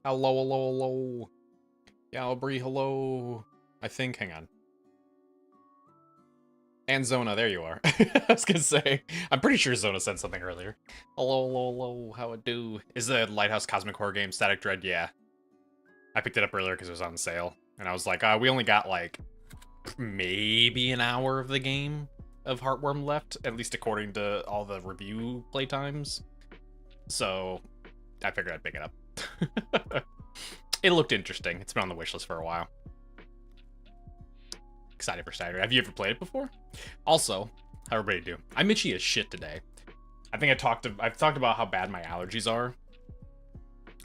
Hello, hello, hello. Galbri, hello. I think, hang on. And Zona, there you are. I was gonna say, I'm pretty sure Zona said something earlier. Hello, hello, hello, how it do? Is the Lighthouse Cosmic Horror game Static Dread? Yeah. I picked it up earlier because it was on sale. And I was like, we only got like maybe an hour of the game of Heartworm left, at least according to all the review playtimes. So I figured I'd pick it up. It looked interesting. It's been on the wishlist for a while. Excited for Saturday. Have you ever played it before? Also, how everybody do? I'm itchy as shit today. I think I've talked about how bad my allergies are.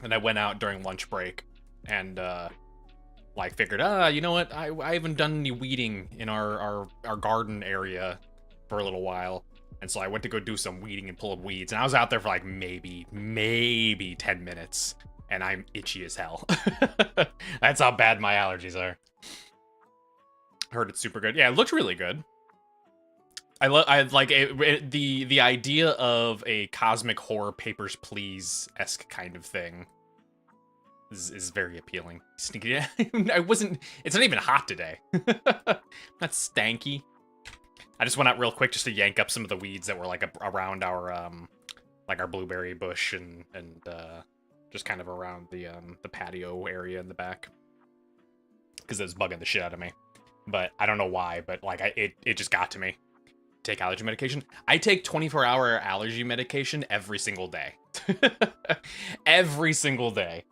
And I went out during lunch break and like figured, you know what? I haven't done any weeding in our garden area for a little while. And so I went to go do some weeding and pull up weeds. And I was out there for like maybe 10 minutes. And I'm itchy as hell. That's how bad my allergies are. Heard it's super good. Yeah, it looked really good. I like it, the idea of a cosmic horror Papers, Please-esque kind of thing is very appealing. Sneaky. It's not even hot today. Not stanky. I just went out real quick just to yank up some of the weeds that were like around our blueberry bush and just kind of around the patio area in the back, because it was bugging the shit out of me. But I don't know why, but like it just got to me. Take allergy medication. I take 24-hour allergy medication every single day. Every single day.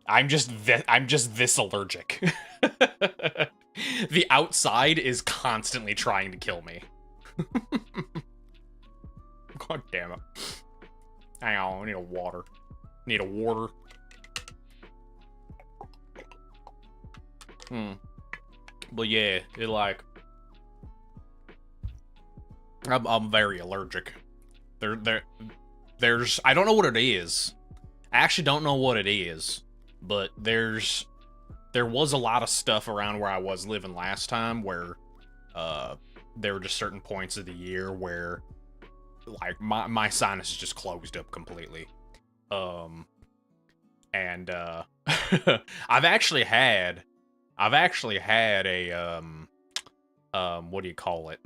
I'm just this allergic. The outside is constantly trying to kill me. God damn it. Hang on, I need a water. Need a water. But yeah, it like I'm very allergic. There's I don't know what it is. I actually don't know what it is, but there was a lot of stuff around where I was living last time where there were just certain points of the year where like my sinuses just closed up completely. And I've actually had a what do you call it?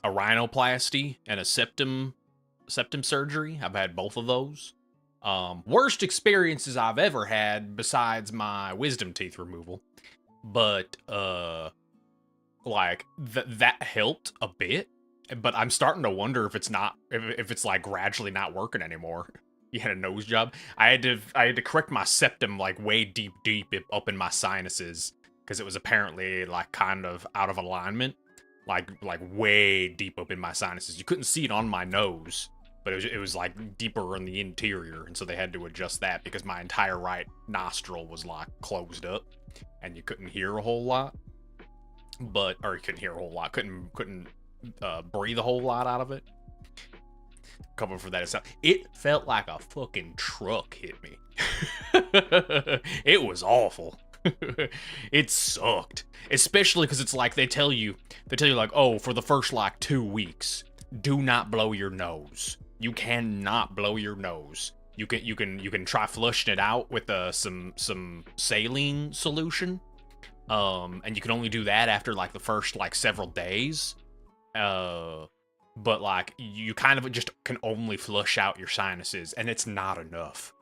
A rhinoplasty and a septum surgery. I've had both of those. Worst experiences I've ever had besides my wisdom teeth removal. But like that helped a bit, but I'm starting to wonder if it's like gradually not working anymore. You had a nose job. I had to correct my septum like way deep up in my sinuses because it was apparently like kind of out of alignment, like way deep up in my sinuses. You couldn't see it on my nose, but it was like deeper in the interior, and so they had to adjust that because my entire right nostril was like closed up, and you couldn't hear a whole lot. Or you couldn't hear a whole lot. Couldn't breathe a whole lot out of it. Cover for that. It felt like a fucking truck hit me. It was awful. It sucked, especially because it's like they tell you like, oh, for the first like 2 weeks, do not blow your nose. You cannot blow your nose. You can try flushing it out with some saline solution, and you can only do that after like the first like several days. But like you kind of just can only flush out your sinuses, and it's not enough.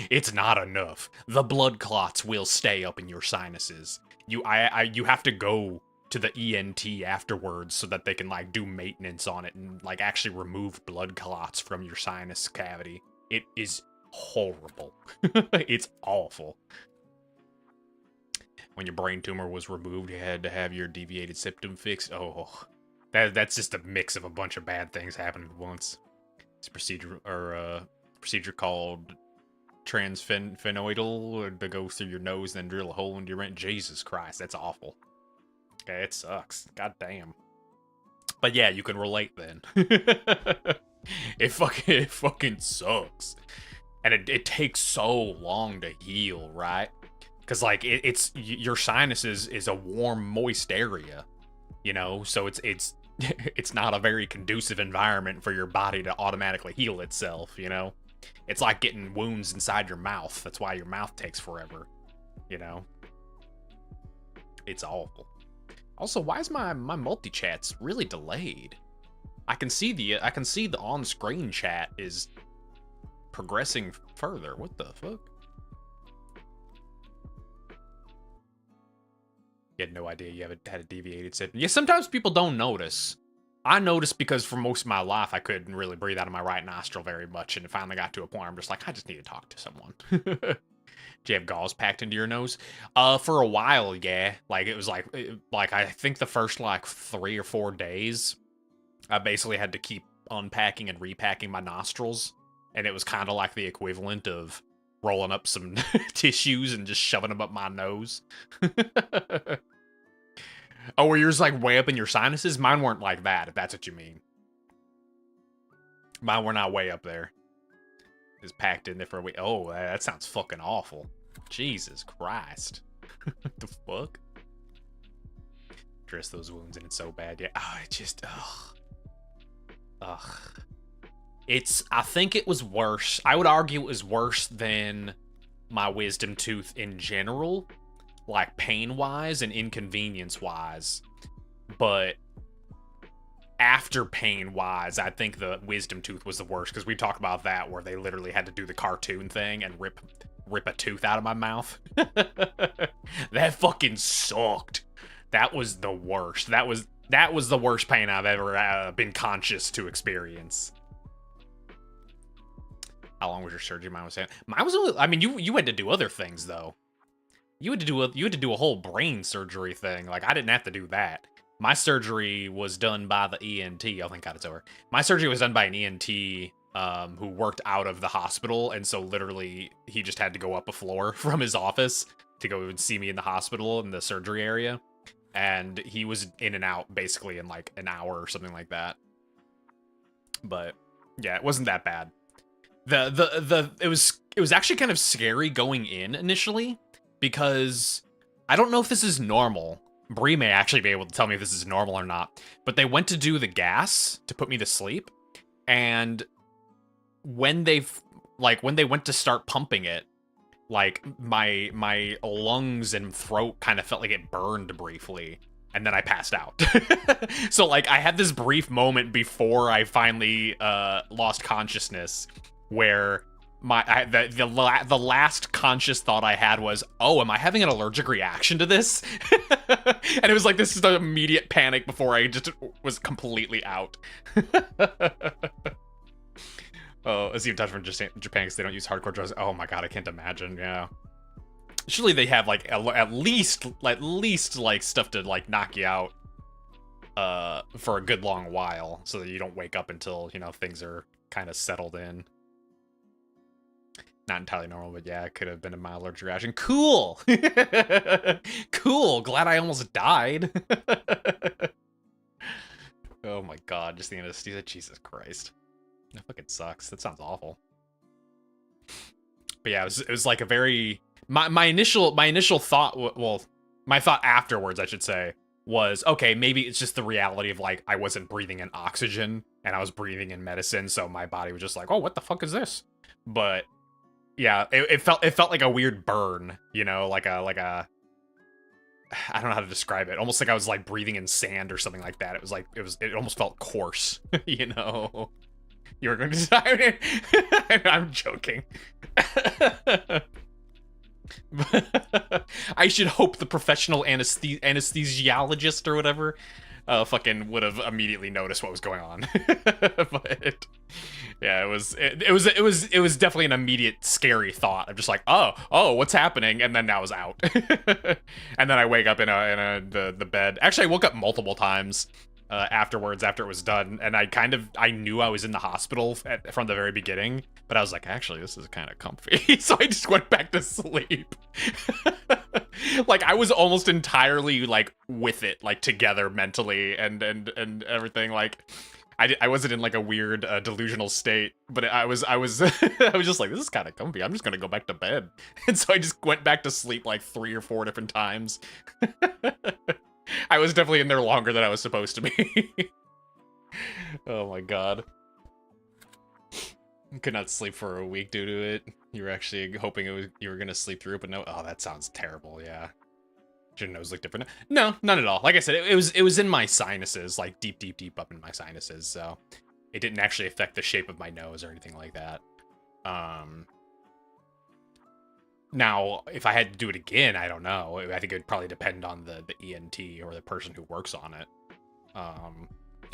It's not enough. The blood clots will stay up in your sinuses. You have to go to the ENT afterwards so that they can like do maintenance on it and like actually remove blood clots from your sinus cavity. It is horrible. It's awful. When your brain tumor was removed, you had to have your deviated septum fixed. Oh. That's just a mix of a bunch of bad things happening at once. It's a procedure called transphenoidal that goes through your nose, then drill a hole into your brain. Jesus Christ, that's awful. Okay, it sucks. God damn. But yeah, you can relate then. It fucking sucks, and it takes so long to heal, right? Because like it's your sinuses is a warm, moist area. You know, so it's not a very conducive environment for your body to automatically heal itself, you know? It's like getting wounds inside your mouth. That's why your mouth takes forever, you know? It's awful. Also, why is my multi-chats really delayed? I can see the on-screen chat is progressing further. What the fuck? You had no idea you had a deviated septum. Yeah, sometimes people don't notice. I noticed because for most of my life, I couldn't really breathe out of my right nostril very much, and it finally got to a point where I'm just like, I just need to talk to someone. Do you have gauze packed into your nose? For a while, yeah. Like, it was like I think the first, like, 3 or 4 days, I basically had to keep unpacking and repacking my nostrils, and it was kind of like the equivalent of rolling up some tissues and just shoving them up my nose. Oh, were yours like way up in your sinuses? Mine weren't like that, if that's what you mean. Mine were not way up there. It was packed in there for a week. Oh, that sounds fucking awful. Jesus Christ. What the fuck? Dress those wounds and it's so bad. Yeah. Oh, it just, ugh. I think it was worse. I would argue it was worse than my wisdom tooth in general, like pain-wise and inconvenience-wise. But after pain-wise, I think the wisdom tooth was the worst, because we talked about that, where they literally had to do the cartoon thing and rip a tooth out of my mouth. That fucking sucked. That was the worst. That was the worst pain I've ever been conscious to experience. How long was your surgery? Mine was saying. Mine was only, I mean, you had to do other things though. You had to do a whole brain surgery thing. Like, I didn't have to do that. My surgery was done by the ENT. Oh, thank God it's over. My surgery was done by an ENT who worked out of the hospital, and so literally he just had to go up a floor from his office to go and see me in the hospital in the surgery area, and he was in and out basically in like an hour or something like that. But yeah, it wasn't that bad. It was actually kind of scary going in initially, because I don't know if this is normal. Bree may actually be able to tell me if this is normal or not, but they went to do the gas to put me to sleep, and when they went to start pumping it, like my lungs and throat kind of felt like it burned briefly, and then I passed out. So like I had this brief moment before I finally lost consciousness, where the last conscious thought I had was, oh, am I having an allergic reaction to this? And it was like, this is the immediate panic before I just was completely out. Oh, it's even tougher from Japan because they don't use hardcore drugs. Oh my God, I can't imagine. Yeah. Surely they have like at least like stuff to like knock you out for a good long while, so that you don't wake up until, you know, things are kind of settled in. Not entirely normal, but yeah, it could have been a mild allergic reaction. Cool! Cool! Glad I almost died. Oh my God, just the anesthesia. Jesus Christ. That fucking sucks. That sounds awful. But yeah, it was like a very... My initial thought, well, my thought afterwards, I should say, was, okay, maybe it's just the reality of, like, I wasn't breathing in oxygen, and I was breathing in medicine, so my body was just like, oh, what the fuck is this? But... yeah, it felt like a weird burn, you know, like a I don't know how to describe it. Almost like I was like breathing in sand or something like that. It was like it almost felt coarse, you know. You were going to die. I'm joking. I should hope the professional anesthesiologist or whatever fucking would have immediately noticed what was going on. But yeah, it was definitely an immediate scary thought. I'm just like, oh, what's happening? And then I was out. And then I wake up in the bed. Actually, I woke up multiple times afterwards, after it was done, and I knew I was in the hospital from the very beginning, but I was like, actually, this is kind of comfy. So I just went back to sleep. Like, I was almost entirely like with it, like together mentally and everything. Like, I wasn't in like a weird delusional state, but I was I was just like, this is kind of comfy. I'm just gonna go back to bed. And so I just went back to sleep like 3 or 4 different times. I was definitely in there longer than I was supposed to be. Oh my God. Could not sleep for a week due to it. You were actually hoping you were gonna sleep through it, but no. Oh, that sounds terrible. Yeah. Your nose looked different. No, none at all. Like I said, it was in my sinuses, like deep up in my sinuses. So it didn't actually affect the shape of my nose or anything like that. Now, if I had to do it again, I don't know. I think it would probably depend on the ENT or the person who works on it.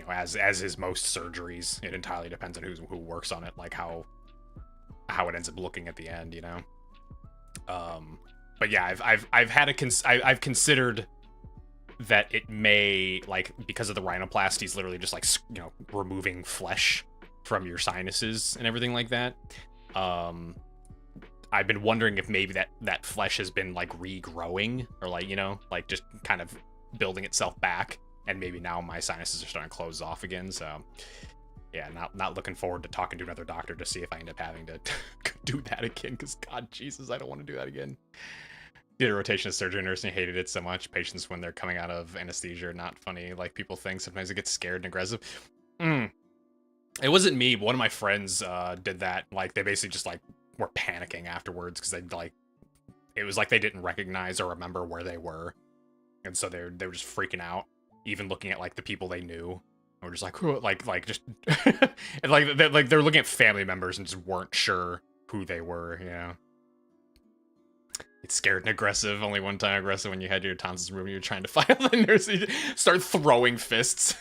As is most surgeries, it entirely depends on who works on it, like how it ends up looking at the end, you know. But yeah, I've considered that it may, like, because of the rhinoplasty is literally just like, you know, removing flesh from your sinuses and everything like that. I've been wondering if maybe that flesh has been like regrowing, or like, you know, like just kind of building itself back, and maybe now my sinuses are starting to close off again. So yeah, not looking forward to talking to another doctor to see if I end up having to do that again, because God, Jesus, I don't want to do that again. Did a rotation of surgery nurse and hated it so much. Patients, when they're coming out of anesthesia, are not funny like people think. Sometimes they get scared and aggressive. It wasn't me, but one of my friends did that. Like, they basically just like were panicking afterwards because they like, it was like they didn't recognize or remember where they were, and so they were just freaking out, even looking at like the people they knew. Or just like, who, like just and like they're looking at family members and just weren't sure who they were. You know, it's scared and aggressive. Only one time aggressive when you had your tonsils removed and you're trying to file the nurse. You start throwing fists.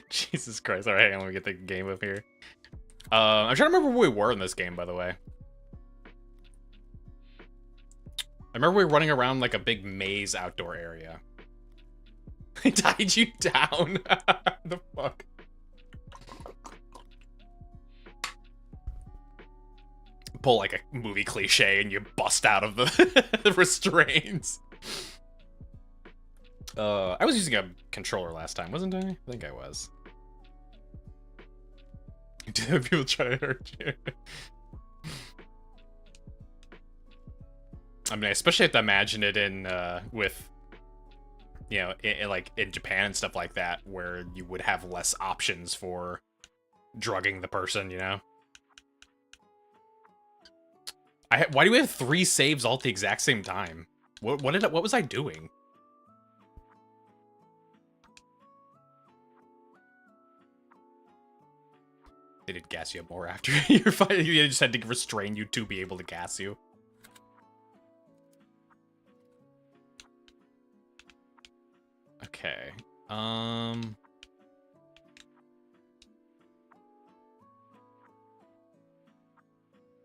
Jesus Christ! All right, hang on, let me get the game up here. I'm trying to remember where we were in this game, by the way. I remember we were running around like a big maze outdoor area. I tied you down. The fuck? Pull like a movie cliche and you bust out of the restraints. I was using a controller last time, wasn't I? I think I was. People try to hurt you. I mean, I especially have to imagine it in with, you know, like in Japan and stuff like that, where you would have less options for drugging the person, you know. Why do we have 3 saves all at the exact same time? What was I doing? They did gas you up more after you're fighting. They just had to restrain you to be able to gas you. Okay.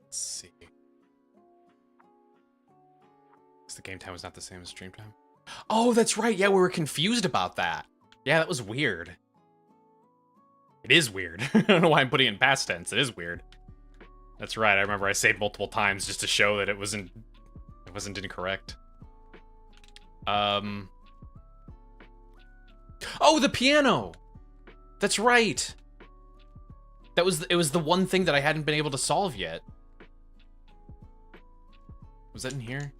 Let's see. The game time was not the same as stream time. Oh, that's right. Yeah, we were confused about that. Yeah, that was weird. It is weird. I don't know why I'm putting it in past tense. It is weird. That's right. I remember I saved multiple times just to show that it wasn't incorrect. Oh, the piano. That's right. It was the one thing that I hadn't been able to solve yet. Was that in here?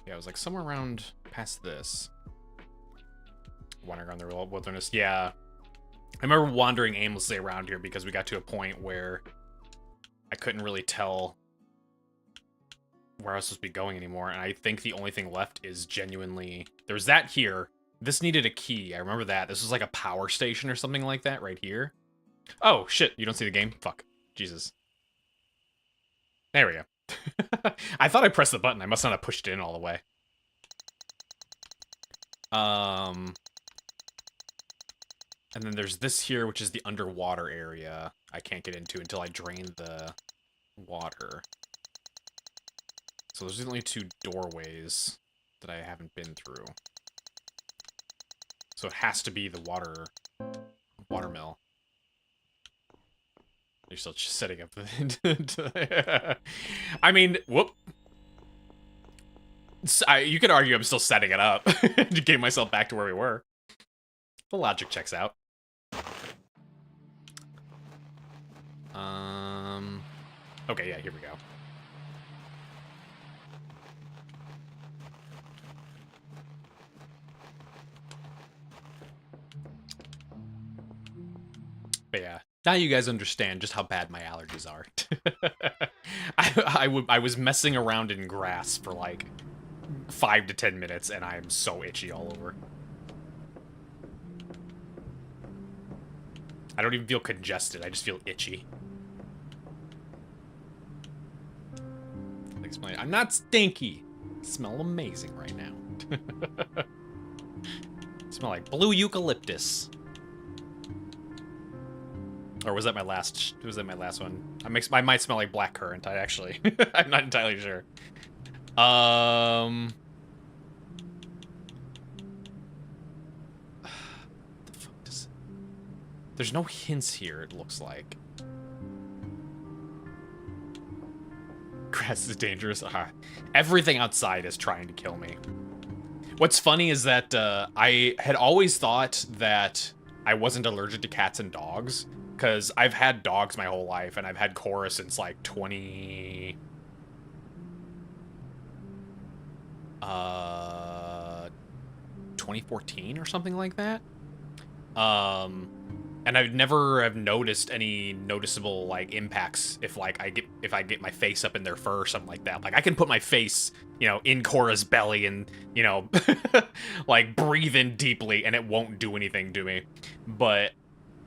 Yeah, it was like somewhere around past this. Wandering around the wilderness. Yeah. I remember wandering aimlessly around here because we got to a point where I couldn't really tell where I was supposed to be going anymore. And I think the only thing left is genuinely... There was that here. This needed a key. I remember that. This was like a power station or something like that right here. Oh, shit. You don't see the game? Fuck. Jesus. There we go. I thought I pressed the button. I must not have pushed it in all the way. And then there's this here, which is the underwater area I can't get into until I drain the water. So there's only 2 doorways that I haven't been through. So it has to be the water mill. You're still setting up the... I mean, whoop. You could argue I'm still setting it up to get myself back to where we were. The logic checks out. Okay, yeah, here we go. But yeah, now you guys understand just how bad my allergies are. I was messing around in grass for like 5 to 10 minutes, and I am so itchy all over. I don't even feel congested. I just feel itchy. I'm not stinky. I smell amazing right now. I smell like blue eucalyptus. Or was that my last? Was that my last one? I might smell like blackcurrant. I actually, I'm not entirely sure. The fuck does? There's no hints here. It looks like. Grass is dangerous. Everything outside is trying to kill me. What's funny is that I had always thought that I wasn't allergic to cats and dogs, because I've had dogs my whole life, and I've had Cora since like 2014 or something like that. And I've never have noticed any noticeable like impacts if I get my face up in their fur or something like that. Like I can put my face, you know, in Cora's belly and, you know, like breathe in deeply and it won't do anything to me. But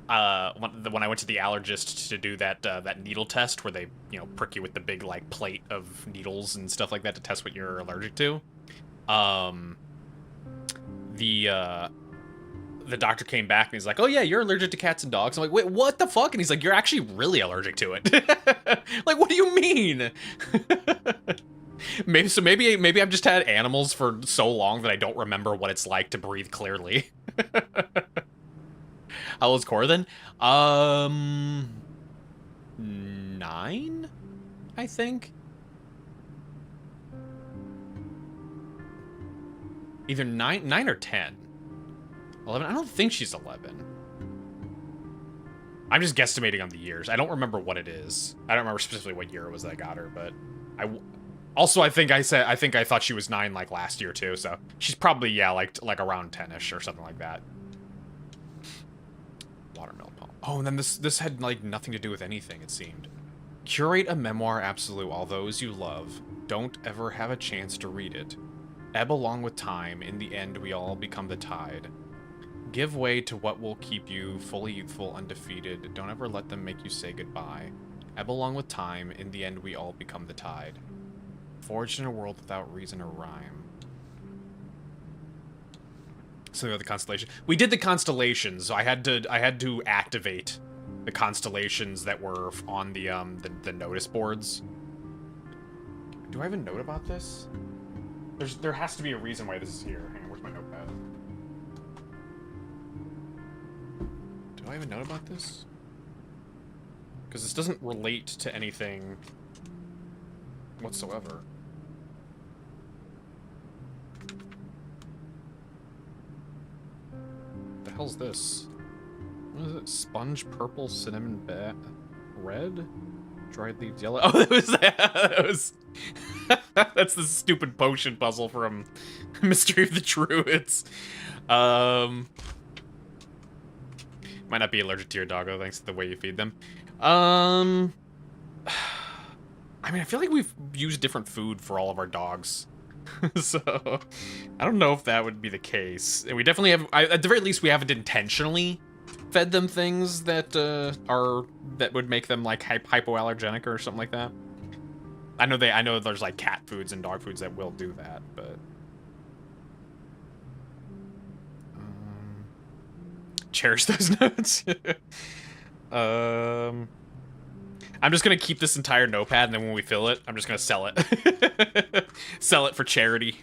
when I went to the allergist to do that that needle test where they, you know, prick you with the big like plate of needles and stuff like that to test what you're allergic to, the doctor came back and he's like, "Oh yeah, you're allergic to cats and dogs." I'm like, "Wait, what the fuck?" And he's like, "You're actually really allergic to it." Like, what do you mean? Maybe I've just had animals for so long that I don't remember what it's like to breathe clearly. How old's Cora then? 9, I think. Either 9 or 10. 11? I don't think she's 11. I'm just guesstimating on the years. I don't remember what it is. I don't remember specifically what year it was that I got her, but I think I thought she was 9 like last year too, so she's probably, yeah, like around 10ish or something like that. Watermelon palm. Oh, and then this had like nothing to do with anything, it seemed. Curate a memoir absolute, all those you love don't ever have a chance to read it. Ebb along with time, in the end we all become the tide. Give way to what will keep you fully youthful, undefeated. Don't ever let them make you say goodbye. Ebb along with time, in the end we all become the tide. Forged in a world without reason or rhyme. So the constellation. We did the constellations, so I had to activate the constellations that were on the notice boards. Do I have a note about this? There has to be a reason why this is here. Hang on, where's my notepad? Do I have a note about this? Because this doesn't relate to anything whatsoever. The hell's this? What is it? Sponge purple, cinnamon red? Dried leaves yellow. Oh, that was that was that's the stupid potion puzzle from Mystery of the Druids. Might not be allergic to your doggo thanks to the way you feed them. I mean, I feel like we've used different food for all of our dogs. So, I don't know if that would be the case. And we definitely have, at the very least, we haven't intentionally fed them things that that would make them like hypoallergenic or something like that. I know there's like cat foods and dog foods that will do that, but cherish those notes. I'm just gonna keep this entire notepad, and then when we fill it, I'm just gonna sell it. Sell it for charity.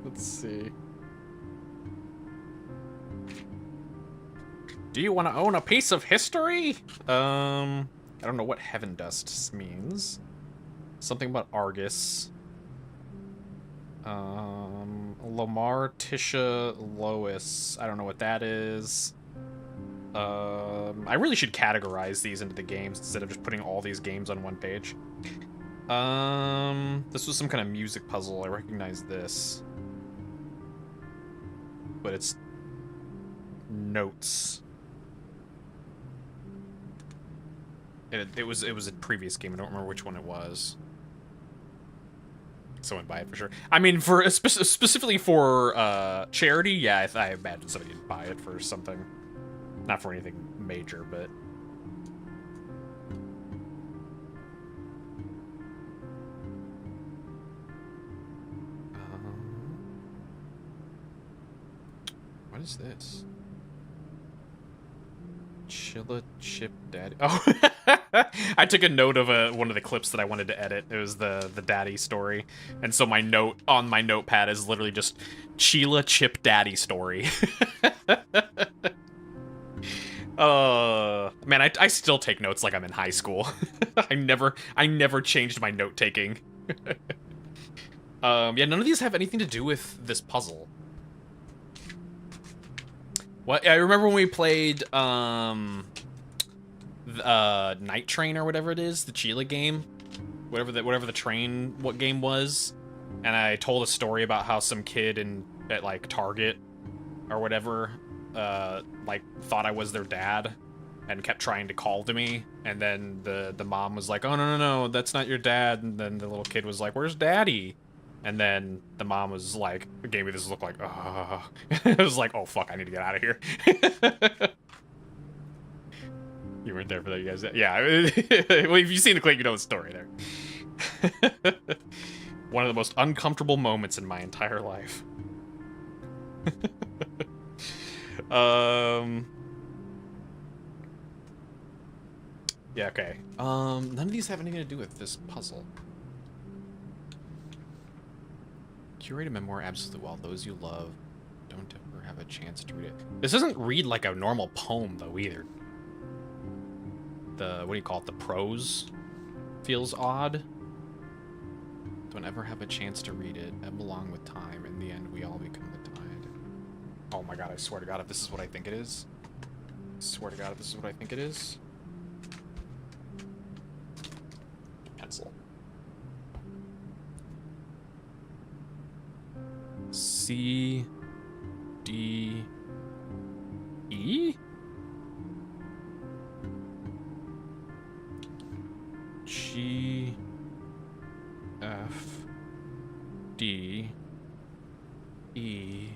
Let's see. Do you want to own a piece of history? I don't know what heaven dust means. Something about Argus. Lamar, Tisha, Lois. I don't know what that is. I really should categorize these into the games instead of just putting all these games on one page. This was some kind of music puzzle. I recognize this. But it's Notes. It was a previous game. I don't remember which one it was. Someone buy it for sure. I mean, for specifically for charity, yeah, I imagine somebody would buy it for something. Not for anything major, but... What is this? Chilla Chip Daddy. Oh, I took a note of one of the clips that I wanted to edit. It was the daddy story, and so my note on my notepad is literally just Chilla Chip Daddy story. Man, I still take notes like I'm in high school. I never changed my note taking. Yeah, none of these have anything to do with this puzzle. What I remember when we played Night Train or whatever it is, the Chila game, whatever the train game was, and I told a story about how some kid at like Target or whatever like thought I was their dad and kept trying to call to me, and then the mom was like, "Oh no, that's not your dad," and then the little kid was like, "Where's Daddy?" And then the mom was like, gave me this look like, oh. I was like, oh fuck, I need to get out of here. You weren't there for that, you guys. Yeah, well, if you've seen the clip, you know the story there. One of the most uncomfortable moments in my entire life. Yeah, okay. None of these have anything to do with this puzzle. Curate a memoir absolutely well. Those you love don't ever have a chance to read it. This doesn't read like a normal poem, though, either. What do you call it? The prose feels odd. Don't ever have a chance to read it. Ebb along with time. In the end, we all become the tide. Oh my god, I swear to god if this is what I think it is. I swear to god if this is what I think it is. Pencil. C D E G F D E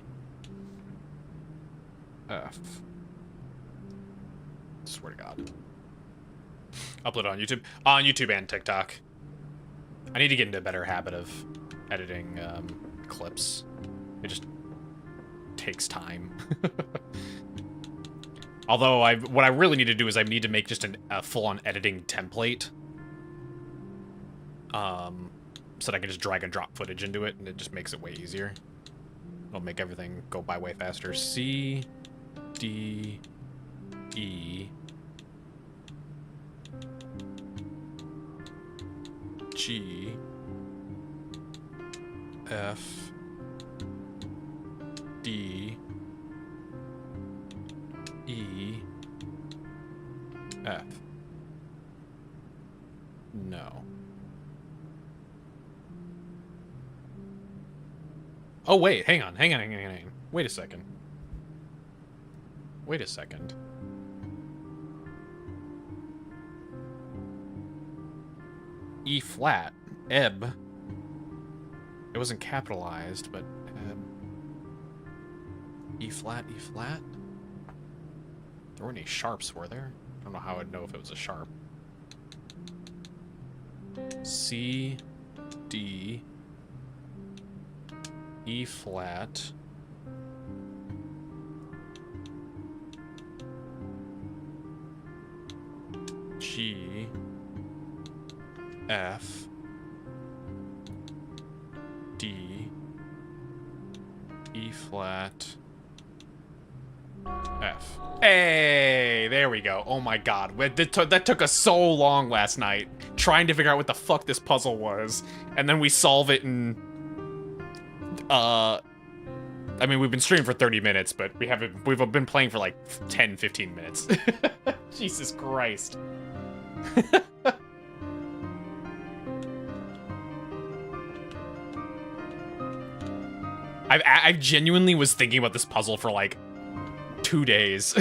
F. Swear to God. Upload on YouTube. On YouTube and TikTok. I need to get into a better habit of editing clips. It just takes time. Although what I really need to do is I need to make just a full-on editing template. So that I can just drag and drop footage into it, and it just makes it way easier. It'll make everything go by way faster. C, D, E, G, F, D, E, F. No. Oh, wait, hang on. Wait a second. Wait a second. E flat. Ebb. It wasn't capitalized, but ebb. E flat, E flat? There weren't any sharps, were there? I don't know how I'd know if it was a sharp. C, D, E flat, G, F, D, E flat, F. Hey, there we go. Oh my god. That took us so long last night trying to figure out what the fuck this puzzle was. And then we solve it in... I mean, we've been streaming for 30 minutes, but we've been playing for like 10, 15 minutes. Jesus Christ. I genuinely was thinking about this puzzle for like 2 days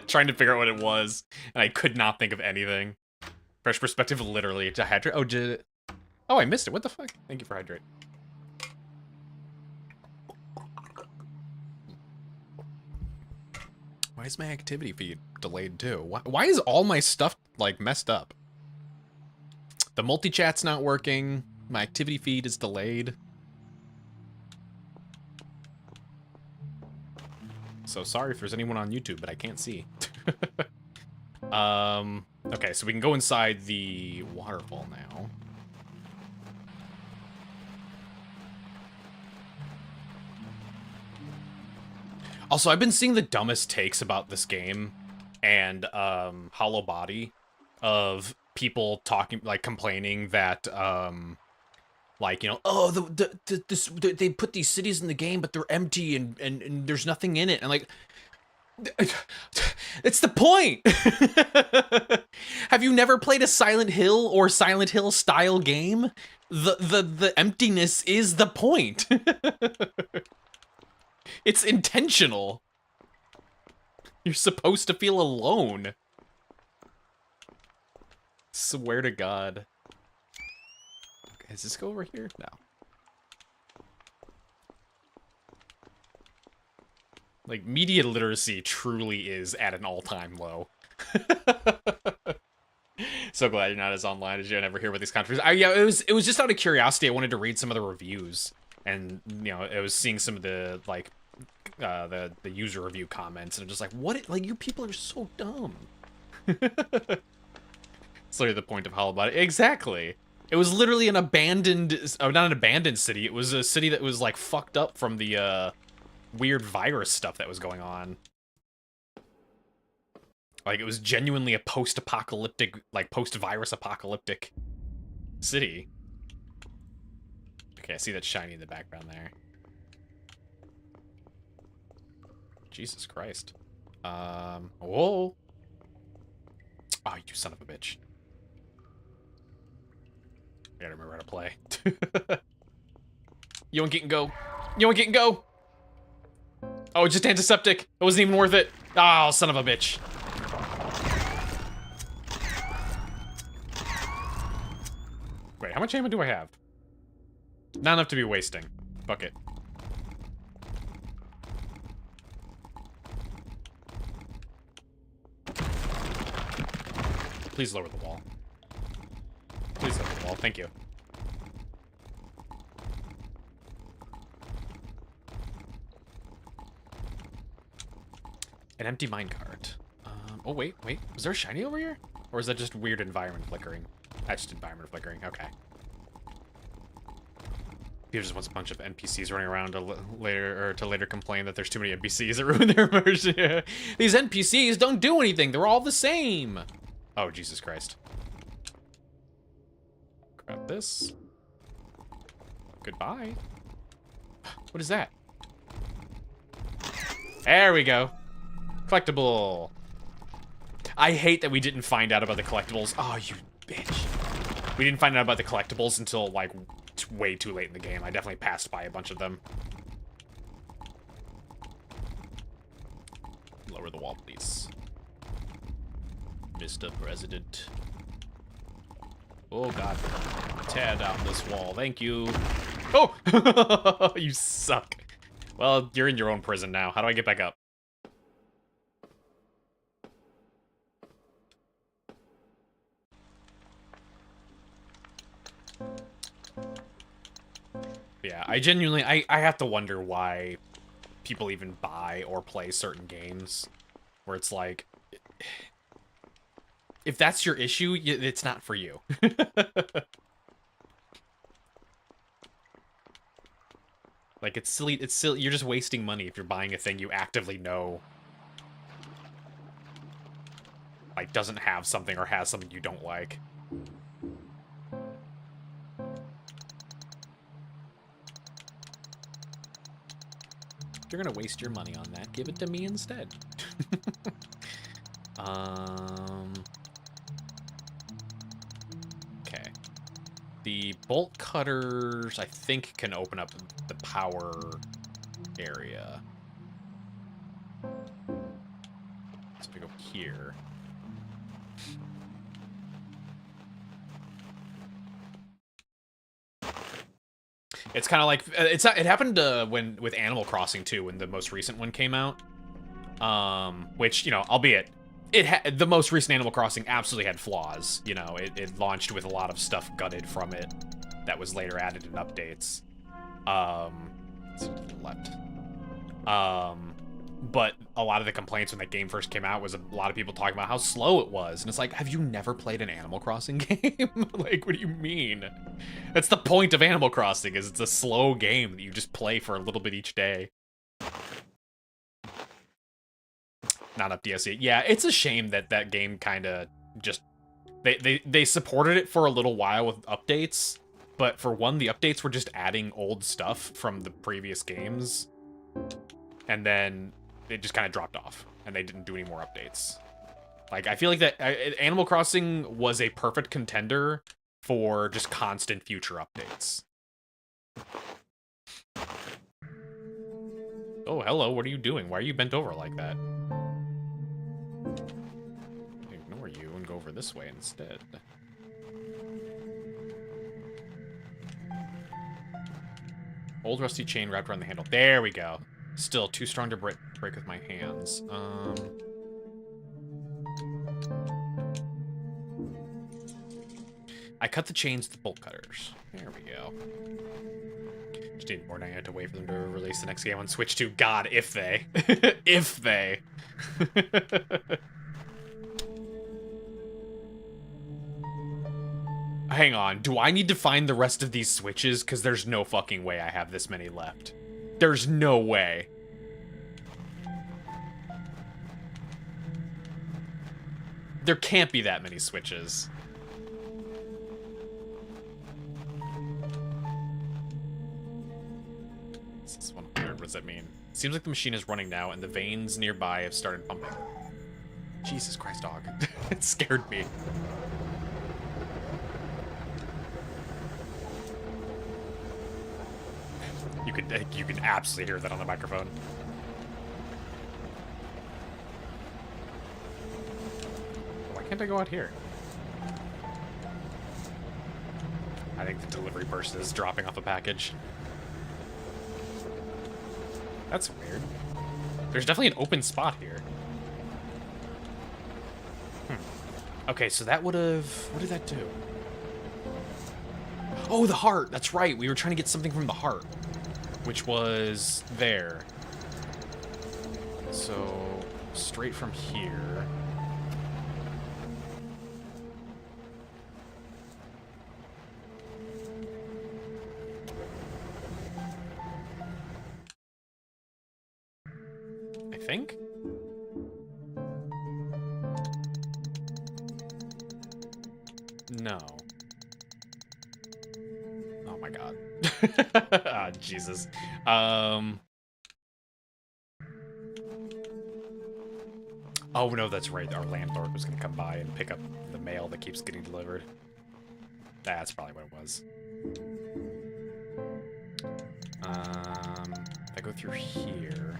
trying to figure out what it was, and I could not think of anything. Fresh perspective, literally, to hydrate. Oh, did it? Oh, I missed it. What the fuck? Thank you for hydrate. Why is my activity feed delayed too? Why is all my stuff, like, messed up? The multi-chat's not working. My activity feed is delayed. So sorry if there's anyone on YouTube, but I can't see. Okay, so we can go inside the waterfall now. Also, I've been seeing the dumbest takes about this game and Hollow Body of people talking, like, complaining that like, you know, oh, they put these cities in the game, but they're empty and there's nothing in it. And like, it's the point. Have you never played a Silent Hill or Silent Hill style game? The emptiness is the point. It's intentional. You're supposed to feel alone. Swear to God. Okay, does this go over here? No. Like, media literacy truly is at an all-time low. So glad you're not as online as you never hear about these controversies. Yeah, it was just out of curiosity. I wanted to read some of the reviews, and you know, I was seeing some of the like the user review comments, and I'm just like, what? Like, you people are so dumb. It's literally the point of Hollow Body. Exactly. It was literally an abandoned, not an abandoned city. It was a city that was like fucked up from the weird virus stuff that was going on. Like, it was genuinely a post-apocalyptic, like, post-virus apocalyptic city. Okay, I see that shiny in the background there. Jesus Christ. Whoa. Oh, you son of a bitch. I gotta remember how to play. You want get and go. You want get and go. Oh, just antiseptic. It wasn't even worth it. Oh, son of a bitch. Wait, how much ammo do I have? Not enough to be wasting. Fuck it. Please lower the wall. Please lower the wall. Thank you. An empty minecart. Oh, wait. Was there a shiny over here? Or is that just weird environment flickering? That's just environment flickering. Okay. He just wants a bunch of NPCs running around to later complain that there's too many NPCs that ruin their immersion. Yeah. These NPCs don't do anything. They're all the same. Oh, Jesus Christ. Grab this. Goodbye. What is that? There we go. Collectible. I hate that we didn't find out about the collectibles. Oh, you bitch. We didn't find out about the collectibles until, like, way too late in the game. I definitely passed by a bunch of them. Lower the wall, please. Mr. President. Oh, God. Tear down this wall. Thank you. Oh! You suck. Well, you're in your own prison now. How do I get back up? Yeah, I genuinely, I have to wonder why people even buy or play certain games. Where it's like, if that's your issue, it's not for you. Like, it's silly, you're just wasting money if you're buying a thing you actively know, like, doesn't have something or has something you don't like. If you're gonna waste your money on that, give it to me instead. Okay. The bolt cutters, I think, can open up the power area. So we go here. It's kind of like it happened with Animal Crossing too, when the most recent one came out. Which, you know, albeit the most recent Animal Crossing absolutely had flaws. You know, it launched with a lot of stuff gutted from it that was later added in updates. To the left. But a lot of the complaints when that game first came out was a lot of people talking about how slow it was. And it's like, have you never played an Animal Crossing game? Like, what do you mean? That's the point of Animal Crossing, is it's a slow game that you just play for a little bit each day. Not up DLC. Yeah, it's a shame that that game kind of just... They supported it for a little while with updates. But for one, the updates were just adding old stuff from the previous games. And then it just kind of dropped off, and they didn't do any more updates. Like, I feel like that Animal Crossing was a perfect contender for just constant future updates. Oh, hello, what are you doing? Why are you bent over like that? Ignore you and go over this way instead. Old rusty chain wrapped around the handle. There we go. Still too strong to break with my hands. I cut the chains with the bolt cutters. There we go. Just need more, now I have to wait for them to release the next game on Switch 2. God, if they. If they. Hang on, do I need to find the rest of these switches? Because there's no fucking way I have this many left. There's no way. There can't be that many switches. This is 100. What does that mean? Seems like the machine is running now, and the veins nearby have started pumping. Jesus Christ, dog. It scared me. You can absolutely hear that on the microphone. Why can't I go out here? I think the delivery person is dropping off a package. That's weird. There's definitely an open spot here. Okay, so that would have... What did that do? Oh, the heart! That's right, we were trying to get something from the heart. Which was there. So, straight from here. I think? No. Oh my god. Ah, Jesus. Oh no, that's right. Our landlord was gonna come by and pick up the mail that keeps getting delivered. That's probably what it was. If I go through here...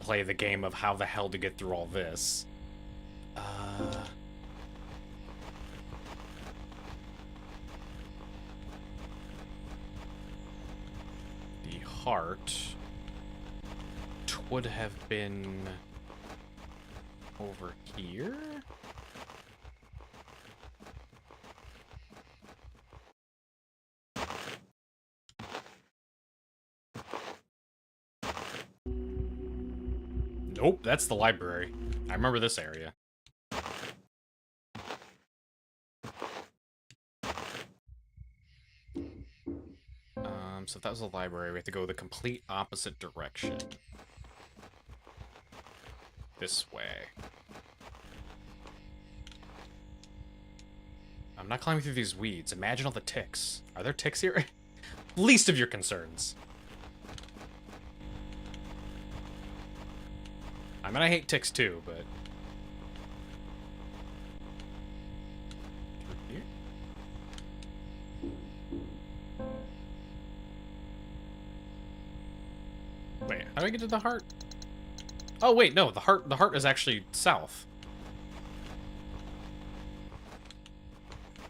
play the game of how the hell to get through all this. The heart would have been over here? Nope, that's the library. I remember this area. So if that was the library, we have to go the complete opposite direction. This way. I'm not climbing through these weeds. Imagine all the ticks. Are there ticks here? Least of your concerns. I mean, I hate ticks too, but I get to the heart? Oh wait, no, the heart is actually south.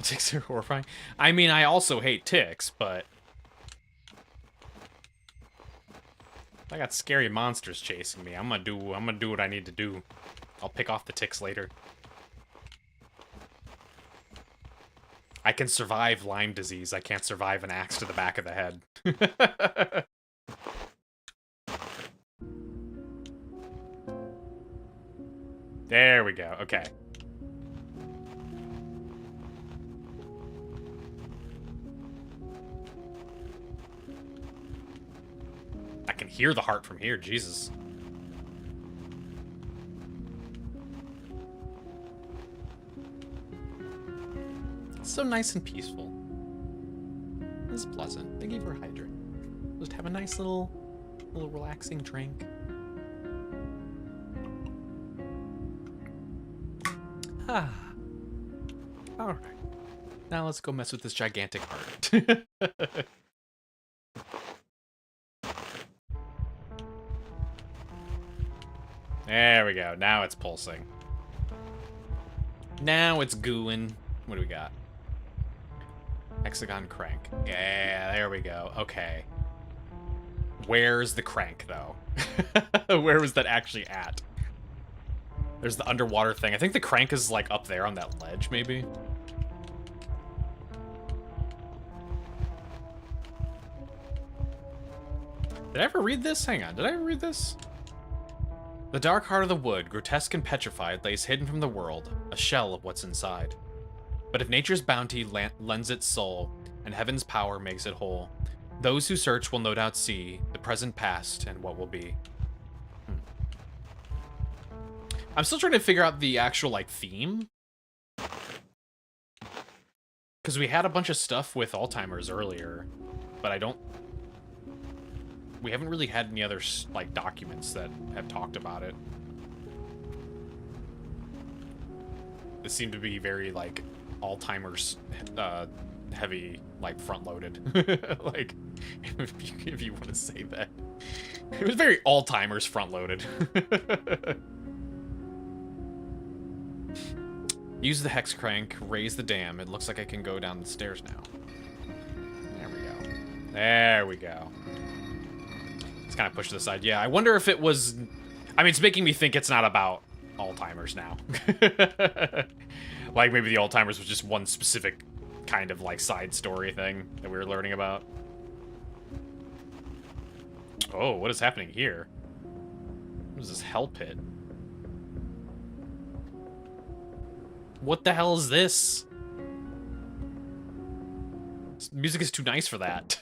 Ticks are horrifying. I mean, I also hate ticks, but I got scary monsters chasing me. I'm gonna do what I need to do. I'll pick off the ticks later. I can survive Lyme disease. I can't survive an axe to the back of the head. There we go. Okay. I can hear the heart from here. Jesus. It's so nice and peaceful. It's pleasant. Thank you for hydrating. Just have a nice little relaxing drink. Ah. Alright. Now let's go mess with this gigantic heart. There we go. Now it's pulsing. Now it's gooing. What do we got? Hexagon crank. Yeah, there we go. Okay. Where's the crank, though? Where was that actually at? There's the underwater thing. I think the crank is, like, up there on that ledge, maybe? Did I ever read this? Hang on. Did I ever read this? The dark heart of the wood, grotesque and petrified, lays hidden from the world, a shell of what's inside. But if nature's bounty lends its soul, and heaven's power makes it whole, those who search will no doubt see the present, past, and what will be. I'm still trying to figure out the actual, like, theme. Because we had a bunch of stuff with Alzheimer's earlier, but we haven't really had any other, like, documents that have talked about it. It seemed to be very, like, Alzheimer's heavy, like, front-loaded. Like, if you want to say that. It was very Alzheimer's front-loaded. Use the hex crank, raise the dam. It looks like I can go down the stairs now. There we go. There we go. It's kind of pushed to the side. Yeah, I wonder if it was... I mean, it's making me think it's not about Alzheimer's now. Like, maybe the Alzheimer's was just one specific kind of, like, side story thing that we were learning about. Oh, what is happening here? What is this hell pit? What the hell is this? This music is too nice for that.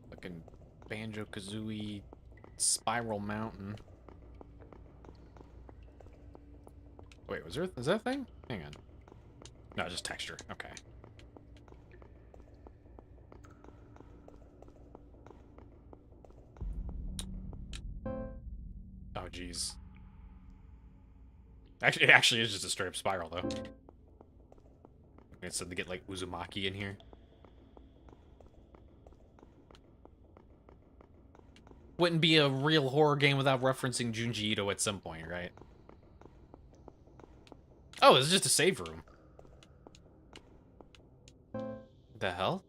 Fucking Banjo-Kazooie Spiral Mountain. Wait, is that a thing? Hang on. No, just texture. Okay. Oh, jeez. Actually, it actually is just a straight up spiral, though. Instead to get, like, Uzumaki in here. Wouldn't be a real horror game without referencing Junji Ito at some point, right? Oh, this is just a save room. The hell?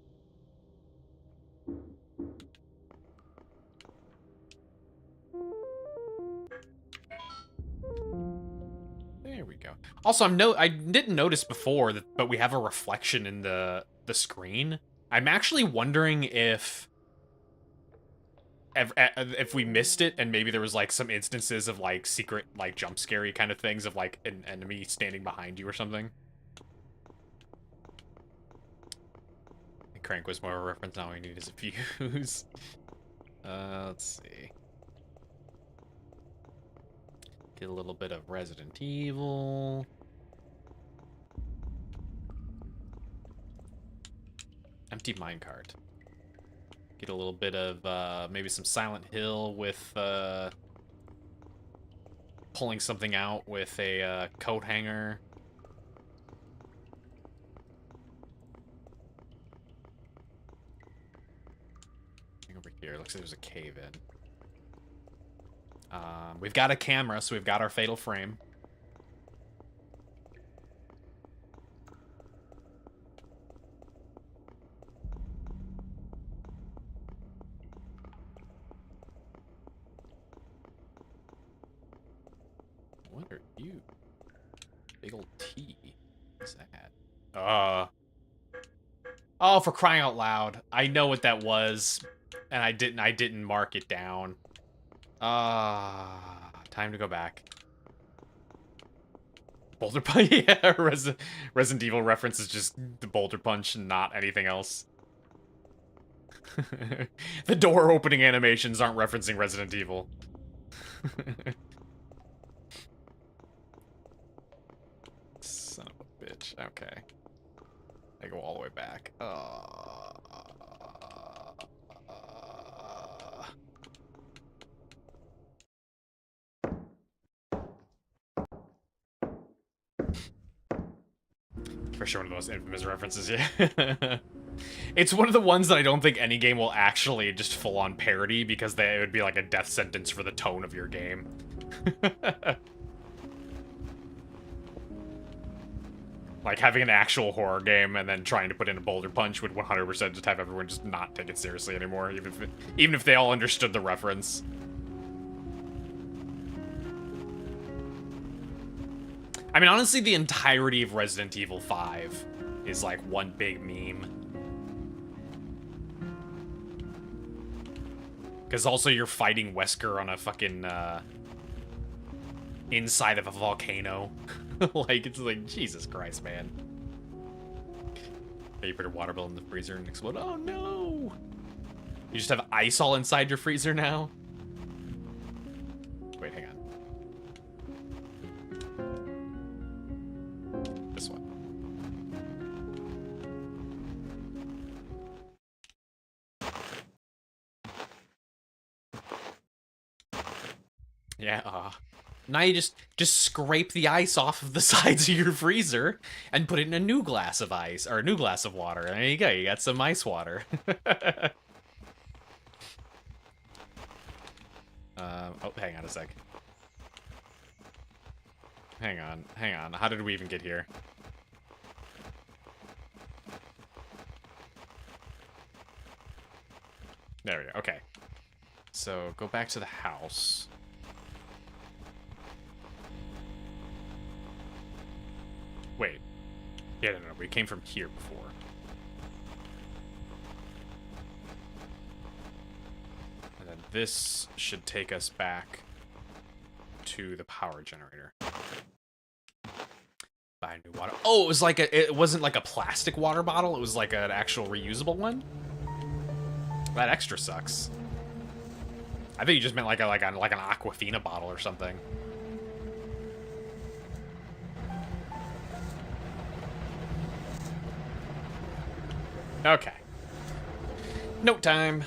There we go. Also, I didn't notice before that, but we have a reflection in the screen. I'm actually wondering if we missed it and maybe there was like some instances of like secret like jump scary kind of things of like an enemy standing behind you or something. The crank was more of a reference. Now all we need is a fuse. Let's see. Get a little bit of Resident Evil. Empty minecart. Get a little bit of, maybe some Silent Hill with, pulling something out with a, coat hanger. Over here, looks like there's a cave in. We've got a camera, so we've got our fatal frame. What are you? Big old T. What's that? Oh, for crying out loud. I know what that was, and I didn't mark it down. Time to go back. Boulder Punch? Yeah, Resident Evil reference is just the Boulder Punch and not anything else. The door opening animations aren't referencing Resident Evil. Son of a bitch. Okay. I go all the way back. For sure one of the most infamous references, yeah. It's one of the ones that I don't think any game will actually just full-on parody, because it would be like a death sentence for the tone of your game. Like, having an actual horror game and then trying to put in a Boulder Punch would 100% just have everyone just not take it seriously anymore, even if they all understood the reference. I mean, honestly, the entirety of Resident Evil 5 is like one big meme. Because also you're fighting Wesker on a fucking, inside of a volcano. Like, it's like, Jesus Christ, man. You put a water bottle in the freezer and explode. Oh, no! You just have ice all inside your freezer now? Wait, hang on. This one. Yeah, now you just scrape the ice off of the sides of your freezer and put it in a new glass of ice, or a new glass of water. There you go, you got some ice water. Oh, hang on a sec. Hang on. How did we even get here? There we go, okay. So, go back to the house. Wait. Yeah, no, we came from here before. And then this should take us back to the power generator. Buy a new water. Oh, it was like it wasn't like a plastic water bottle, it was like an actual reusable one? That extra sucks. I think you just meant like an Aquafina bottle or something. Okay. Note time.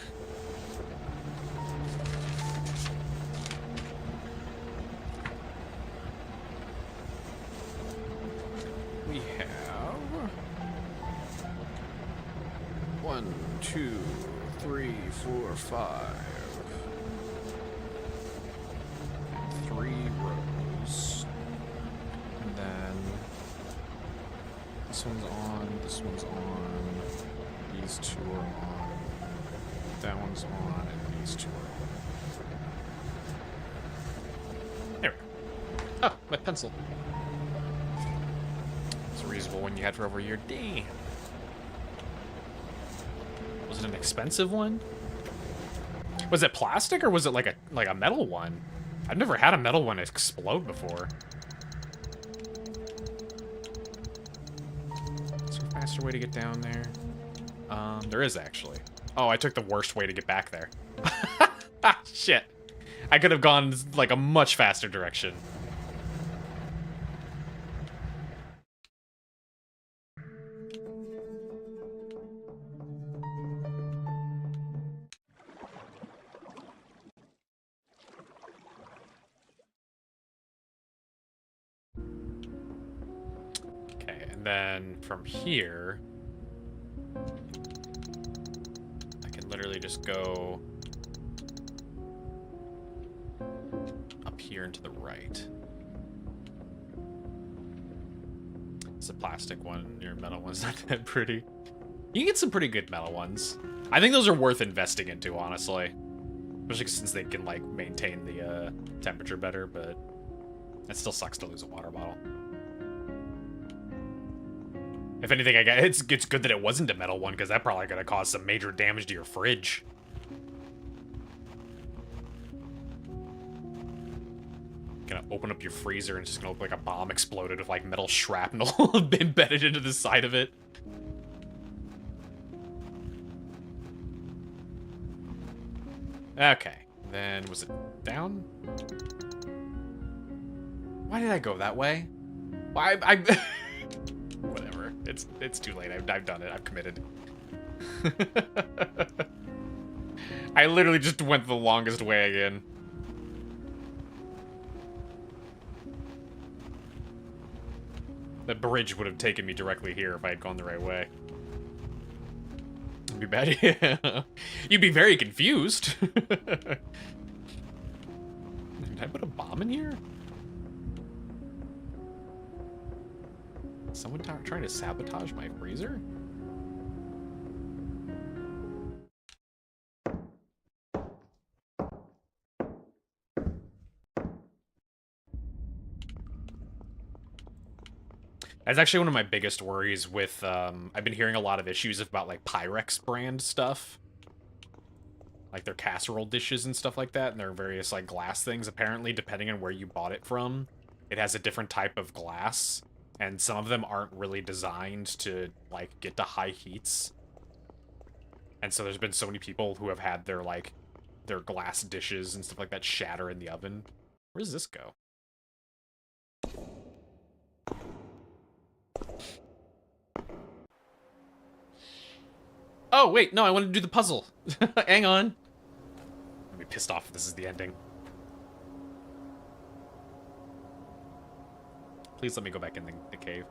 We have 1, 2, 3, 4, 5. 3 rows. And then this one's on, this one's on. These 2 are on, that one's on, and these 2 are on. There we go. Oh, my pencil. It's a reusable one you had for over a year. Damn. Was it an expensive one? Was it plastic or was it like a metal one? I've never had a metal one explode before. Is there a faster way to get down there? There is actually. Oh, I took the worst way to get back there. Shit. I could have gone like a much faster direction. And then from here, I can literally just go up here and to the right. It's a plastic one. Your metal one's not that pretty. You can get some pretty good metal ones. I think those are worth investing into, honestly. Especially since they can, like, maintain the temperature better, but it still sucks to lose a water bottle. If anything, it's good that it wasn't a metal one, because that probably could have caused some major damage to your fridge. Gonna open up your freezer and it's just gonna look like a bomb exploded with, like, metal shrapnel embedded into the side of it. Okay, then was it down? Why did I go that way? Why I whatever. It's too late. I've done it. I've committed. I literally just went the longest way again. The bridge would have taken me directly here if I had gone the right way. It'd be bad. Yeah. You'd be very confused. Did I put a bomb in here? Someone trying to sabotage my freezer? That's actually one of my biggest worries with, I've been hearing a lot of issues about, like, Pyrex brand stuff. Like, their casserole dishes and stuff like that, and their various, like, glass things. Apparently, depending on where you bought it from, it has a different type of glass. And some of them aren't really designed to, like, get to high heats. And so there's been so many people who have had their, like, their glass dishes and stuff like that shatter in the oven. Where does this go? Oh, wait, no, I wanted to do the puzzle. Hang on. I'll be pissed off if this is the ending. Please let me go back in the cave.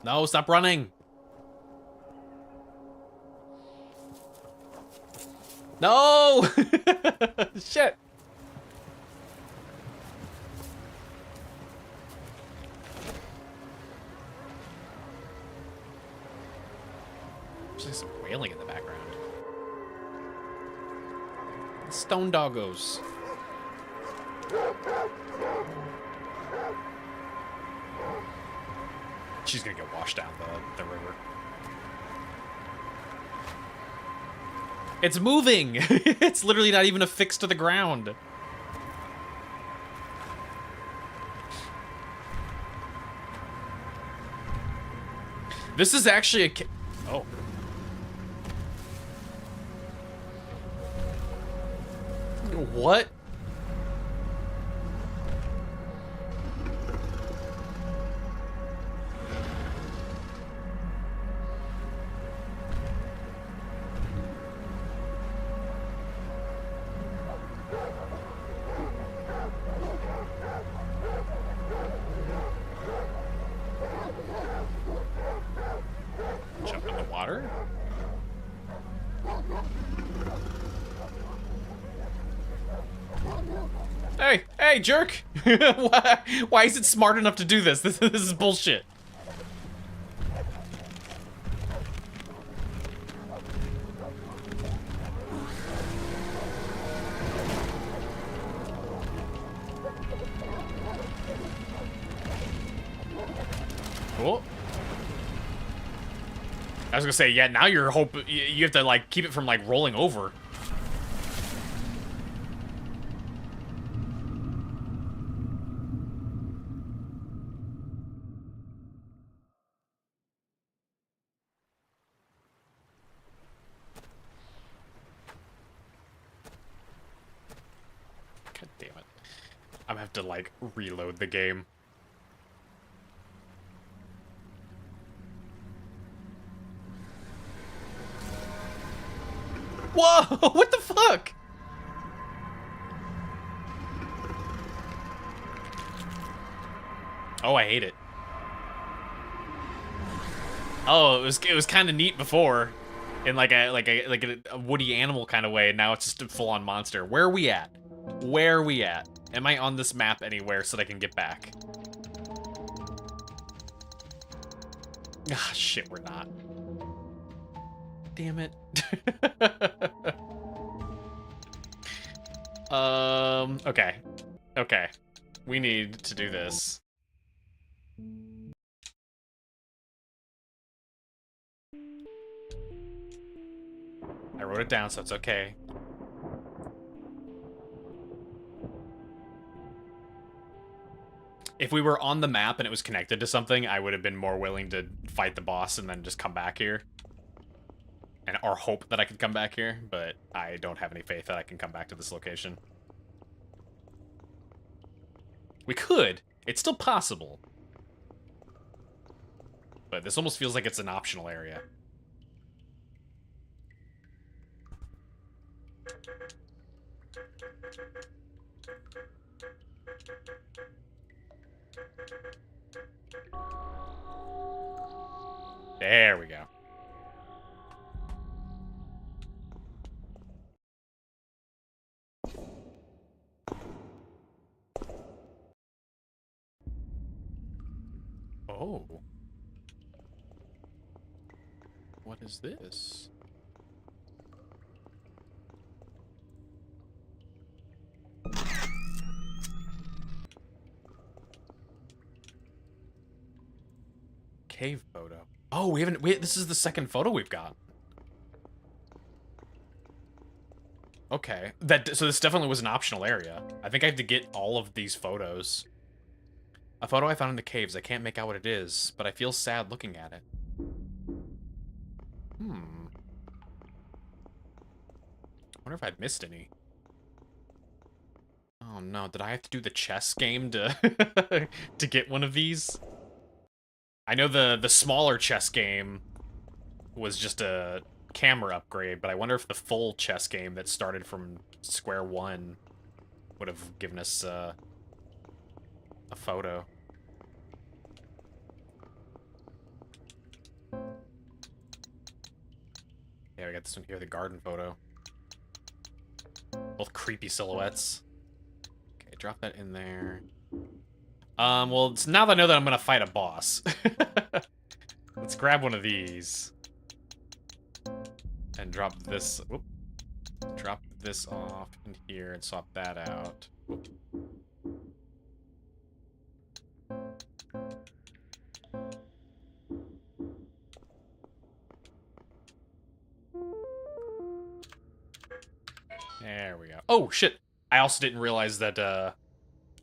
No, stop running! No! Shit! There's like some wailing in the background. Stone doggos. She's gonna get washed down the river. It's moving! It's literally not even affixed to the ground. This is actually a... Oh. What? Jump in the water? Hey, hey, jerk! Why is it smart enough to do this? This is bullshit. Cool. I was gonna say, yeah, now you have to, like, keep it from, like, rolling over. God damn it. I'm gonna have to, like, reload the game. Whoa! What the fuck? Oh, I hate it. Oh, it was kind of neat before, in like a woody animal kind of way. And now it's just a full on monster. Where are we at? Where are we at? Am I on this map anywhere so that I can get back? Ah, shit, we're not. Damn it. Okay. Okay. We need to do this. I wrote it down, so it's okay. If we were on the map and it was connected to something, I would have been more willing to fight the boss and then just come back here. Or hope that I could come back here, but I don't have any faith that I can come back to this location. We could. It's still possible. But this almost feels like it's an optional area. There we go. Oh. What is this? Cave photo. Oh, we haven't. This is the second photo we've got. Okay. So this definitely was an optional area. I think I have to get all of these photos. A photo I found in the caves. I can't make out what it is, but I feel sad looking at it. Wonder if I've missed any. Oh no, did I have to do the chess game to to get one of these? I know the smaller chess game was just a camera upgrade, but I wonder if the full chess game that started from square one would have given us a photo. Yeah, we got this one here, the garden photo. Both creepy silhouettes. Okay, drop that in there. Well, now that I know that I'm gonna fight a boss, let's grab one of these and drop this. Whoop, drop this off in here and swap that out. Whoop. There we go. Oh shit! I also didn't realize that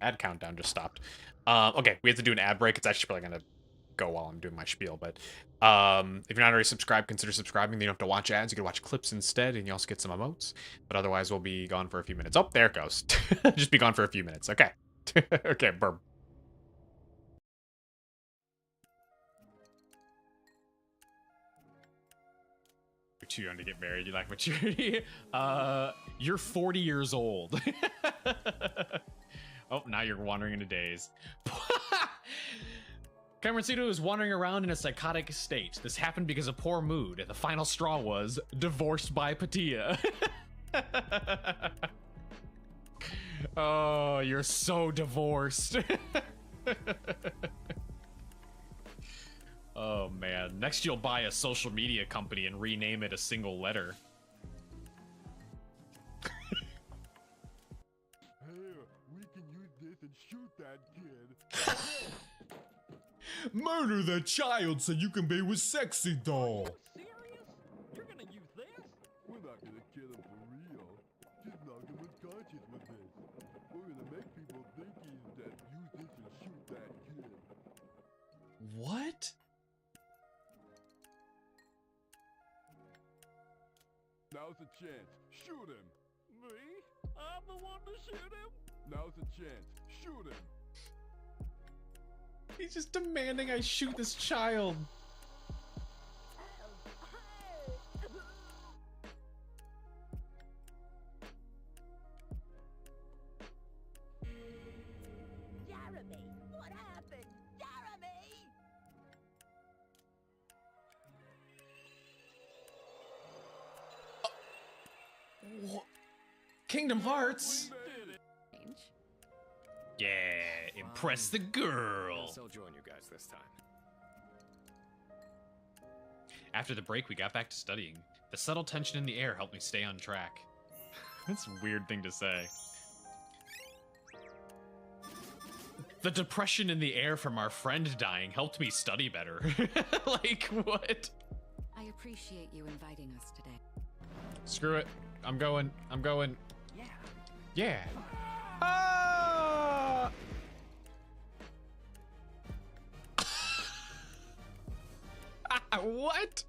ad countdown just stopped. Okay, we have to do an ad break. It's actually probably gonna go while I'm doing my spiel, but if you're not already subscribed, consider subscribing. Then you don't have to watch ads. You can watch clips instead, and you also get some emotes. But otherwise, we'll be gone for a few minutes. Oh, there it goes. Just be gone for a few minutes. Okay. Okay, burp. You're too young to get married. You lack maturity. You're 40 years old. Oh, now you're wandering into days. Cameroncito is wandering around in a psychotic state. This happened because of poor mood. The final straw was divorced by Patia. Oh, you're so divorced. Oh man, next you'll buy a social media company and rename it a single letter. We can use this and shoot that kid. Murder that child so you can be with Sexy Doll. Serious? You're gonna use this? We're not gonna kill him for real. Just knock him unconscious with this. We're gonna make people think he's dead. Use this and shoot that kid. What? Now's the chance. Shoot him. Me? I'm the one to shoot him? Now's the chance. Shoot him. He's just demanding I shoot this child. Jeremy, what happened? Kingdom Hearts. Change. Yeah, impress the girl. I'll join you guys this time. After the break, we got back to studying. The subtle tension in the air helped me stay on track. That's a weird thing to say. The depression in the air from our friend dying helped me study better. Like, what? I appreciate you inviting us today. Screw it. I'm going. Yeah. Yeah. Ah! What?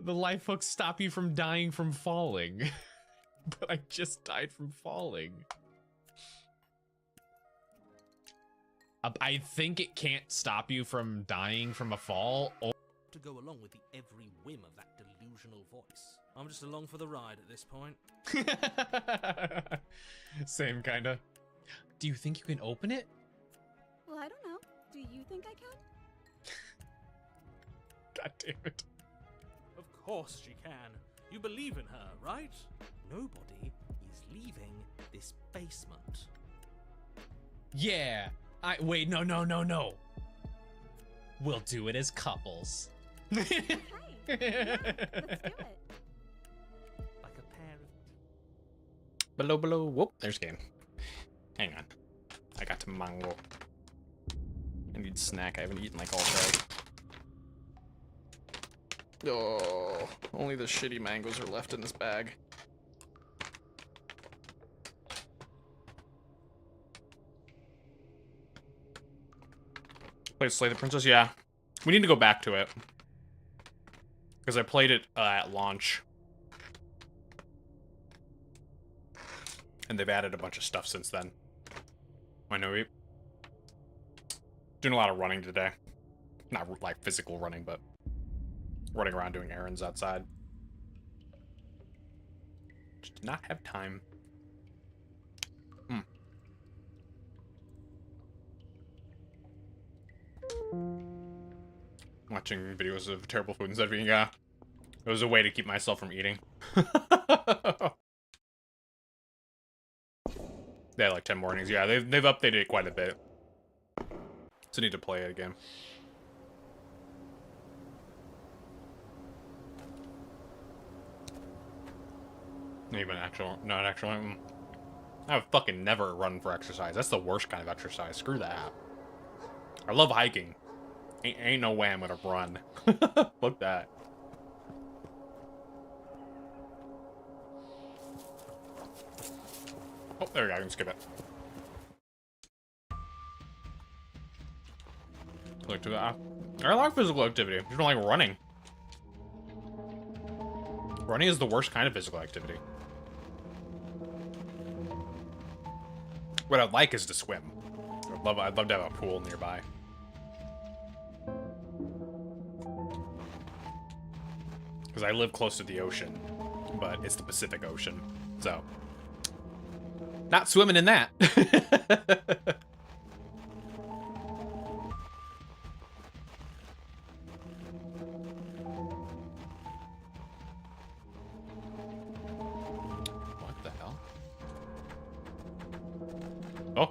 The life hooks stop you from dying from falling. But I just died from falling. I think it can't stop you from dying from a fall. Or to go along with the every whim of that delusional voice. I'm just along for the ride at this point. same kinda. Do you think you can open it? Well, I don't know. Do you think I can? God damn it. Of course she can. You believe in her, right? Nobody is leaving this basement. Yeah. Wait, no. We'll do it as couples. Okay. Yeah, let's do it. Like a pair of... Below. Whoop, there's game. Hang on. I got to mango. I need snack. I haven't eaten like all day. Oh, only the shitty mangoes are left in this bag. Played Slay the Princess? Yeah. We need to go back to it. Because I played it at launch. And they've added a bunch of stuff since then. I know we doing a lot of running today. Not like physical running, but running around doing errands outside. Just did not have time. Watching videos of terrible food instead of eating, yeah. It was a way to keep myself from eating. They had like 10 mornings. Yeah, they've updated it quite a bit. So I need to play it again. Even not actual. I would fucking never run for exercise. That's the worst kind of exercise. Screw that. I love hiking. Ain't no way I'm gonna run. Fuck that. Oh, there we go. I can skip it. I like physical activity. I just don't like running. Running is the worst kind of physical activity. What I'd like is to swim. I'd love to have a pool nearby. Because I live close to the ocean, but it's the Pacific Ocean, so not swimming in that. What the hell? Oh.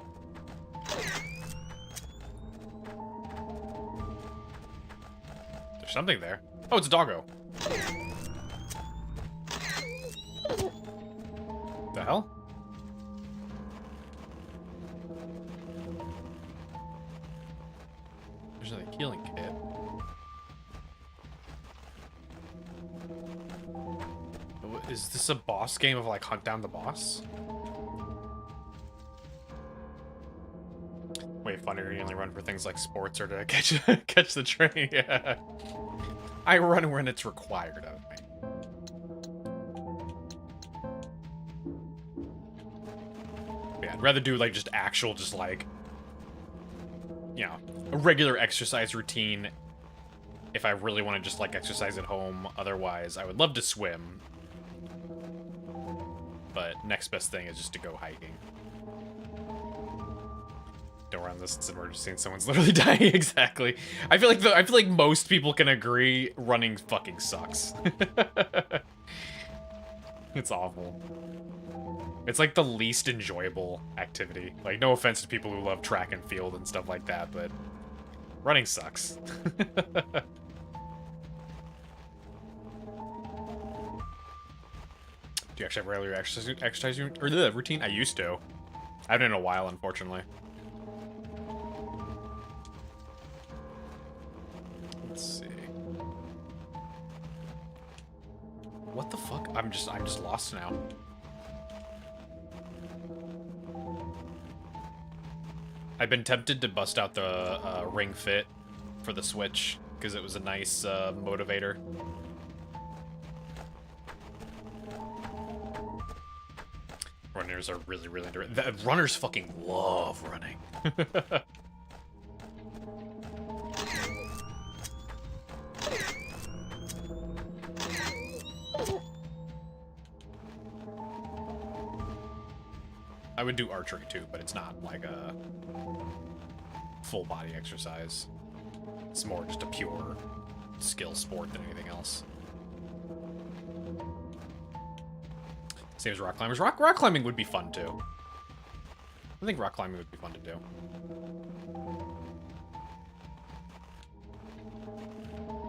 There's something there. Oh, it's a doggo. The hell? There's a healing kit. Is this a boss game of like hunt down the boss? Way funnier, you only run for things like sports or to catch the train. Yeah. I run when it's required of me. Yeah, I'd rather do like just actual, just like, you know, a regular exercise routine if I really want to just like exercise at home. Otherwise, I would love to swim. But next best thing is just to go hiking. Don't run this, it's an emergency and someone's literally dying. Exactly. I feel like most people can agree running fucking sucks. It's awful. It's like the least enjoyable activity. Like, no offense to people who love track and field and stuff like that, but running sucks. Do you actually have a regular exercise routine? I used to. I haven't in a while, unfortunately. Let's see. What the fuck? I'm just lost now. I've been tempted to bust out the Ring Fit for the Switch because it was a nice motivator. Runners are really, really... Runners fucking love running. I would do archery too, but it's not like a full body exercise. It's more just a pure skill sport than anything else. Same as rock climbers. Rock climbing would be fun too. I think rock climbing would be fun to do.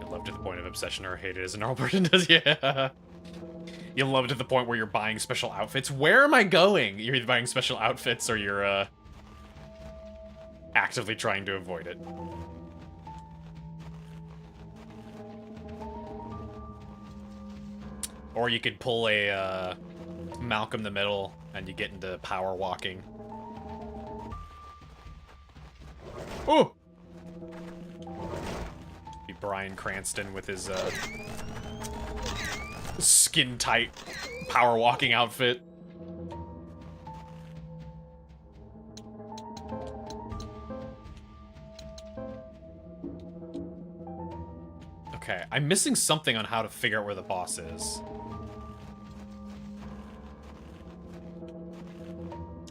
I love to the point of obsession or hate it as a normal person does. Yeah. You love it to the point where you're buying special outfits. Where am I going? You're either buying special outfits or you're actively trying to avoid it. Or you could pull a Malcolm the Middle and you get into power walking. Oh! Be Bryan Cranston with his skin-tight power walking outfit. Okay, I'm missing something on how to figure out where the boss is.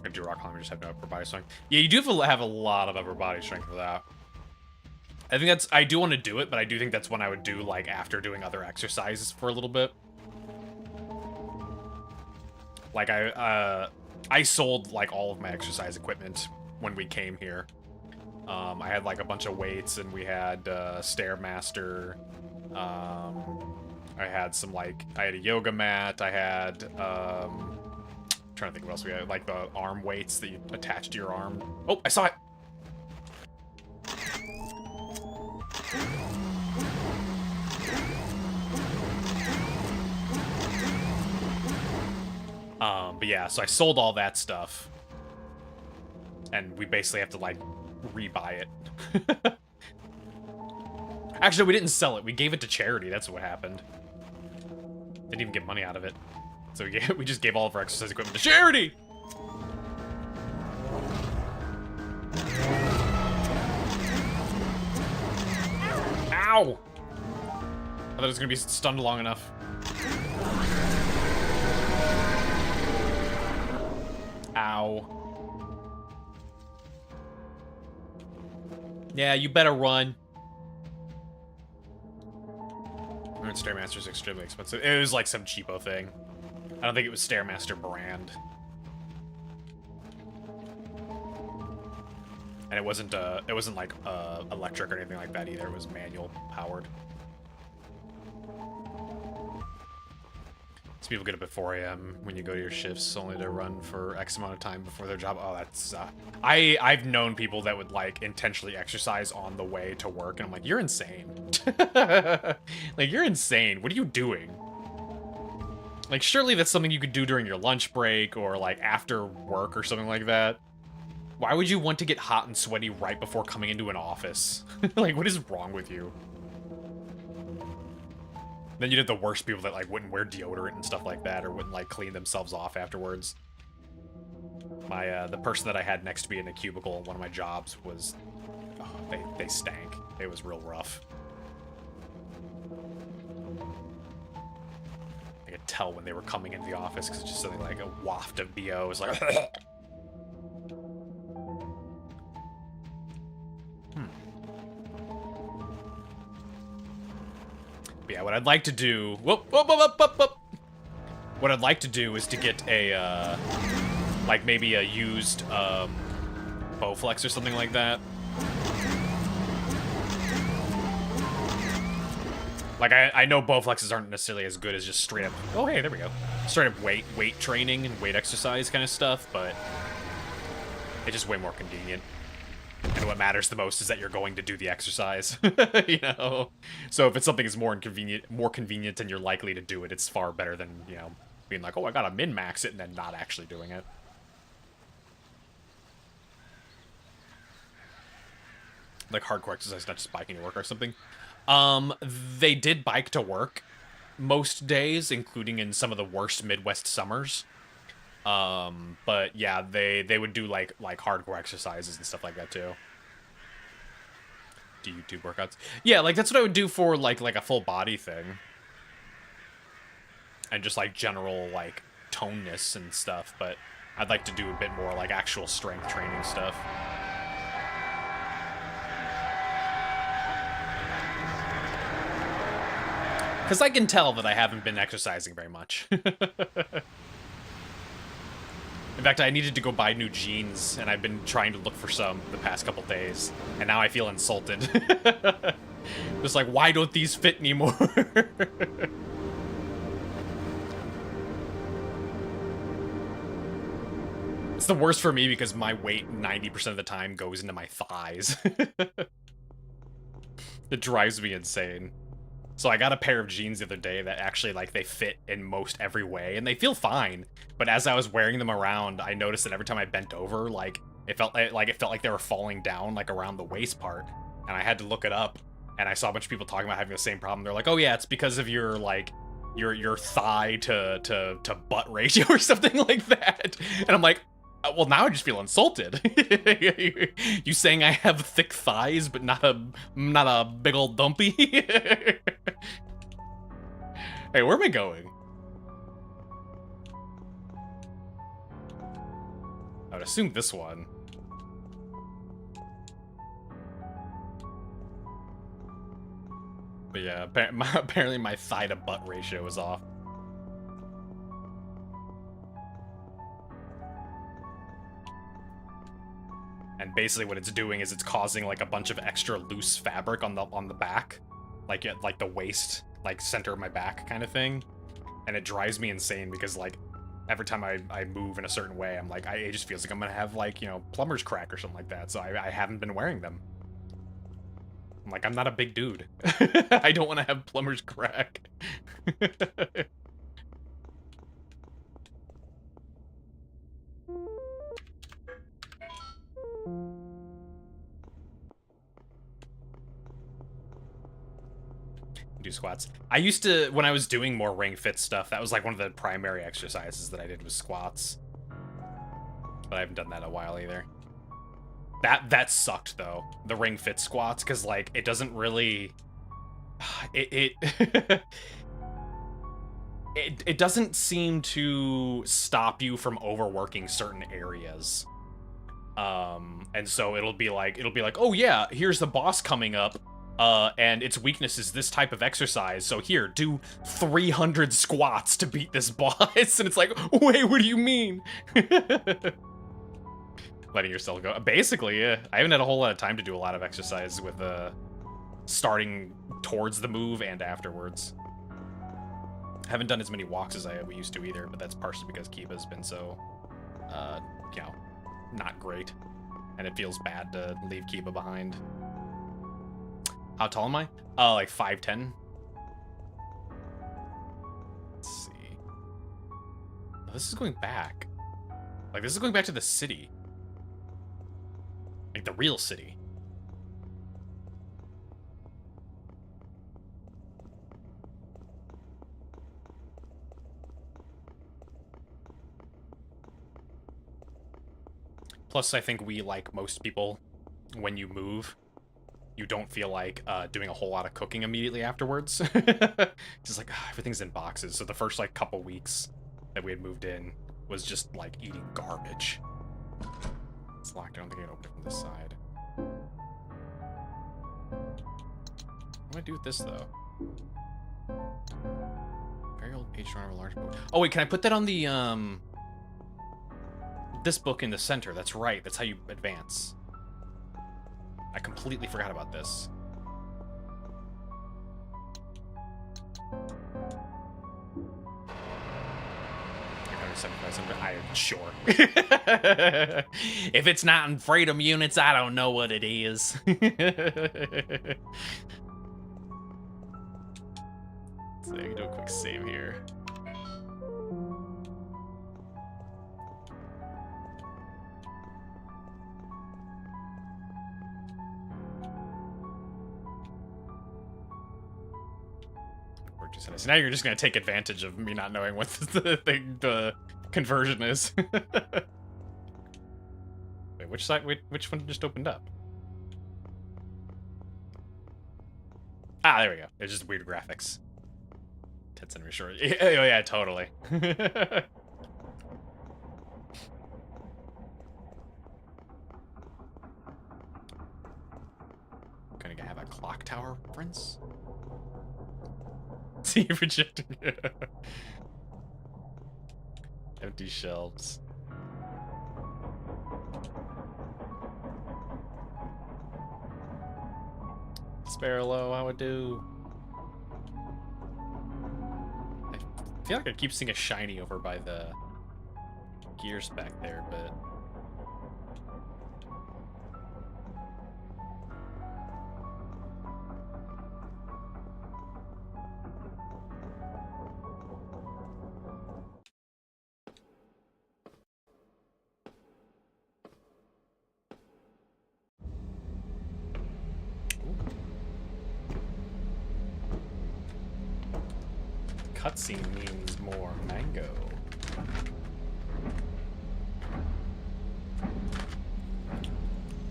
I do rock climbing, just have no upper body strength. Yeah, you do have a lot of upper body strength for that. I think that's... I do want to do it, but I do think that's when I would do, like, after doing other exercises for a little bit. Like, I sold, like, all of my exercise equipment when we came here. I had, like, a bunch of weights, and we had, Stairmaster. I had some, like... I had a yoga mat. I had, trying to think what else we had. Like, the arm weights that you attach to your arm. Oh, I saw it! But yeah, so I sold all that stuff. And we basically have to, like, rebuy it. Actually, we didn't sell it. We gave it to charity. That's what happened. Didn't even get money out of it. So we just gave all of our exercise equipment to charity! Ow! I thought it was gonna be stunned long enough. Ow. Yeah, you better run. Stairmaster's extremely expensive. It was like some cheapo thing. I don't think it was Stairmaster brand. And it wasn't like electric or anything like that either. It was manual powered. So people get up at 4 a.m. when you go to your shifts only to run for X amount of time before their job. Oh, that's I've known people that would like intentionally exercise on the way to work, and I'm like, you're insane. Like, you're insane. What are you doing? Like, surely that's something you could do during your lunch break or like after work or something like that. Why would you want to get hot and sweaty right before coming into an office? Like, what is wrong with you? Then you did the worst people that, like, wouldn't wear deodorant and stuff like that, or wouldn't, like, clean themselves off afterwards. My, the person that I had next to me in a cubicle at one of my jobs was... Oh, they stank. It was real rough. I could tell when they were coming into the office, because it's just something like a waft of BO. It was like... Yeah, what I'd like to do... Whoop, whoop, whoop, whoop, whoop. What I'd like to do is to get a, like maybe a used, Bowflex or something like that. Like, I know Bowflexes aren't necessarily as good as just straight up, oh hey, there we go. Straight up weight training and weight exercise kind of stuff, but it's just way more convenient. And what matters the most is that you're going to do the exercise, you know? So if it's something that's more convenient and you're likely to do it, it's far better than, you know, being like, oh, I gotta min-max it and then not actually doing it. Like hardcore exercise, not just biking to work or something. They did bike to work most days, including in some of the worst Midwest summers. But yeah, they would do like hardcore exercises and stuff like that too. Do YouTube workouts? Yeah, like that's what I would do for like a full body thing. And just like general like toneness and stuff, but I'd like to do a bit more like actual strength training stuff. Because I can tell that I haven't been exercising very much. In fact, I needed to go buy new jeans, and I've been trying to look for some the past couple days, and now I feel insulted. Just like, why don't these fit anymore? It's the worst for me because my weight 90% of the time goes into my thighs. It drives me insane. So I got a pair of jeans the other day that actually, like, they fit in most every way, and they feel fine. But as I was wearing them around, I noticed that every time I bent over, like, it felt like they were falling down, like, around the waist part. And I had to look it up, and I saw a bunch of people talking about having the same problem. They're like, oh yeah, it's because of your, like, your thigh to butt ratio or something like that. And I'm like, well, now I just feel insulted. You saying I have thick thighs, but not a big old dumpy? Hey, where am I going? I would assume this one. But yeah, apparently my thigh to butt ratio is off. And basically what it's doing is it's causing like a bunch of extra loose fabric on the back, like the waist, like center of my back kind of thing. And it drives me insane because like every time I move in a certain way, I'm like, it just feels like I'm gonna have like, you know, plumber's crack or something like that. So I haven't been wearing them. I'm like, I'm not a big dude. I don't want to have plumber's crack. Do squats. I used to, when I was doing more Ring Fit stuff, that was like one of the primary exercises that I did was squats. But I haven't done that in a while either. That sucked though, the Ring Fit squats, because like it doesn't really it doesn't seem to stop you from overworking certain areas. And so it'll be like, oh yeah, here's the boss coming up. And its weakness is this type of exercise, so here, do 300 squats to beat this boss. And it's like, wait, what do you mean? Letting yourself go. Basically, yeah. I haven't had a whole lot of time to do a lot of exercise with starting towards the move and afterwards. I haven't done as many walks as we used to either, but that's partially because Kiba's been so, you know, not great. And it feels bad to leave Kiba behind. How tall am I? Like 5'10". Let's see. Oh, this is going back. Like, this is going back to the city. Like, the real city. Plus, I think we, like most people, when you move, you don't feel like doing a whole lot of cooking immediately afterwards. Just like, everything's in boxes. So the first like couple weeks that we had moved in was just like eating garbage. It's locked. I don't think I can open it from this side. What do I do with this though? Very old page turn of a large book. Oh wait, can I put that on the this book in the center? That's right. That's how you advance. I completely forgot about this. Sure. If it's not in freedom units, I don't know what it is. So I can do a quick save here. So now you're just gonna take advantage of me not knowing what the conversion is. Wait, which side? Which one just opened up? Ah, there we go. It's just weird graphics. 10 centimeters short. Oh yeah, totally. Gonna have a clock tower reference. See you projecting. Empty shelves. Sparrow, how it do? I feel like I keep seeing a shiny over by the gears back there, but cutscene means more mango.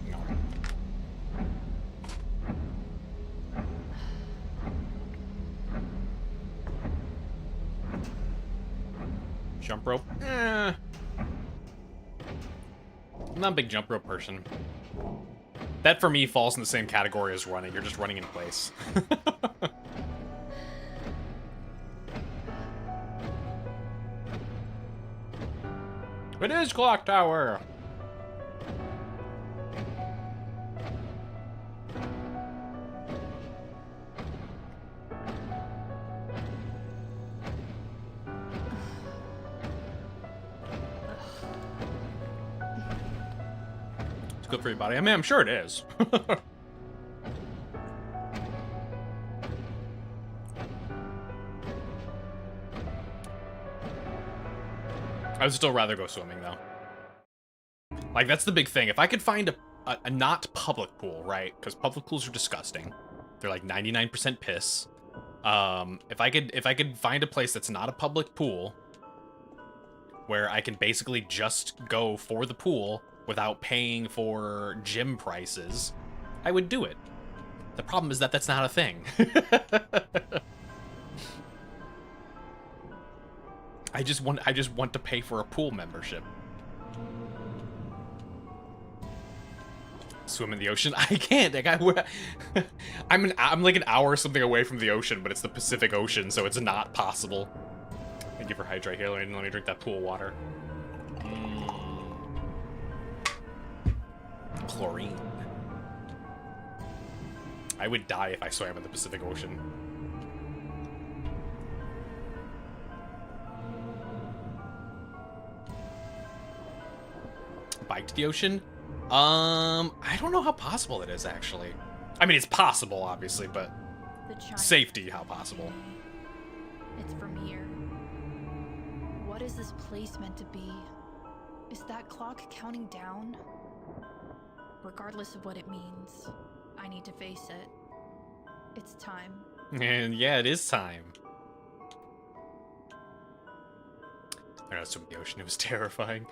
No. Jump rope? I'm not a big jump rope person. That for me falls in the same category as running. You're just running in place. It is Clock Tower! It's good for your body. I mean, I'm sure it is. I would still rather go swimming, though. Like, that's the big thing. If I could find a not public pool, right? Because public pools are disgusting. They're like 99% piss. If I could find a place that's not a public pool, where I can basically just go for the pool without paying for gym prices, I would do it. The problem is that that's not a thing. I just want to pay for a pool membership. Swim in the ocean? I can't. I'm like an hour or something away from the ocean, but it's the Pacific Ocean, so it's not possible. Thank you for hydrate here. Let me drink that pool water. Chlorine. I would die if I swam in the Pacific Ocean. Bike to the ocean? I don't know how possible it is, actually. I mean, it's possible, obviously, but safety, how possible? It's from here. What is this place meant to be? Is that clock counting down? Regardless of what it means, I need to face it. It's time. And yeah, it is time. I don't swim in the ocean. It was terrifying.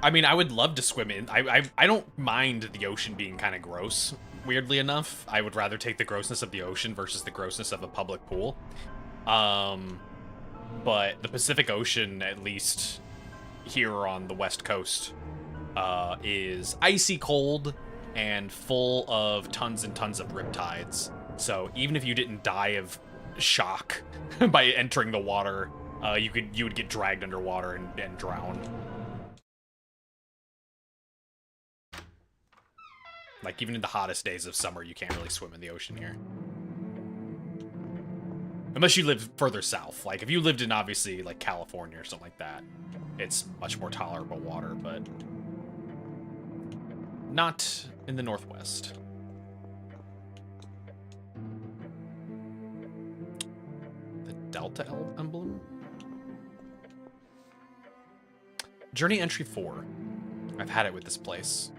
I mean, I would love to swim in. I don't mind the ocean being kind of gross, weirdly enough. I would rather take the grossness of the ocean versus the grossness of a public pool. But the Pacific Ocean, at least here on the West Coast, is icy cold and full of tons and tons of riptides. So even if you didn't die of shock by entering the water. You would get dragged underwater and drown. Like, even in the hottest days of summer, you can't really swim in the ocean here. Unless you live further south. Like, if you lived in, obviously, like, California or something like that, it's much more tolerable water, but not in the Northwest. The Delta emblem? Journey entry 4. I've had it with this place.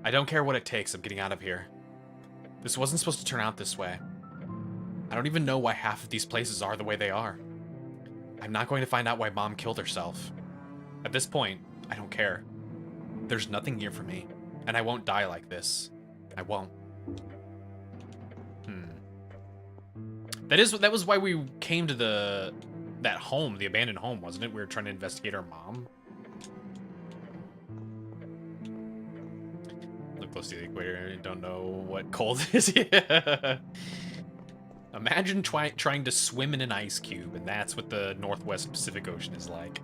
I don't care what it takes, I'm getting out of here. This wasn't supposed to turn out this way. I don't even know why half of these places are the way they are. I'm not going to find out why Mom killed herself. At this point, I don't care. There's nothing here for me, and I won't die like this. I won't. That was why we came to that home, the abandoned home, wasn't it? We were trying to investigate our mom. Look close to the equator. Don't know what cold is. Yeah. Imagine trying to swim in an ice cube, and that's what the Northwest Pacific Ocean is like.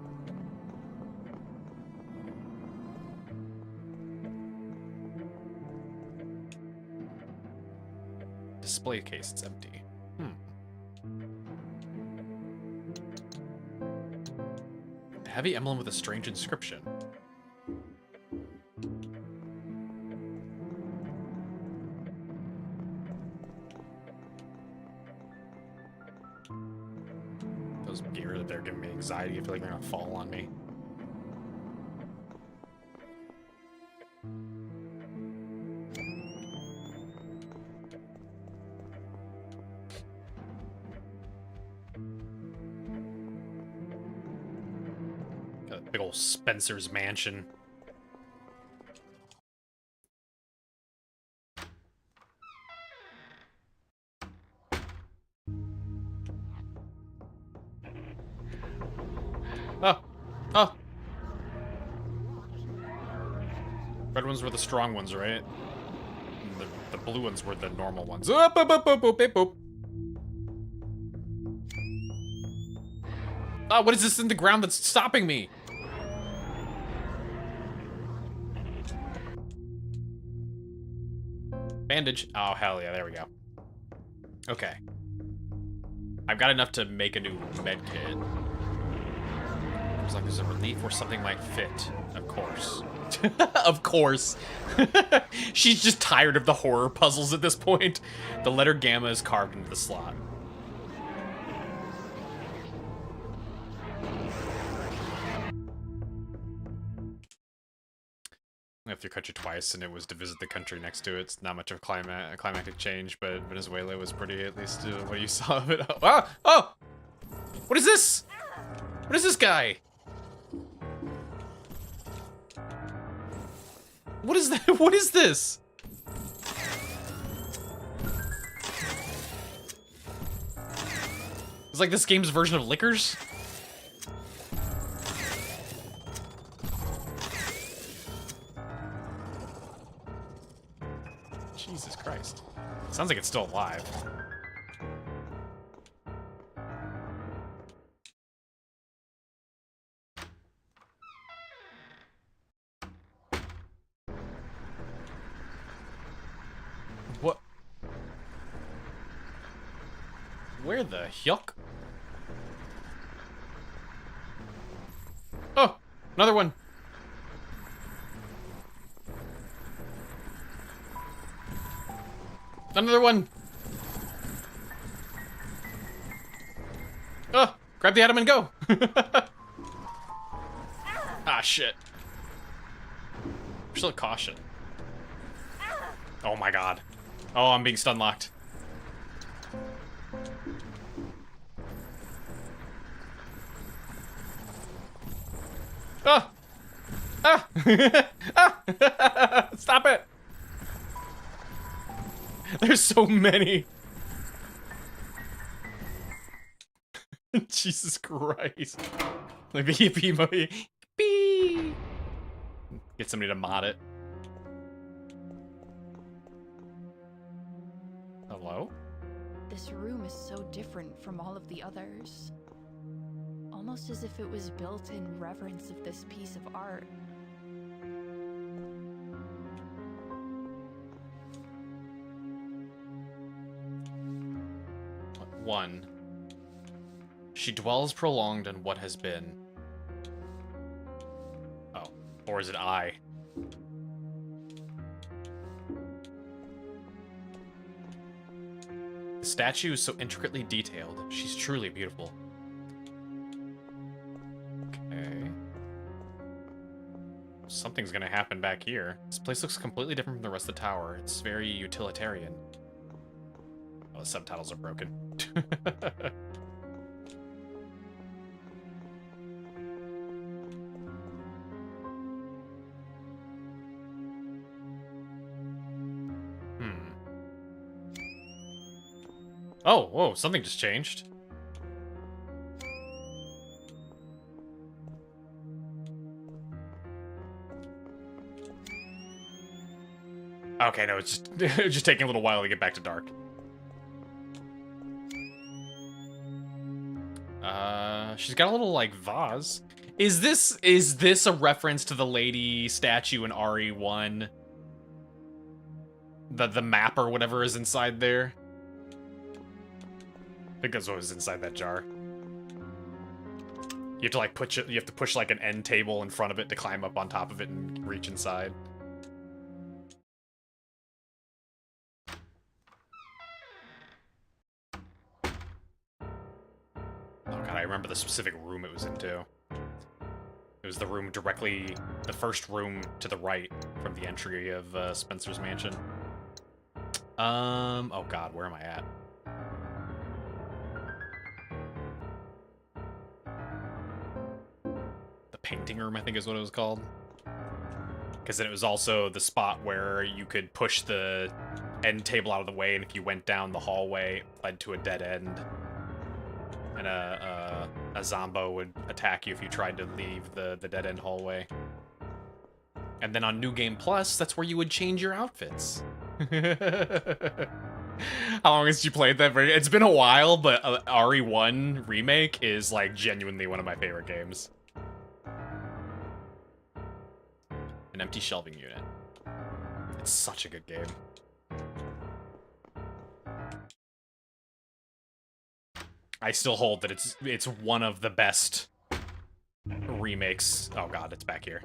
Display case, it's empty. A heavy emblem with a strange inscription. Those gears up there giving me anxiety. I feel like they're gonna fall on me. Got a big old Spencer's mansion. Oh! Oh! Red ones were the strong ones, right? And the blue ones were the normal ones. Oh, boop, boop, boop, boop, boop, boop. Ah, what is this in the ground that's stopping me? Bandage. Oh, hell yeah, there we go. Okay. I've got enough to make a new med kit. Looks like there's a relief or something might fit. Of course. Of course. She's just tired of the horror puzzles at this point. The letter gamma is carved into the slot. I have to cut you twice, and it was to visit the country next to it. It's not much of a climactic change, but Venezuela was pretty, at least what you saw of it. Oh! Oh! What is this? What is this guy? What is that? What is this? It's like this game's version of Lickers? Jesus Christ. Sounds like it's still alive. What? Where the yuck? Oh! Another one! Another one! Oh! Grab the item and go! Ah, shit. Still caution. Oh my god. Oh, I'm being stun locked. Ah! Ah! Ah! Stop it! There's so many. Jesus Christ. Like the yippee movie. Yippee! Get somebody to mod it. Hello? This room is so different from all of the others. Almost as if it was built in reverence of this piece of art. One. She dwells prolonged in what has been. Oh. Or is it I? The statue is so intricately detailed. She's truly beautiful. Okay. Something's gonna happen back here. This place looks completely different from the rest of the tower. It's very utilitarian. Oh, the subtitles are broken. Oh, whoa, something just changed. Okay, no, it's just, it's just taking a little while to get back to dark. She's got a little, like, vase. Is this a reference to the lady statue in RE1? The map or whatever is inside there? I think that's what was inside that jar. You have to like you have to push like an end table in front of it to climb up on top of it and reach inside. Oh god, I remember the specific room it was into. It was the room directly, the first room to the right from the entry of Spencer's mansion. Oh god, where am I at? Painting room, I think is what it was called. Because then it was also the spot where you could push the end table out of the way, and if you went down the hallway, it led to a dead end. And a zombo would attack you if you tried to leave the dead end hallway. And then on New Game Plus, that's where you would change your outfits. How long has you played that? It's been a while, but RE1 Remake is like genuinely one of my favorite games. An empty shelving unit. It's such a good game. I still hold that it's one of the best remakes. Oh god, it's back here.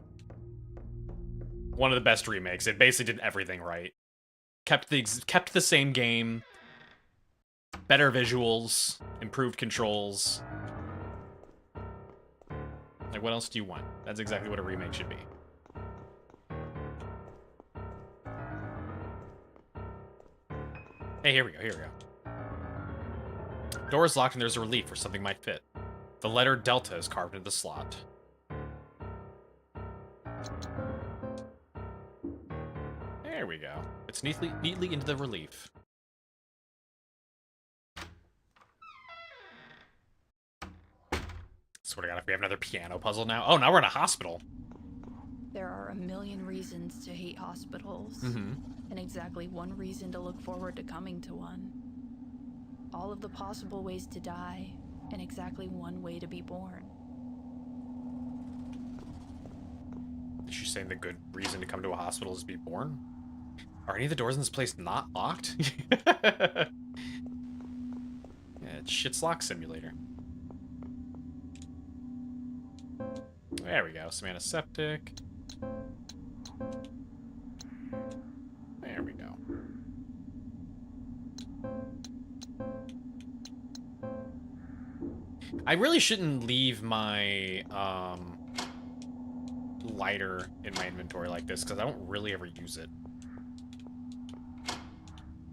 One of the best remakes. It basically did everything right. Kept the same game. Better visuals, improved controls. Like, what else do you want? That's exactly what a remake should be. Hey, here we go, here we go. Door is locked and there's a relief where something might fit. The letter Delta is carved into the slot. There we go. It's neatly into the relief. Swear to God, if we have another piano puzzle now. Oh, now we're in a hospital. There are a million reasons to hate hospitals, Mm-hmm. and exactly one reason to look forward to coming to one. All of the possible ways to die, and exactly one way to be born. Is she saying the good reason to come to a hospital is to be born? Are any of the doors in this place not locked? Yeah, it's shit's lock simulator. There we go, some antiseptic. There we go. I really shouldn't leave my lighter in my inventory like this because I don't really ever use it.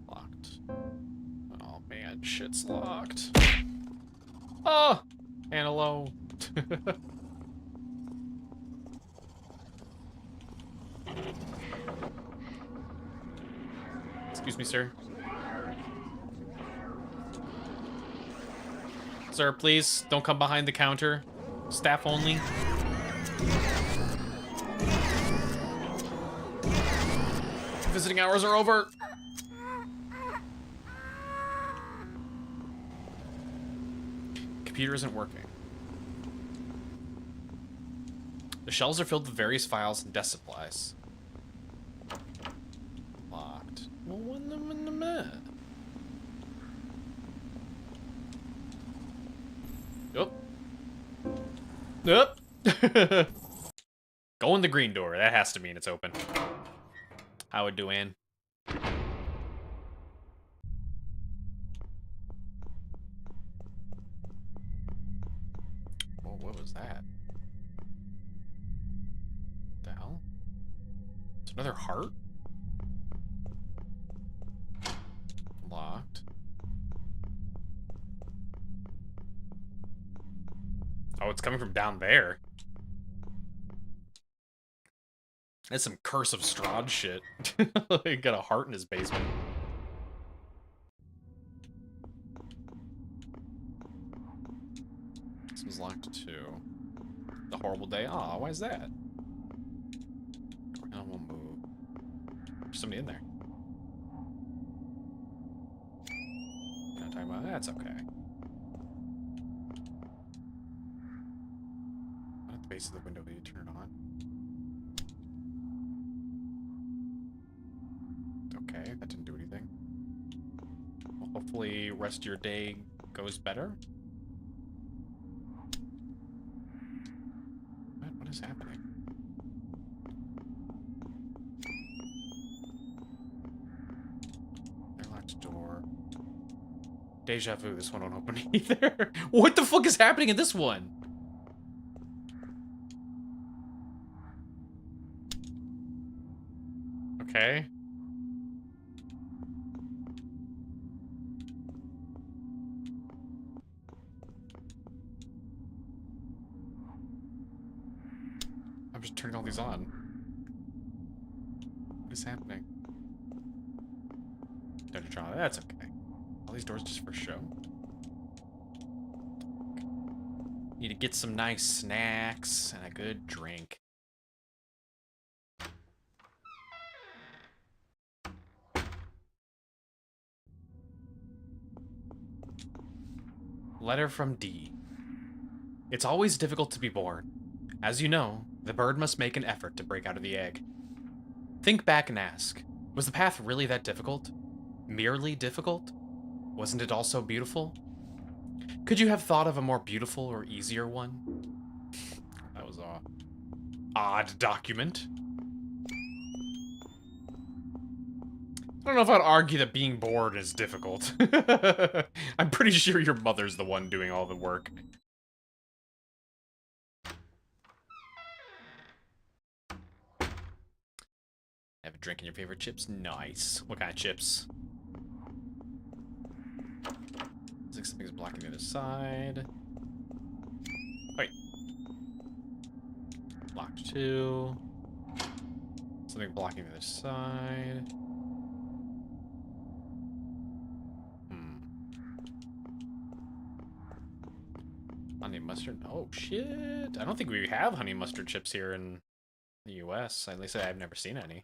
Locked. Oh man, shit's locked. Oh! And hello. Excuse me, sir. Sir, please, don't come behind the counter. Staff only. Visiting hours are over. computer isn't working. The shells are filled with various files and desk supplies. Locked. Well, when the minute. Yep. Yep. Go in the green door. That has to mean it's open. How it doing? Whoa, what was that? The hell? It's another heart? Locked. Oh, it's coming from down there. That's some Curse of Strahd shit. He got a heart in his basement. This was locked too. The horrible day. Aw, why is that? I won't move. There's somebody in there. You're not talking about that? That's okay. At the base of the window, you turn it on. Okay, that didn't do anything. Well, hopefully rest of your day goes better. What is happening? Airlocked door. Deja vu, this one won't open either. What the fuck is happening in this one? Okay. I'm just turning all these on. What is happening? Don't you try? That's okay. All these doors just for show. Need to get some nice snacks and a good drink. Letter from D. It's always difficult to be born. As you know, the bird must make an effort to break out of the egg. Think back and ask, was the path really that difficult? Merely difficult? Wasn't it also beautiful? Could you have thought of a more beautiful or easier one? That was a odd document. I don't know if I'd argue that being bored is difficult. I'm pretty sure your mother's the one doing all the work. Have a drink in your favorite chips? Nice. What kind of chips? Looks like something's blocking the other side. Wait. Locked too. Something blocking the other side. Honey mustard? Oh, shit. I don't think we have honey mustard chips here in the US. At least I've never seen any.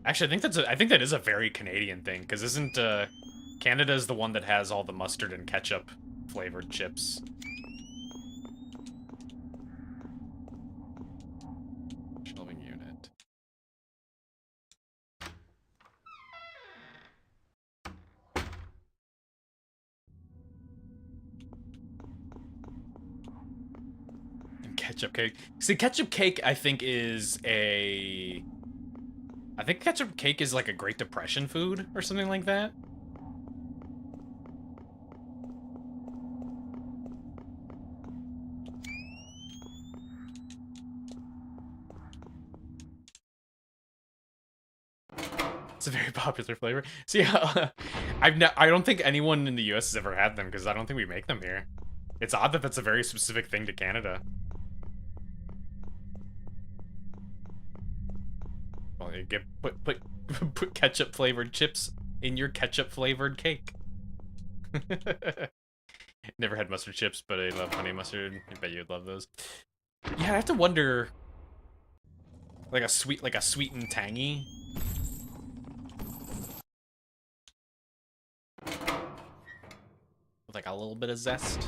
Actually, I think that is a very Canadian thing, because isn't Canada is the one that has all the mustard and ketchup flavored chips. Shelving unit. And ketchup cake. See, ketchup cake, I think, is a... I think ketchup cake is like a Great Depression food or something like that. It's a very popular flavor. See, I don't think anyone in the US has ever had them because I don't think we make them here. It's odd that that's a very specific thing to Canada. Well, you get put ketchup flavored chips in your ketchup flavored cake. Never had mustard chips, but I love honey mustard. I bet you'd love those. Yeah, I have to wonder, like a sweet and tangy. a little bit of zest.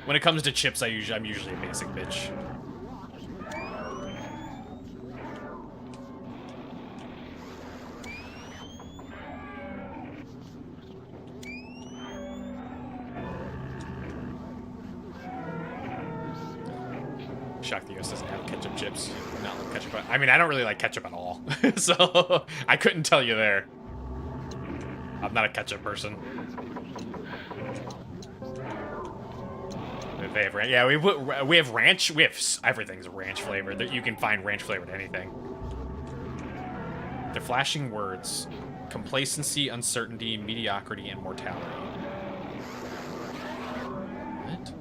When it comes to chips, I'm usually a basic bitch. Shocked the US doesn't have ketchup chips. Not like ketchup. I mean, I don't really like ketchup at all, so I couldn't tell you there. I'm not a ketchup person. They have ranch. Yeah, we have ranch. We have everything's ranch flavored. You can find ranch flavored anything. They're flashing words: complacency, uncertainty, mediocrity, and mortality. What?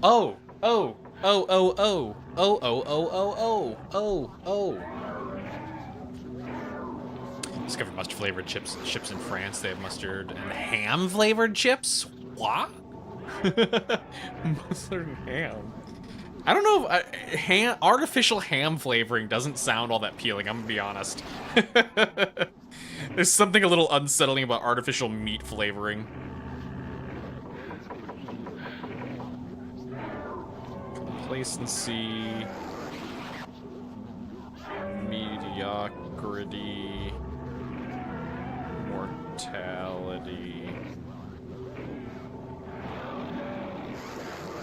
Oh. Oh. Oh, oh, oh. Oh, oh, oh, oh, oh. Oh, oh. Discovered mustard-flavored chips in France. They have mustard and ham-flavored chips? What? Mustard and ham. I don't know if artificial ham flavoring doesn't sound all that appealing, I'm gonna be honest. There's something a little unsettling about artificial meat flavoring. Complacency, mediocrity, mortality,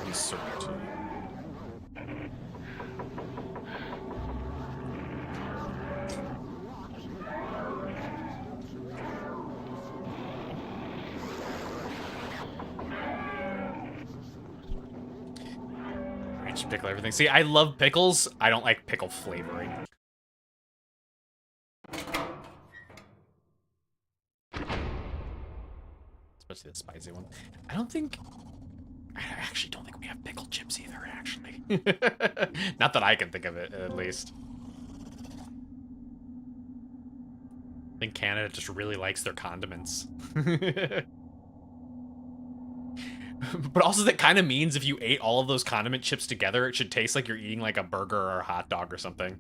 uncertainty. Pickle everything. See, I love pickles. I don't like pickle flavoring. Especially the spicy one. I actually don't think we have pickle chips either, actually. Not that I can think of it, at least. I think Canada just really likes their condiments. But also that kind of means if you ate all of those condiment chips together, it should taste like you're eating like a burger or a hot dog or something.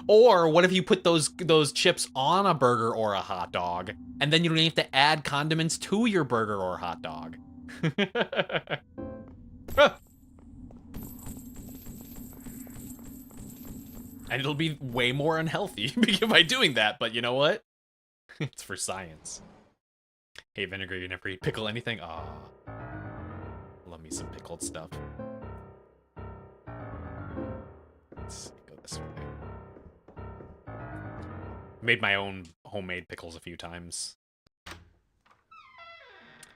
Or what if you put those chips on a burger or a hot dog, and then you don't even have to add condiments to your burger or hot dog? And it'll be way more unhealthy by doing that, but you know what? It's for science. Hey, Vinegar, you never eat pickle anything? Aw. Love me some pickled stuff. Let's go this way. Made my own homemade pickles a few times.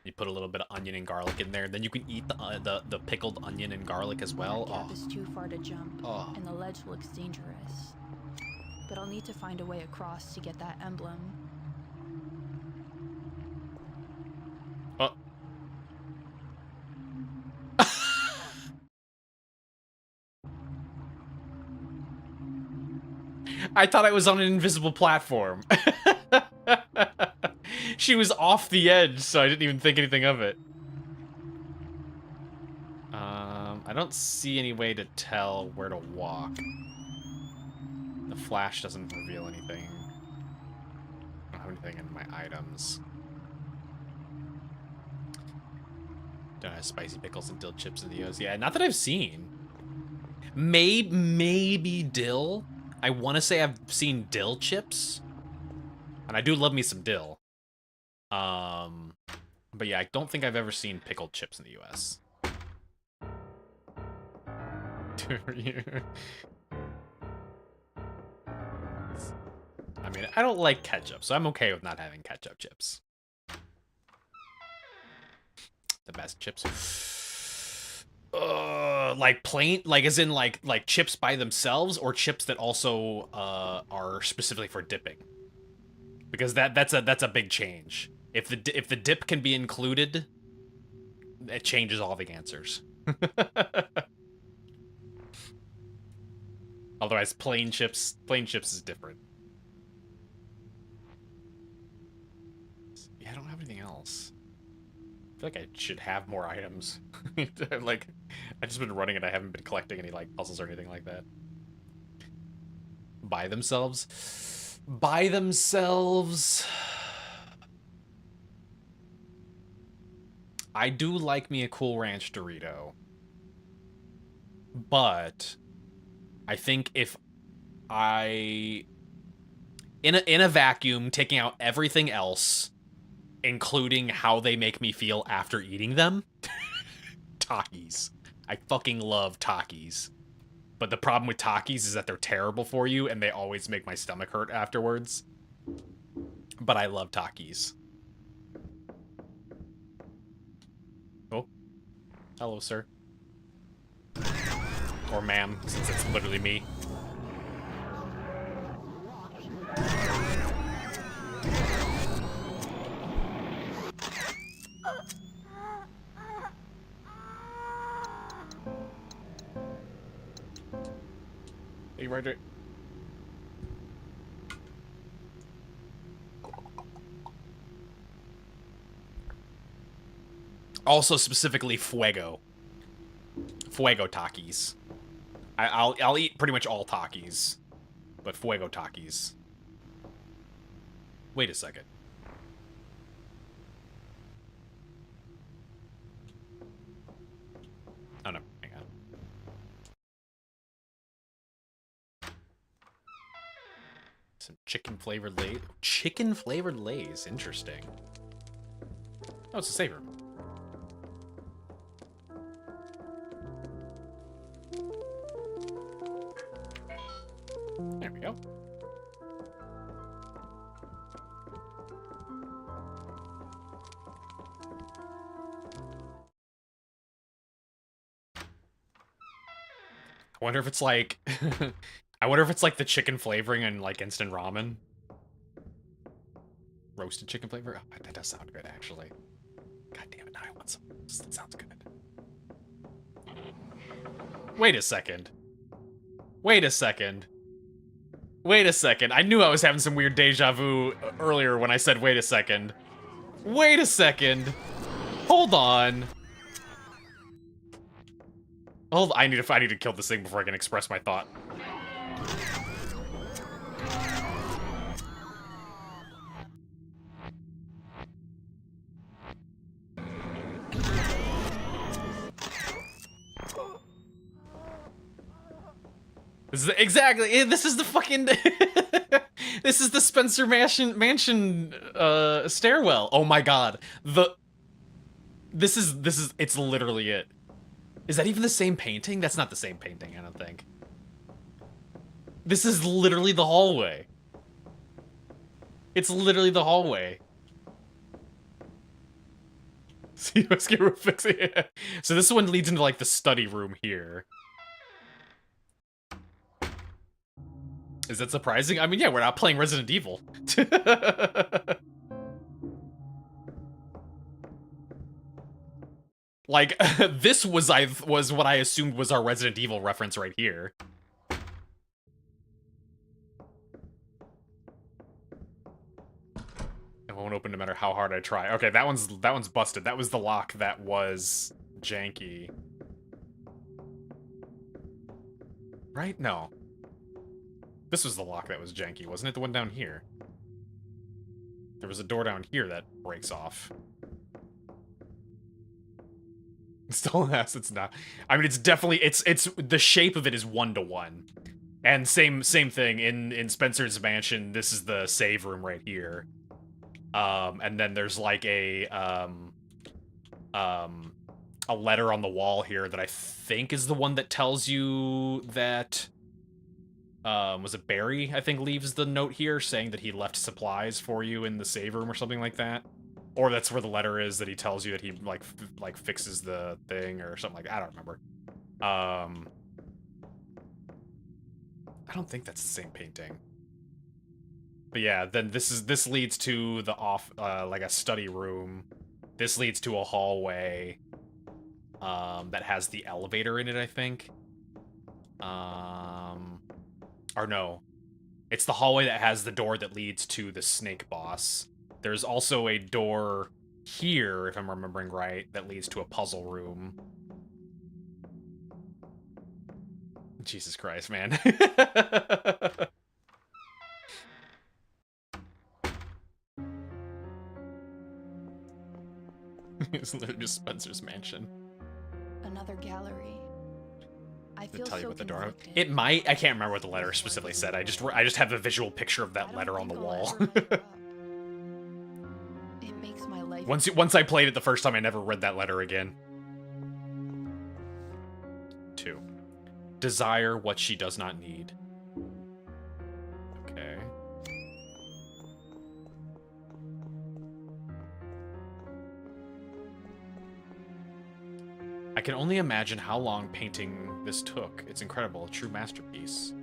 You put a little bit of onion and garlic in there, then you can eat the pickled onion and garlic as well. The gap is too far to jump, and the ledge looks dangerous. But I'll need to find a way across to get that emblem. I thought I was on an invisible platform. She was off the edge, so I didn't even think anything of it. I don't see any way to tell where to walk. The flash doesn't reveal anything. I don't have anything in my items. Don't have spicy pickles and dill chips in the OS. Yeah, not that I've seen. Maybe dill. I want to say I've seen dill chips, and I do love me some dill. But yeah, I don't think I've ever seen pickled chips in the US. I mean, I don't like ketchup, so I'm okay with not having ketchup chips. The best chips. Like plain, like as in like chips by themselves, or chips that also are specifically for dipping. Because that's a big change. If the dip can be included, it changes all the answers. Otherwise, plain chips is different. Yeah, I don't have anything else. I feel like I should have more items. Like, I've just been running and I haven't been collecting any like puzzles or anything like that. By themselves? by themselves, I do like me a Cool Ranch Dorito. But I think if I in a vacuum, taking out everything else, including how they make me feel after eating them, Takis. I fucking love Takis. But the problem with Takis is that they're terrible for you and they always make my stomach hurt afterwards. But I love Takis. Oh. Hello, sir. Or ma'am, since it's literally me. Hey, Roger. Also, specifically, Fuego. Fuego Takis. I'll eat pretty much all Takis, but Fuego Takis. Wait a second. Oh no, hang on. Some chicken flavored Lays. Chicken flavored Lays, interesting. Oh, it's a saver. There we go. I wonder if it's like I wonder if it's like the chicken flavoring in like instant ramen. Roasted chicken flavor? Oh, that does sound good actually. God damn it, now I want some. That sounds good. Wait a second. Wait a second. Wait a second. I knew I was having some weird deja vu earlier when I said wait a second. Wait a second. Hold on. Hold. I need to kill this thing before I can express my thought. This is exactly. This is the fucking. This is the Spencer Mansion stairwell. Oh my god. This is. It's literally it. Is that even the same painting? That's not the same painting, I don't think. This is literally the hallway. It's literally the hallway. See, let's get fixing it. So this one leads into like the study room here. Is that surprising? I mean, yeah, we're not playing Resident Evil. Like, this was what I assumed was our Resident Evil reference right here. It won't open no matter how hard I try. Okay, that one's busted. That was the lock that was janky. Right? No. This was the lock that was janky, wasn't it? The one down here. There was a door down here that breaks off. Stolen assets, not. I mean, it's definitely it's the shape of it is 1-to-1, and same thing in Spencer's mansion. This is the save room right here, and then there's like a letter on the wall here that I think is the one that tells you that. Was it Barry, I think, leaves the note here saying that he left supplies for you in the save room or something like that? Or that's where the letter is that he tells you that he, like fixes the thing or something like that. I don't remember. I don't think that's the same painting. But yeah, then this leads to the like a study room. This leads to a hallway that has the elevator in it, I think. Or no. It's the hallway that has the door that leads to the snake boss. There's also a door here, if I'm remembering right, that leads to a puzzle room. Jesus Christ, man. It's literally just Spencer's mansion. Another gallery. I To feel tell you so what the door. conflicted. It might. I can't remember what the letter specifically said. I just have a visual picture of I that don't letter on the think I'll wall. ever measure up. It makes my life Once I played it the first time, I never read that letter again. 2. Desire what she does not need. Okay. I can only imagine how long painting this took. It's incredible, a true masterpiece.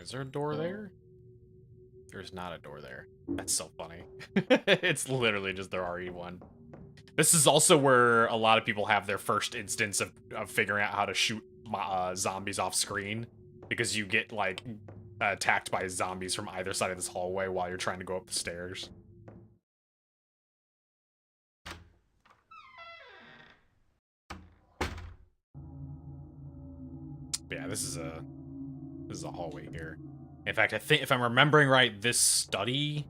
Is there a door there? There's not a door there. That's so funny. It's literally just there already one. This is also where a lot of people have their first instance of figuring out how to shoot zombies off screen. Because you get, like, attacked by zombies from either side of this hallway while you're trying to go up the stairs. But yeah, this is a hallway here. In fact, I think if I'm remembering right, this study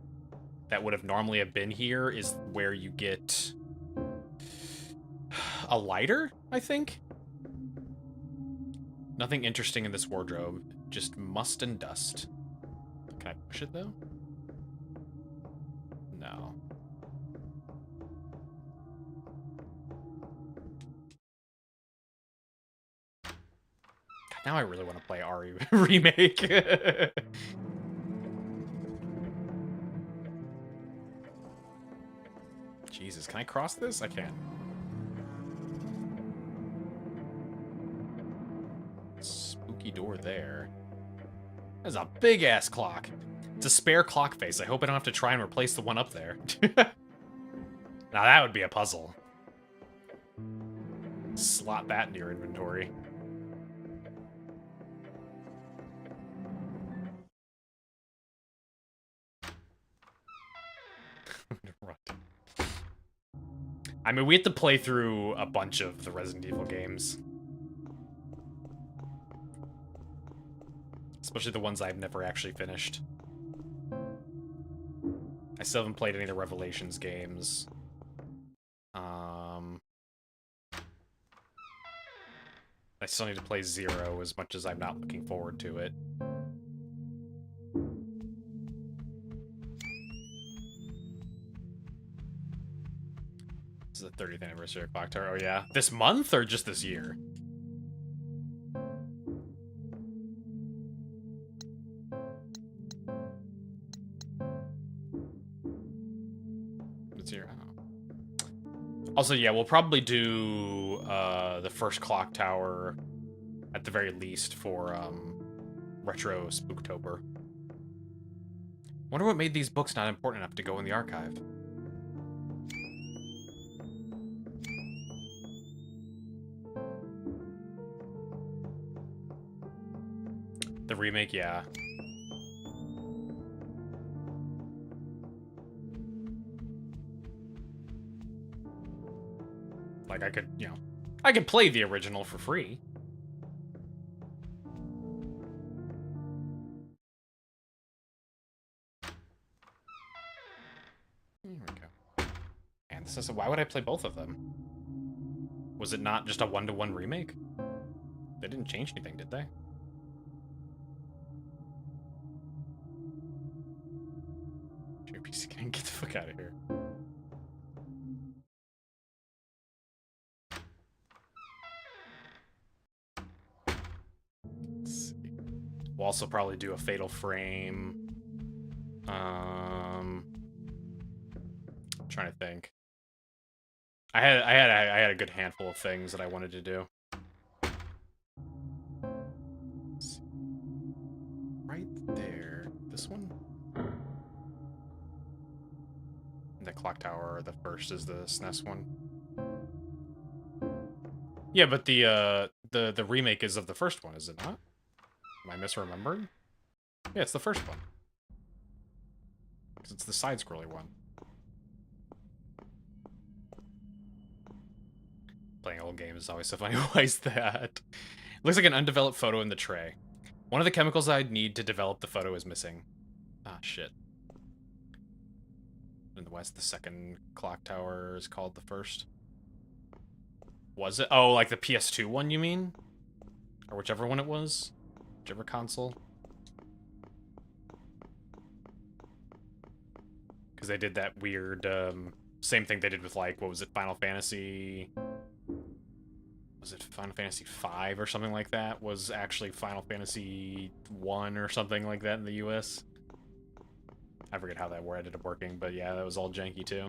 that would have normally have been here is where you get a lighter, I think. Nothing interesting in this wardrobe, just must and dust. Can I push it though? No. God, now I really want to play RE Remake. Jesus, can I cross this? I can't. Spooky door there. There's a big-ass clock. It's a spare clock face. I hope I don't have to try and replace the one up there. Now that would be a puzzle. Slot that into your inventory. I mean, we have to play through a bunch of the Resident Evil games. Especially the ones I've never actually finished. I still haven't played any of the Revelations games. I still need to play 0 as much as I'm not looking forward to it. This is the 30th anniversary of Clock Tower. Oh yeah. This month or just this year? Also, yeah, we'll probably do the first clock tower at the very least for Retro Spooktober. Wonder what made these books not important enough to go in the archive. The remake, yeah. Like, I could, you know, I could play the original for free. Here we go. And this is, why would I play both of them? Was it not just a one-to-one remake? They didn't change anything, did they? JPC, can get the fuck out of here. We'll also probably do a Fatal Frame. I'm trying to think. I had a good handful of things that I wanted to do. Right there. This one? The clock tower, the first is the SNES one. Yeah, but the remake is of the first one, is it not? Am I misremembering? Yeah, it's the first one. Because it's the side-scrolling one. Playing old games is always so funny. Why is that? Looks like an undeveloped photo in the tray. One of the chemicals I'd need to develop the photo is missing. Ah, shit. In the west, the second clock tower is called the first. Was it? Oh, like the PS2 one, you mean? Or whichever one it was? Whichever console? Because they did that weird, same thing they did with, like, what was it, Final Fantasy... Was it Final Fantasy V or something like that? Was actually Final Fantasy 1 or something like that in the US? I forget how that ended up working, but yeah, that was all janky too.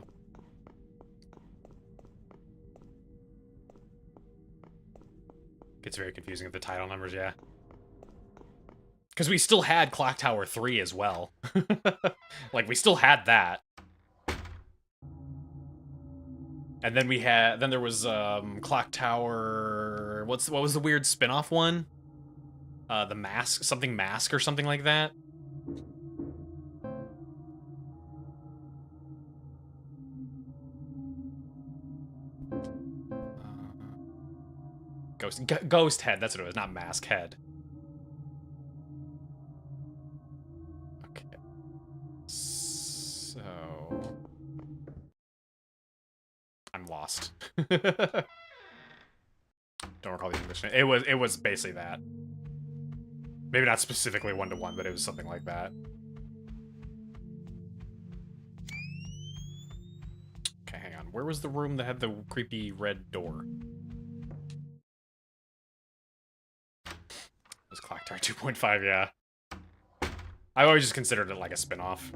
Gets very confusing with the title numbers, yeah. Because we still had Clock Tower 3 as well. Like, we still had that. And then there was, Clock Tower... What was the weird spin-off one? The Mask? Something Mask or something like that? Ghost Head, that's what it was, not Mask Head. Okay. So... I'm lost. Don't recall the English name. It was basically that. Maybe not specifically one-to-one, but it was something like that. Okay, hang on. Where was the room that had the creepy red door? It was Clock Tower 2.5, yeah. I always just considered it like a spin-off.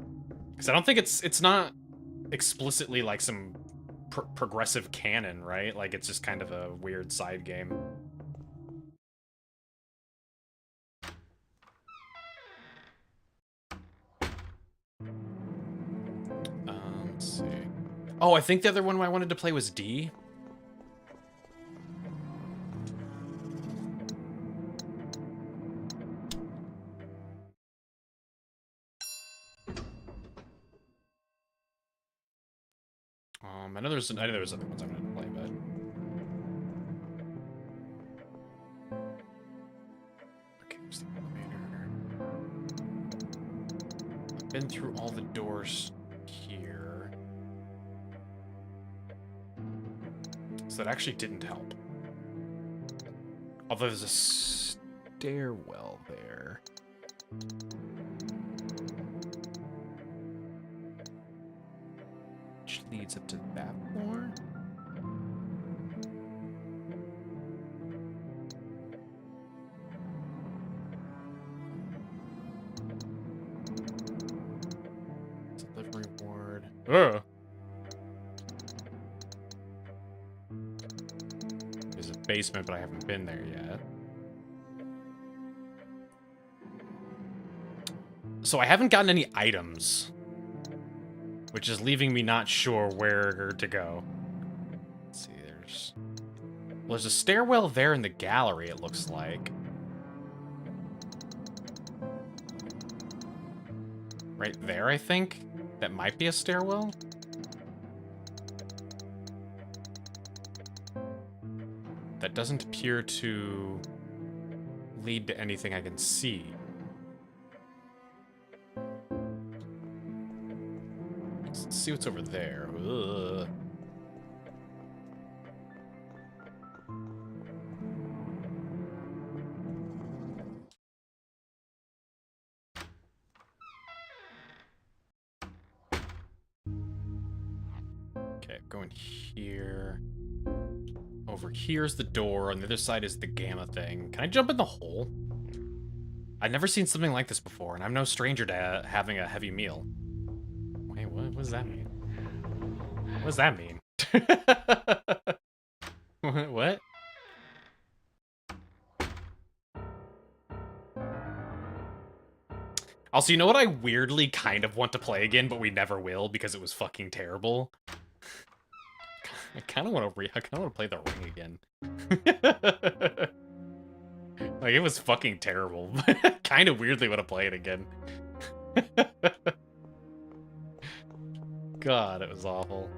Because I don't think it's not explicitly like some progressive canon, right? Like, it's just kind of a weird side game. Let's see. Oh, I think the other one I wanted to play was D. I know there was other ones I wanted to play, but... Okay, where's the elevator? I've been through all the doors here. So that actually didn't help. Although there's a stairwell there. Which leads up to that floor? Delivery ward. Ugh! There's a basement, but I haven't been there yet. So I haven't gotten any items, which is leaving me not sure where to go. Let's see, there's a stairwell there in the gallery, it looks like. Right there, I think? That might be a stairwell? That doesn't appear to lead to anything I can see. Let's see what's over there. Ugh. Okay, going here. Over here's the door. On the other side is the gamma thing. Can I jump in the hole? I've never seen something like this before, and I'm no stranger to having a heavy meal. Wait, what does that mean? What does that mean? What? Also, you know what I weirdly kind of want to play again, but we never will because it was fucking terrible? I kind of want to play The Ring again. Like, it was fucking terrible. Kind of weirdly want to play it again. God, it was awful.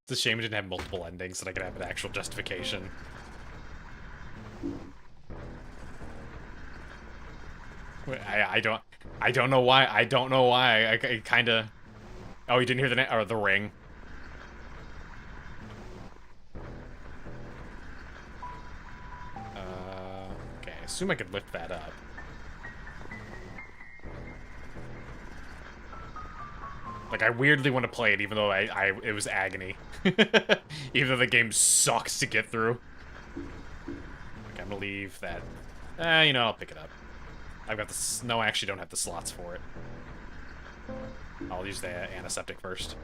It's a shame it didn't have multiple endings so that I could have an actual justification. I don't know why. I don't know why. I kind of. Oh, you didn't hear the ring. Okay. I assume I could lift that up. Like, I weirdly want to play it, even though it was agony. Even though the game sucks to get through. Okay, I'm gonna leave that. You know, I'll pick it up. I've got the... No, I actually don't have the slots for it. I'll use the antiseptic first.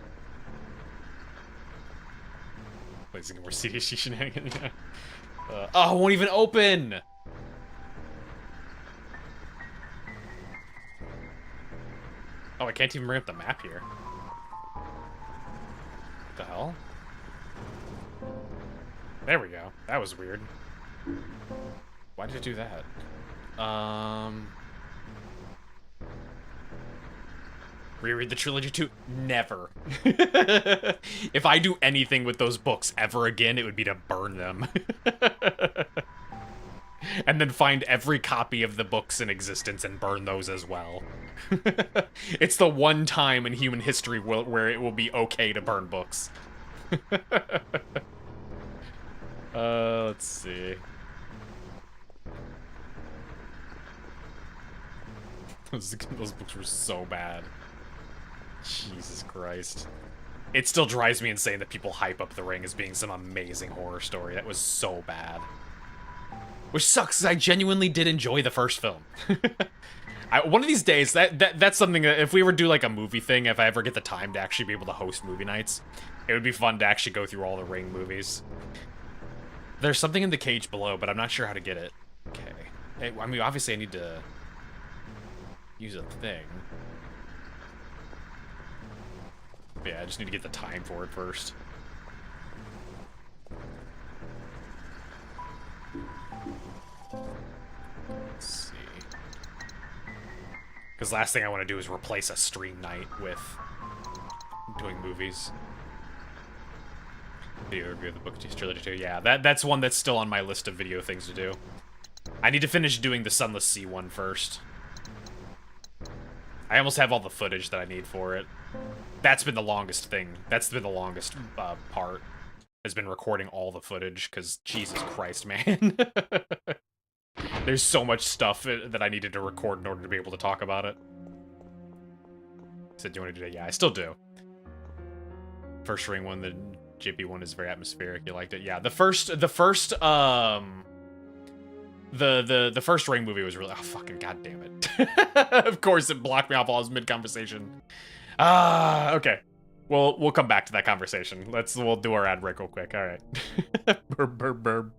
Placing more CDC shenanigans. Oh, it won't even open! Oh, I can't even bring up the map here. What the hell? There we go. That was weird. Why did it do that? Reread the trilogy too? Never. If I do anything with those books ever again, it would be to burn them. And then find every copy of the books in existence and burn those as well. It's the one time in human history where it will be okay to burn books. Let's see. Those books were so bad. Jesus Christ. It still drives me insane that people hype up The Ring as being some amazing horror story. That was so bad. Which sucks, because I genuinely did enjoy the first film. One of these days, that's something that if we ever do like a movie thing, if I ever get the time to actually be able to host movie nights, it would be fun to actually go through all the Ring movies. There's something in the cage below, but I'm not sure how to get it. Okay. Hey, I mean, obviously I need to use a thing. But yeah, I just need to get the time for it first. Let's see. Because last thing I want to do is replace a stream night with doing movies. Video review of the book trilogy too. Yeah, that's one that's still on my list of video things to do. I need to finish doing the Sunless Sea one first. I almost have all the footage that I need for it. That's been the longest thing. That's been the longest part. Has been recording all the footage, because Jesus Christ, man. There's so much stuff that I needed to record in order to be able to talk about it. Said, do you want to do that? Yeah, I still do. First Ring one, the JP one is very atmospheric. You liked it? Yeah, the first Ring movie was really... Oh, fucking goddamn it. Of course, it blocked me off while I was mid-conversation. Okay. We'll come back to that conversation. We'll do our ad break real quick. All right. Burb, burb, burb.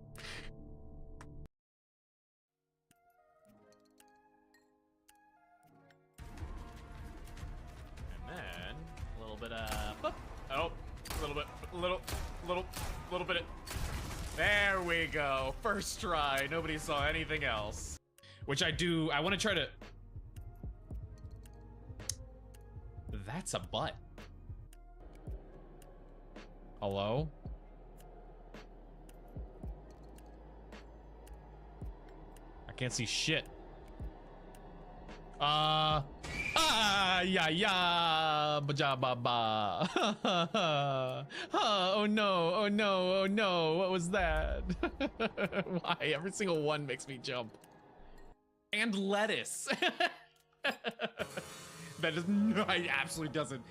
And then a little bit of... Oh, a little bit of... There we go. First try. Nobody saw anything else. Which I want to try to... That's a butt. Hello? I can't see shit. Yeah, baja ba ba. Oh no, oh no, oh no, what was that? Why? Every single one makes me jump. And lettuce. That is, no, it absolutely doesn't.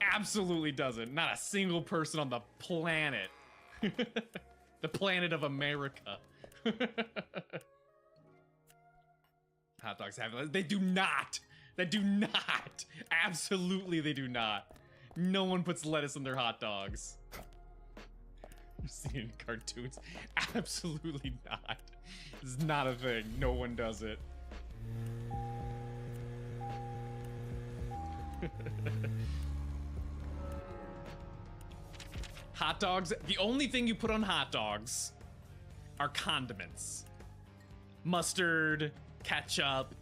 Absolutely doesn't. Not a single person on the planet. The planet of America. Hot dogs have lettuce. They do not. They do not. Absolutely they do not. No one puts lettuce in their hot dogs. You've seen it in cartoons. Absolutely not. It's not a thing. No one does it. Hot dogs, the only thing you put on hot dogs are condiments. Mustard, ketchup,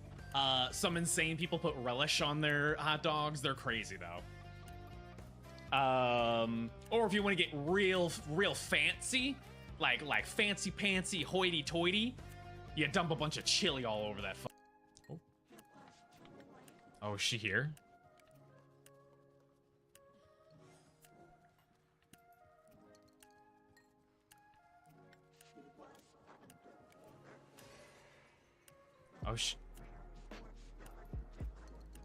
some insane people put relish on their hot dogs. They're crazy though. Or if you want to get real fancy, like fancy pantsy hoity toity, you dump a bunch of chili all over that. Oh, is she here? Oh,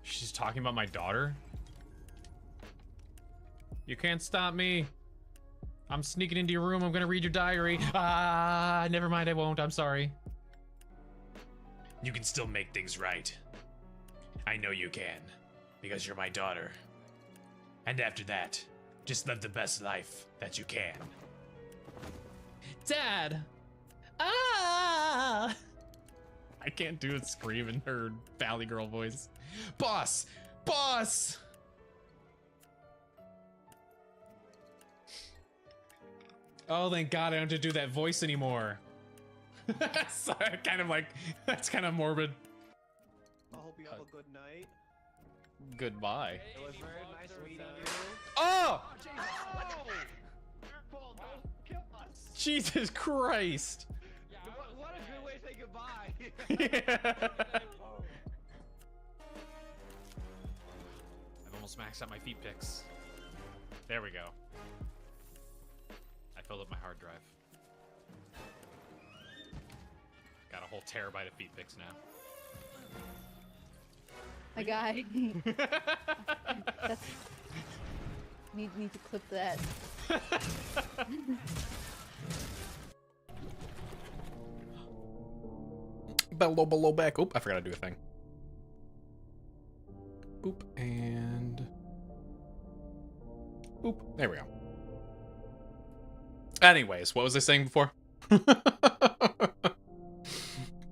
she's talking about my daughter? You can't stop me. I'm sneaking into your room. I'm gonna read your diary. Ah, never mind. I won't. I'm sorry. You can still make things right. I know you can, because you're my daughter. And after that, just live the best life that you can. Dad! Ah! I can't do a scream in her Valley Girl voice. Boss! Boss! Oh, thank God I don't have to do that voice anymore. So, kind of like, that's kind of morbid. I hope you have a good night. Goodbye. It was very nice meeting you. Oh! Jesus Christ! What a good way to say goodbye. I've almost maxed out my feet picks. There we go. I filled up my hard drive. Got a whole terabyte of feet picks now. My guy. That's... need to clip that. Below back. Oop, I forgot to do a thing. Boop and boop. There we go. Anyways, what was I saying before?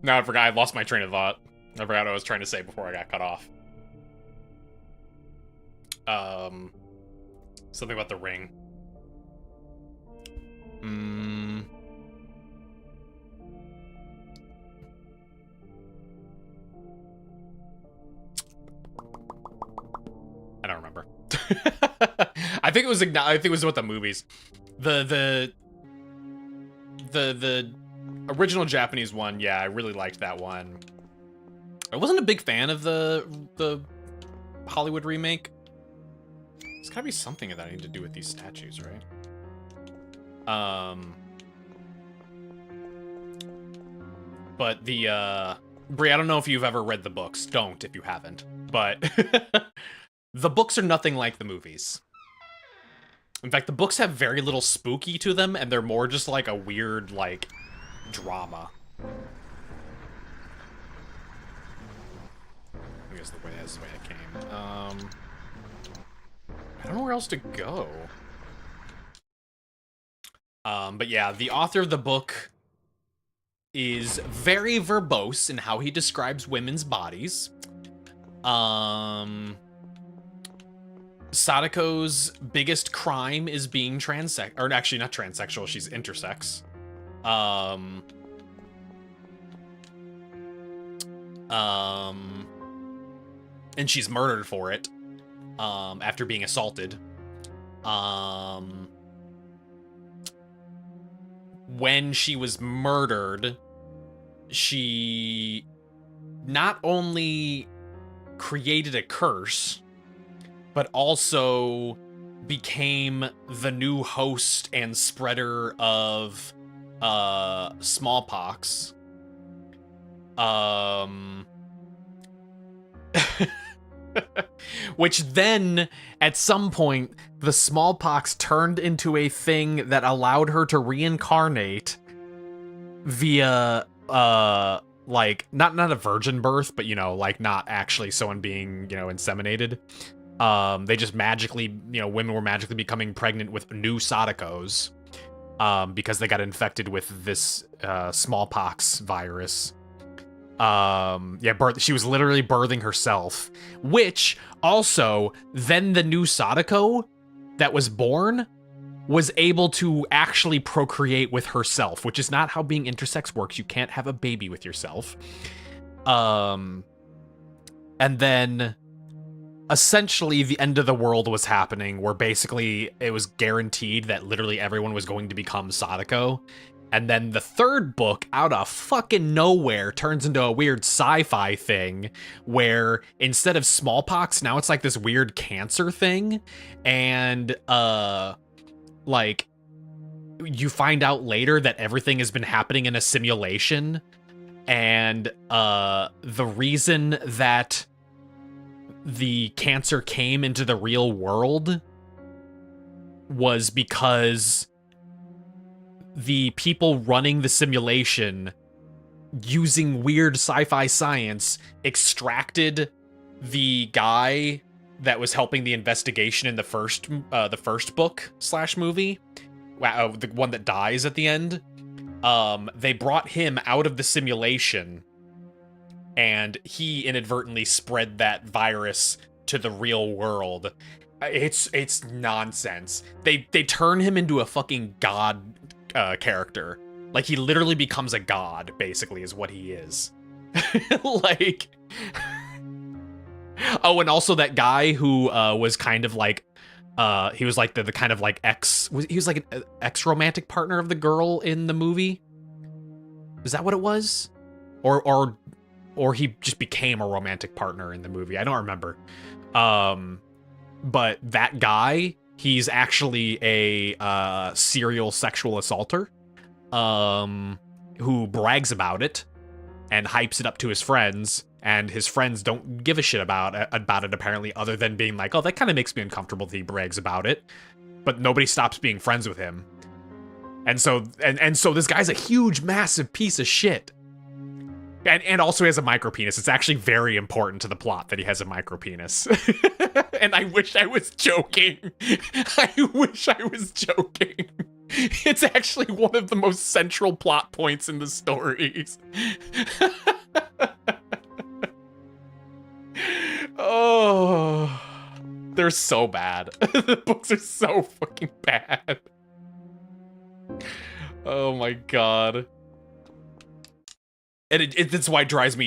No, I forgot. I lost my train of thought. I forgot what I was trying to say before I got cut off. Something about the ring. I don't remember. I think it was about the movies. The original Japanese one, yeah, I really liked that one. I wasn't a big fan of the Hollywood remake. There's gotta be something that I need to do with these statues, right? But the Brie, I don't know if you've ever read the books. Don't if you haven't. But the books are nothing like the movies. In fact, the books have very little spooky to them, and they're more just like a weird, like, drama. I guess that's the way I came. I don't know where else to go. But yeah, the author of the book is very verbose in how he describes women's bodies. Sadako's biggest crime is being or actually not transsexual, she's intersex. And she's murdered for it, after being assaulted. When she was murdered, she not only created a curse, but also became the new host and spreader of smallpox. Which then, at some point, the smallpox turned into a thing that allowed her to reincarnate via, like, not a virgin birth, but, you know, like, not actually someone being, you know, inseminated. They just magically, you know, women were magically becoming pregnant with new Sadakos, because they got infected with this, smallpox virus. She was literally birthing herself, which also then the new Sadako that was born was able to actually procreate with herself, which is not how being intersex works. You can't have a baby with yourself. And then essentially the end of the world was happening, where basically it was guaranteed that literally everyone was going to become Sadako. And then the third book, out of fucking nowhere, turns into a weird sci-fi thing where instead of smallpox, now it's like this weird cancer thing. And, like, you find out later that everything has been happening in a simulation. And, the reason that the cancer came into the real world was because the people running the simulation, using weird sci-fi science, extracted the guy that was helping the investigation in the first book / movie, the one that dies at the end. They brought him out of the simulation, and he inadvertently spread that virus to the real world. It's nonsense. They turn him into a fucking god character. Like, he literally becomes a god, basically, is what he is. Like... Oh, and also that guy who was kind of like... he was like the kind of like he was like an ex-romantic partner of the girl in the movie? Is that what it was? Or he just became a romantic partner in the movie. I don't remember. But that guy, he's actually a serial sexual assaulter, who brags about it and hypes it up to his friends, and his friends don't give a shit about it apparently, other than being like, oh, that kind of makes me uncomfortable that he brags about it. But nobody stops being friends with him. And so this guy's a huge, massive piece of shit. And also he has a micropenis. It's actually very important to the plot that he has a micropenis. And I wish I was joking. I wish I was joking. It's actually one of the most central plot points in the stories. Oh, they're so bad. The books are so fucking bad. Oh my god. And it's why it drives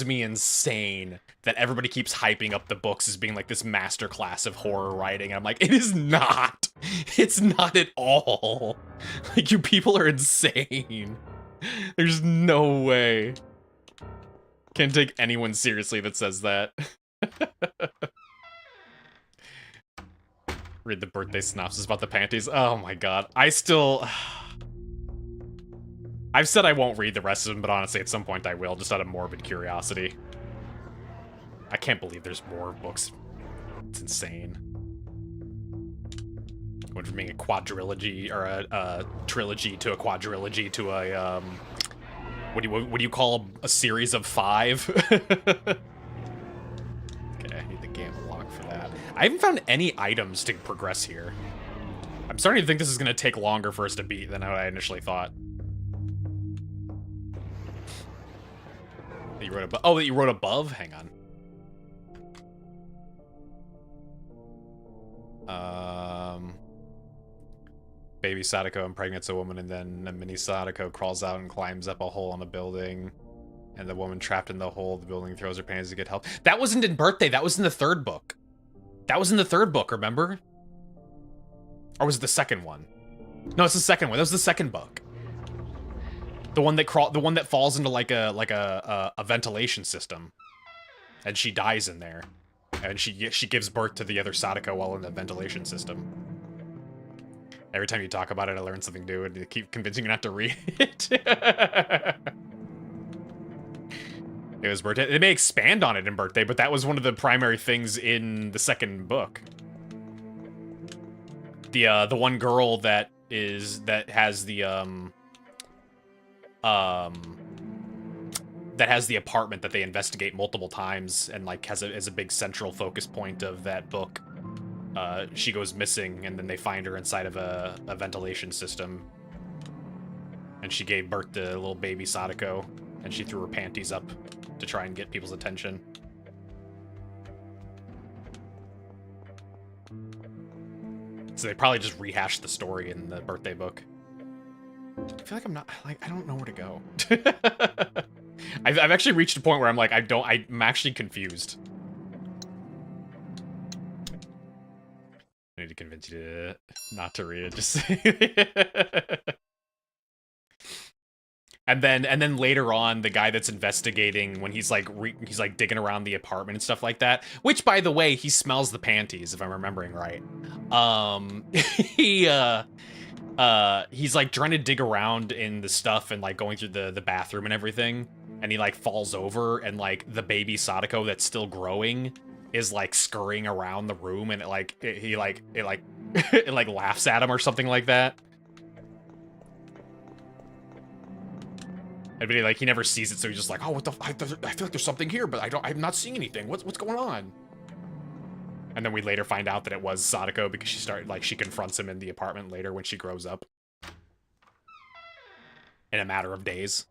me insane that everybody keeps hyping up the books as being like this masterclass of horror writing. And I'm like, it is not. It's not at all. Like, you people are insane. There's no way. Can't take anyone seriously that says that. Read the birthday synopsis about the panties. Oh my god. I've said I won't read the rest of them, but honestly, at some point I will, just out of morbid curiosity. I can't believe there's more books. It's insane. Going from being a quadrilogy, or a trilogy to a quadrilogy to a, what do you call a series of 5? Okay, I need the game lock for that. I haven't found any items to progress here. I'm starting to think this is going to take longer for us to beat than what I initially thought. You wrote above? Oh, that you wrote above? Hang on. Baby Sadako impregnates a woman, and then a mini Sadako crawls out and climbs up a hole on a building. And the woman trapped in the hole, the building throws her panties to get help. That wasn't in Birthday, that was in the third book. That was in the third book, remember? Or was it the second one? No, it's the second one. That was the second book. The one that falls into like a ventilation system, and she dies in there, and she gives birth to the other Sadako while in the ventilation system. Every time you talk about it, I learn something new, and you keep convincing me not to read it. It was Birthday. They may expand on it in Birthday, but that was one of the primary things in the second book. The one girl that has the apartment that they investigate multiple times and like has a big central focus point of that book. She goes missing, and then they find her inside of a ventilation system, and she gave birth to a little baby Sadako, and she threw her panties up to try and get people's attention. So they probably just rehashed the story in the Birthday book. I feel like I don't know where to go. I've actually reached a point where I'm like, I'm actually confused. convince you to not to read it. Just say And then later on, the guy that's investigating when he's like he's like digging around the apartment and stuff like that. Which, by the way, he smells the panties, if I'm remembering right. He's like trying to dig around in the stuff and like going through the bathroom and everything, and he like falls over, and like the baby Sadako that's still growing is like scurrying around the room, and it like laughs at him or something like that. And like he never sees it, so he's just like, oh, what the? I feel like there's something here, but I'm not seeing anything. What's going on? And then we later find out that it was Sadako because she confronts him in the apartment later when she grows up. In a matter of days.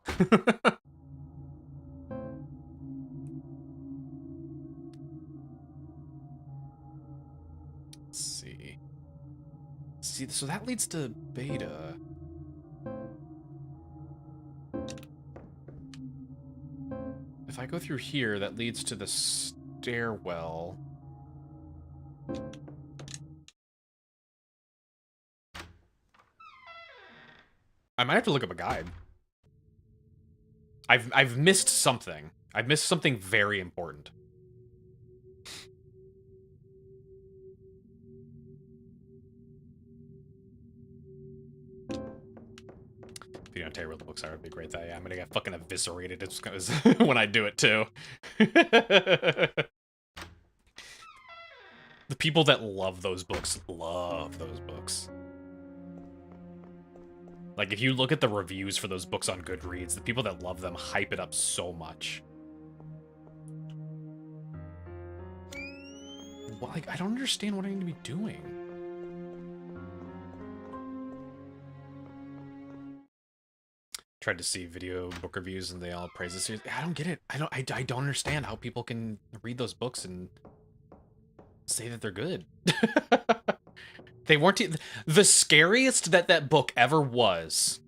Let's see. See, so that leads to beta. If I go through here, that leads to the stairwell. I might have to look up a guide. I've missed something. I've missed something very important. If you don't tell you where the books are, it'd be great. That I'm gonna get fucking eviscerated. It's when I do it too. The people that love those books love those books. Like, if you look at the reviews for those books on Goodreads, the people that love them hype it up so much. Well, like, I don't understand what I need to be doing. Tried to see video book reviews and they all praise the series. I don't get it. I don't understand how people can read those books and say that they're good. They weren't the scariest that book ever was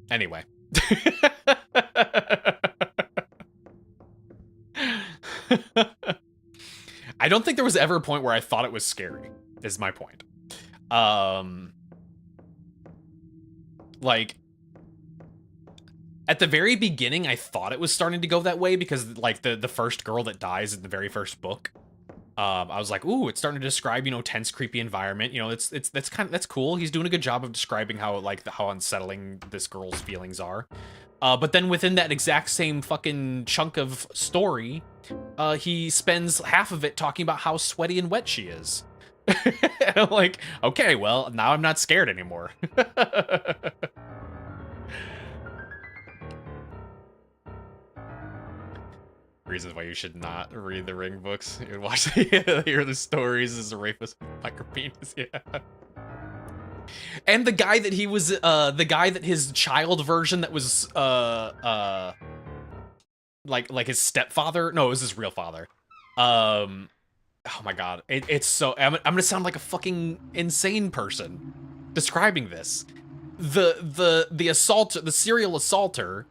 anyway. I don't think there was ever a point where I thought it was scary, is my point. Like, at the very beginning, I thought it was starting to go that way because, like, the first girl that dies in the very first book, I was like, ooh, it's starting to describe, you know, tense, creepy environment. You know, that's cool. He's doing a good job of describing how unsettling this girl's feelings are. But then within that exact same fucking chunk of story, he spends half of it talking about how sweaty and wet she is. And I'm like, okay, well, now I'm not scared anymore. Reasons why you should not read the Ring books. You would watch hear the stories as a rapist micropenis, yeah. And the guy that he was the guy that his child version that was like his stepfather. No, it was his real father. Oh my god. It's so I'm gonna sound like a fucking insane person describing this. The assaulter, the serial assaulter,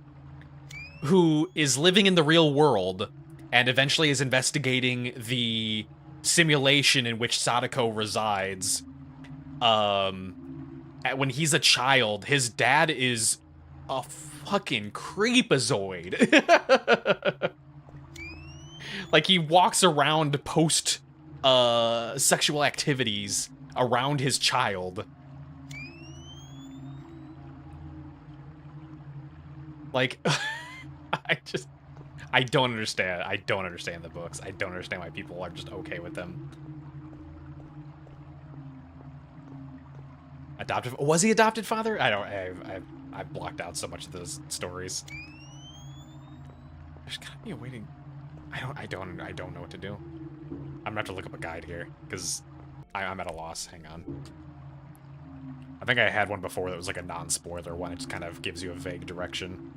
who is living in the real world and eventually is investigating the simulation in which Sadako resides. When he's a child, his dad is a fucking creepazoid. Like, he walks around post sexual activities around his child. Like, I don't understand. I don't understand the books. I don't understand why people are just okay with them. Adoptive? Was he adopted father? I've blocked out so much of those stories. There's gotta be a way to... I don't know what to do. I'm gonna have to look up a guide here, because I'm at a loss. Hang on. I think I had one before that was like a non-spoiler one. It just kind of gives you a vague direction.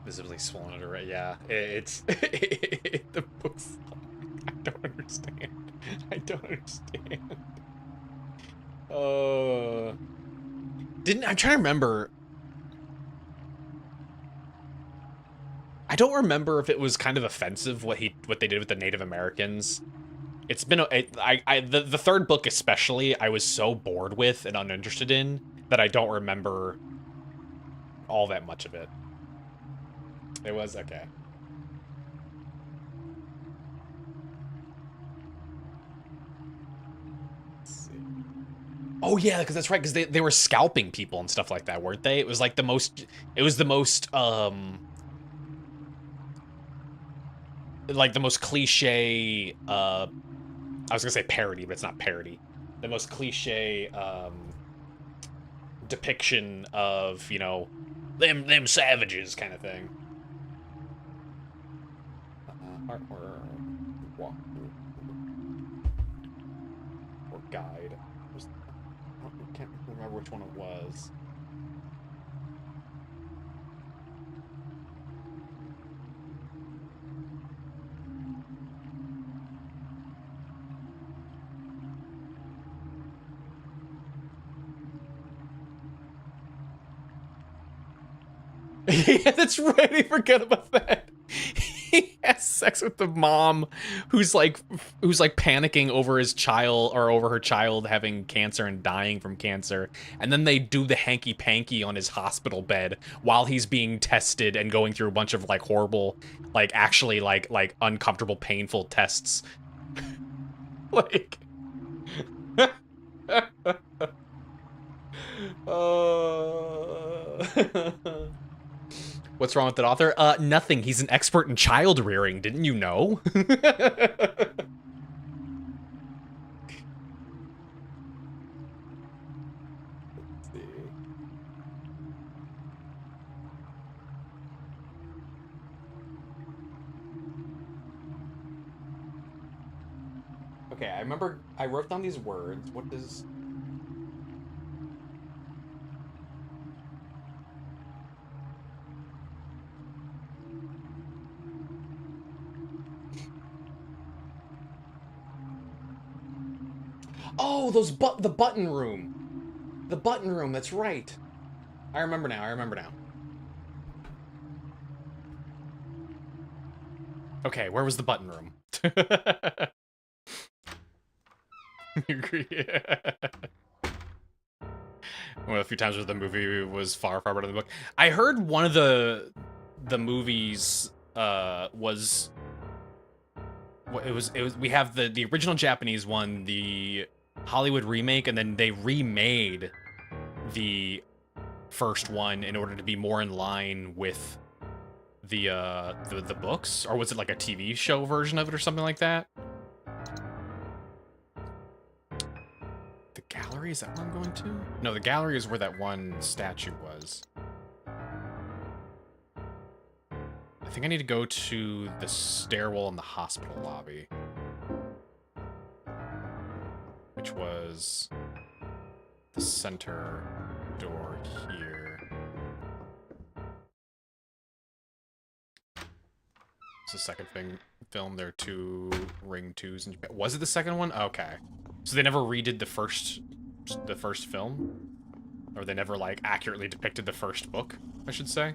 Visibly swollen it already. Yeah, it's the book's. I don't understand. I don't understand. Didn't I'm trying to remember. I don't remember if it was kind of offensive what they did with the Native Americans. It's been the third book especially I was so bored with and uninterested in that I don't remember all that much of it. It was okay. Let's see. Oh yeah, because that's right, because they were scalping people and stuff like that, weren't they? It was like the most like the most cliche I was gonna say parody, but it's not parody. The most cliche depiction of, you know, them savages kind of thing. Heartworm. Walk. Or guide. I can't remember which one it was. Yeah, that's right. I forgot about that. He has sex with the mom who's like panicking over his child or over her child having cancer and dying from cancer. And then they do the hanky panky on his hospital bed while he's being tested and going through a bunch of like horrible, like actually like uncomfortable, painful tests. Like What's wrong with that author? Nothing. He's an expert in child rearing. Didn't you know? Let's see. Okay, I remember I wrote down these words. What does... Oh, the button room. The button room, that's right. I remember now, Okay, where was the button room? Agree. One of the few times where the movie was far better than the book. I heard one of the movies was it was we have the original Japanese one, the Hollywood remake, and then they remade the first one in order to be more in line with the books, or was it like a TV show version of it or something like that? The gallery, is that where I'm going to? No, the gallery is where that one statue was. I think I need to go to the stairwell in the hospital lobby, which was the center door here. It's the second film. There are 2 Ring 2s in Japan. Was it the second one? Okay. So they never redid the first film? Or they never, like, accurately depicted the first book, I should say?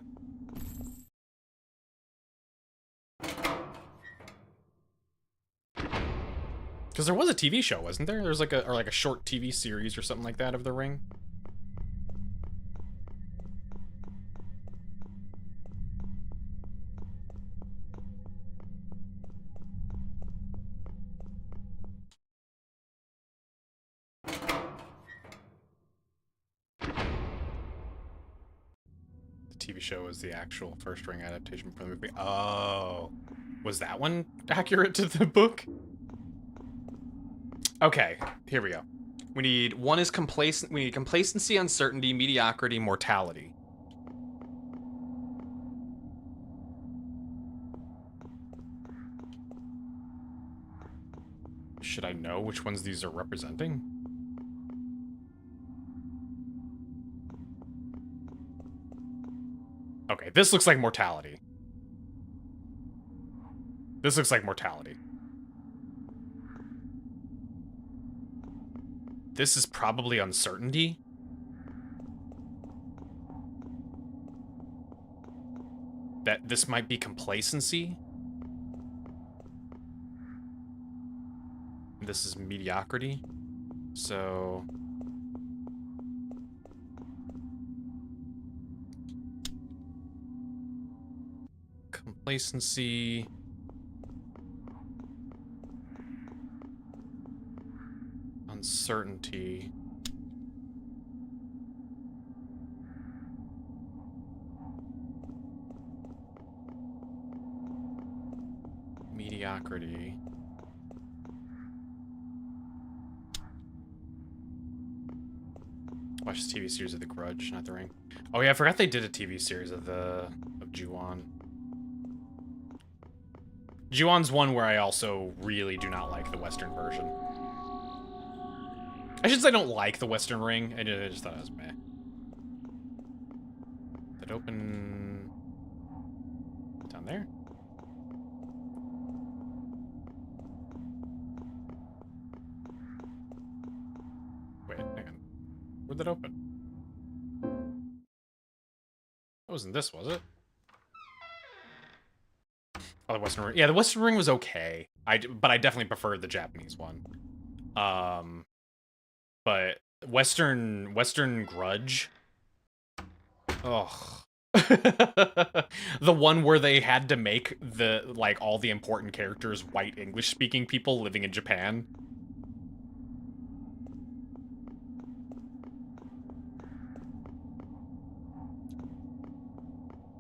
Because there was a TV show, wasn't there? There was like a short TV series or something like that of The Ring. TV show was the actual first Ring adaptation for the movie. Oh, was that one accurate to the book? Okay, here we go. We need we need complacency, uncertainty, mediocrity, mortality. Should I know which ones these are representing? Okay, this looks like mortality. This looks like mortality. This is probably uncertainty. That this might be complacency. This is mediocrity. So... complacency... uncertainty... mediocrity... Watch this TV series of The Grudge, not The Ring. Oh yeah, I forgot they did a TV series of Ju-on. Ju-on's one where I also really do not like the Western version. I should say I don't like the Western Ring, I just thought it was meh. Did it open... down there? Wait, hang on. Where'd that open? That wasn't this, was it? Oh, the Western Ring. Yeah, the Western Ring was okay. But I definitely preferred the Japanese one. But Western Grudge. Ugh. The one where they had to make all the important characters white English-speaking people living in Japan.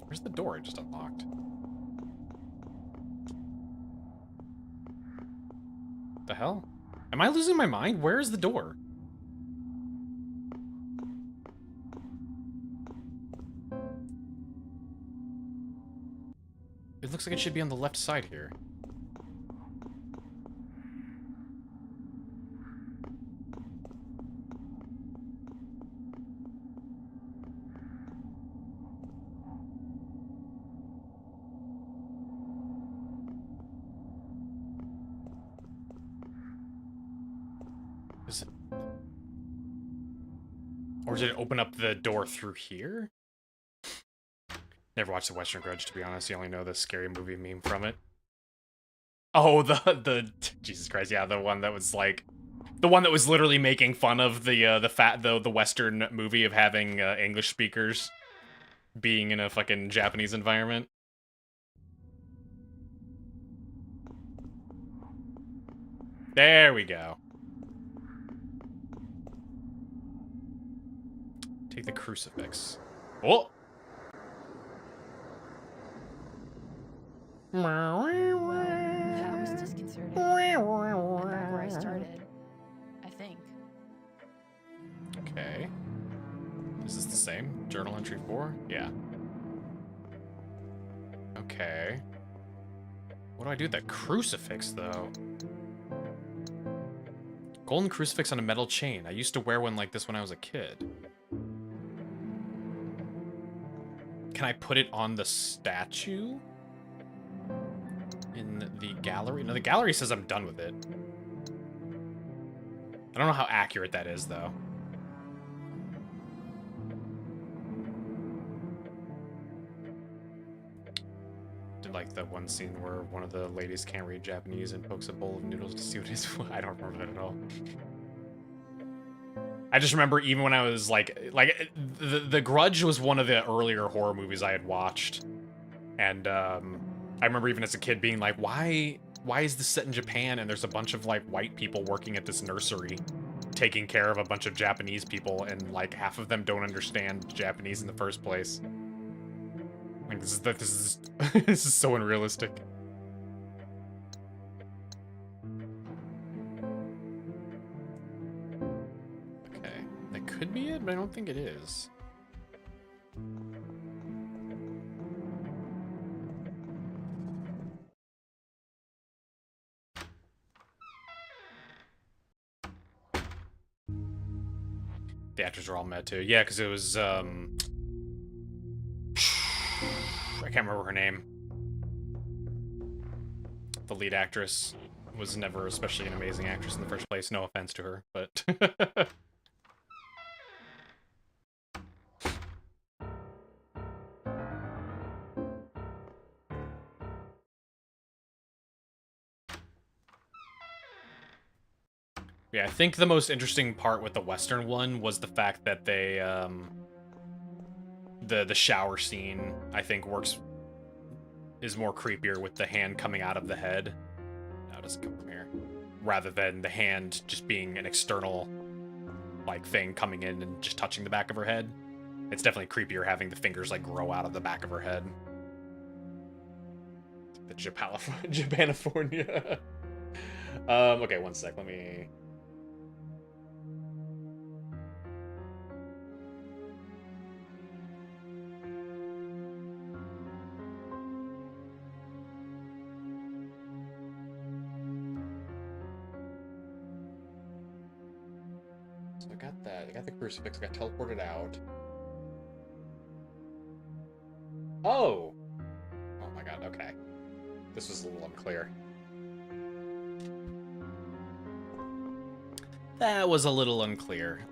Where's the door? It just unlocked. The hell? Am I losing my mind? Where is the door? It looks like it should be on the left side here. Is it... or did it open up the door through here? Never watched The Western Grudge, to be honest. You only know the scary movie meme from it. Oh, the Jesus Christ, yeah, the one that was like... the one that was literally making fun of the Western movie of having English speakers being in a fucking Japanese environment. There we go. Take the crucifix. Oh! Well, that was disconcerting. I'm back where I started. I think. Okay. Is this the same? Journal entry 4? Yeah. Okay. What do I do with that crucifix, though? Golden crucifix on a metal chain. I used to wear one like this when I was a kid. Can I put it on the statue? In the gallery? No, the gallery says I'm done with it. I don't know how accurate that is, though. Did like the one scene where one of the ladies can't read Japanese and pokes a bowl of noodles to see what it is. I don't remember that at all. I just remember even when I was like the Grudge was one of the earlier horror movies I had watched, and I remember even as a kid being like, why is this set in Japan and there's a bunch of like white people working at this nursery taking care of a bunch of Japanese people, and like half of them don't understand Japanese in the first place. Like this is this is so unrealistic. Okay, that could be it, but I don't think it is. The actors are all met too. Yeah, because it was I can't remember her name. The lead actress was never especially an amazing actress in the first place. No offense to her, but... Yeah, I think the most interesting part with the Western one was the fact that they, the shower scene, I think, is more creepier with the hand coming out of the head. No, it doesn't come from here. Rather than the hand just being an external, like, thing coming in and just touching the back of her head. It's definitely creepier having the fingers, like, grow out of the back of her head. The Japanifornia. Okay, one sec, let me... So I got that. I got the crucifix. I got teleported out. Oh! Oh my god, okay. This was a little unclear. That was a little unclear.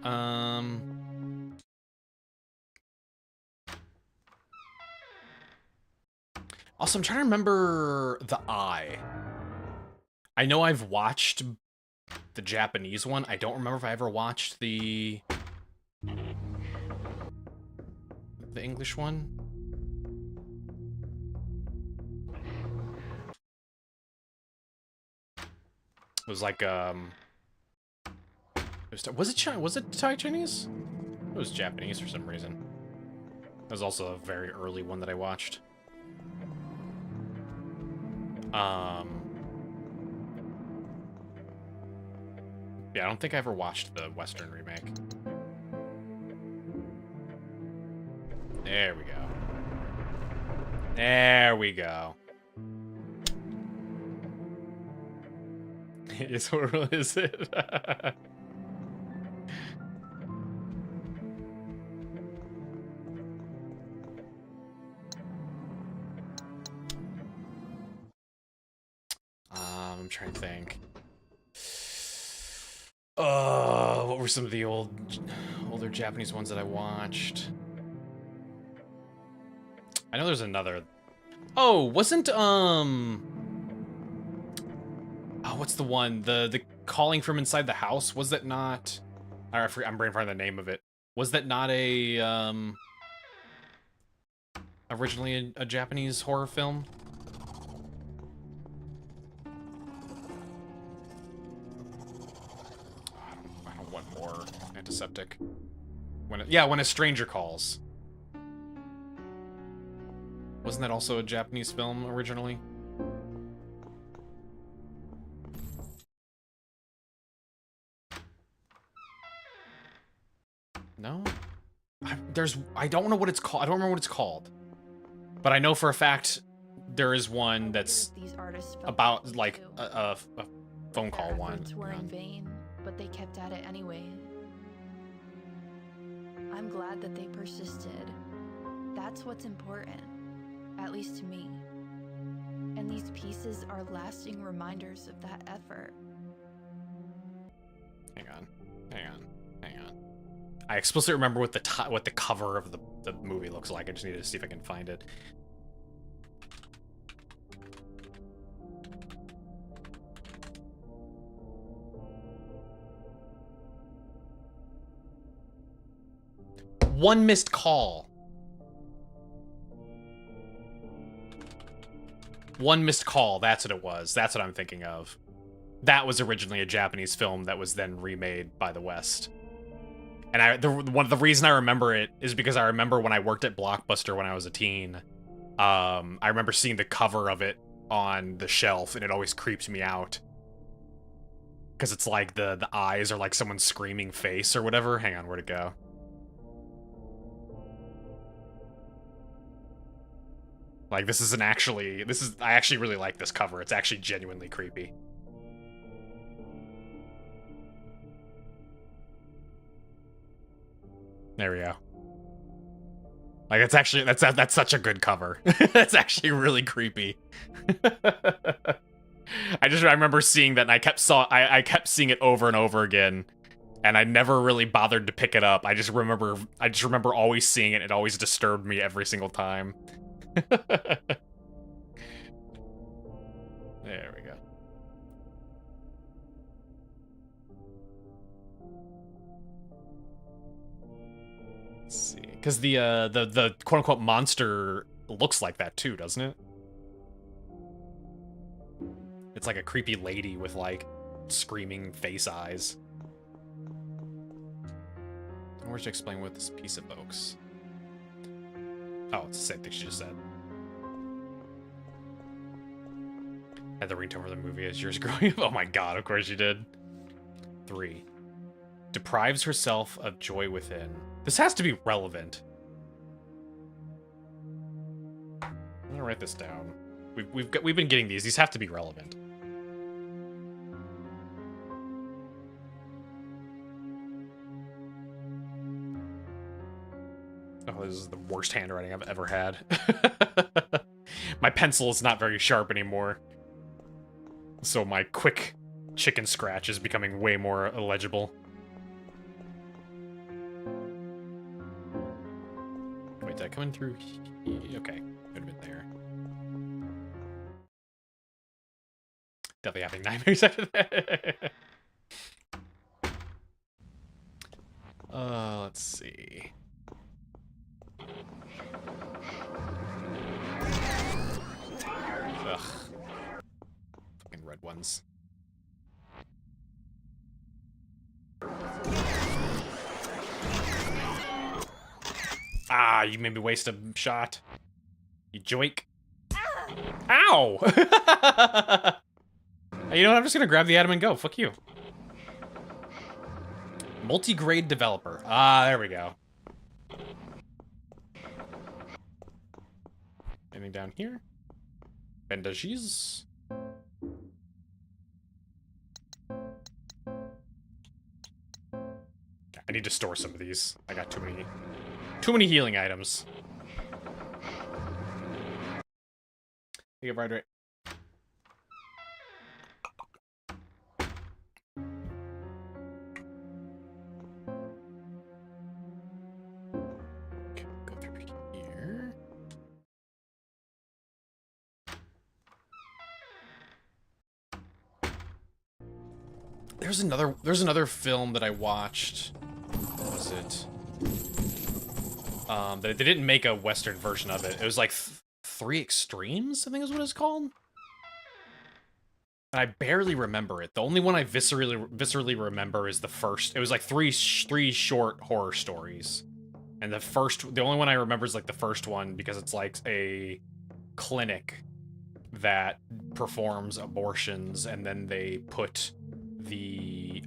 Also, I'm trying to remember the eye. I know I've watched the Japanese one. I don't remember if I ever watched the English one. It was like was it Thai Chinese? It was Japanese for some reason. That was also a very early one that I watched. Yeah, I don't think I ever watched the Western remake. There we go. There we go. It's horrible, is it? I'm trying to think. What were some of the older Japanese ones that I watched? I know there's another. Oh, wasn't oh, what's the one? The calling from inside the house? Was that not? I'm brain farting the name of it. Was that not a originally a Japanese horror film? I don't want more antiseptic. When a stranger calls. Wasn't that also a Japanese film originally? No? I don't know what it's called. I don't remember what it's called. But I know for a fact there is one that's about like a phone call one. Their efforts were in vain, but they kept at it anyway. I'm glad that they persisted. That's what's important, at least to me. And these pieces are lasting reminders of that effort. Hang on. I explicitly remember what the cover of the movie looks like. I just need to see if I can find it. One Missed Call. One Missed Call, that's what it was. That's what I'm thinking of. That was originally a Japanese film that was then remade by the West. And the reason I remember it is because I remember when I worked at Blockbuster when I was a teen, I remember seeing the cover of it on the shelf, and it always creeped me out. Because it's like the eyes are like someone's screaming face or whatever. Hang on, where'd it go? Like, I actually really like this cover. It's actually genuinely creepy. There we go. Like that's such a good cover. That's actually really creepy. I remember seeing that and I kept seeing it over and over again, and I never really bothered to pick it up. I just remember always seeing it. It always disturbed me every single time. There we go. Let's see, because the quote unquote monster looks like that too, doesn't it? It's like a creepy lady with like screaming face eyes. Where's to explain what this piece evokes? Oh, it's the same thing she just said. Had the ringtone for the movie as yours growing up. Oh my god, of course you did. 3. Deprives herself of joy within. This has to be relevant. I'm gonna write this down. We've been getting these. These have to be relevant. Oh, this is the worst handwriting I've ever had. My pencil is not very sharp anymore. So my quick chicken scratch is becoming way more illegible. Wait, did I come in through here? Okay, could have been there. Definitely having nightmares after that. Let's see. Ugh. Fucking red ones. Ah, you made me waste a shot. You joink. Ow! You know what? I'm just gonna grab the item and go. Fuck you. Multi-grade developer. Ah, there we go. Anything down here? Bandages? I need to store some of these. I got too many healing items. You get right. Okay, go through here. There's another film that I watched. What was it? They didn't make a Western version of it. It was like Three Extremes, I think is what it's called. And I barely remember it. The only one I viscerally remember is the first. It was like three short horror stories. And the only one I remember is like the first one because it's like a clinic that performs abortions, and then they put the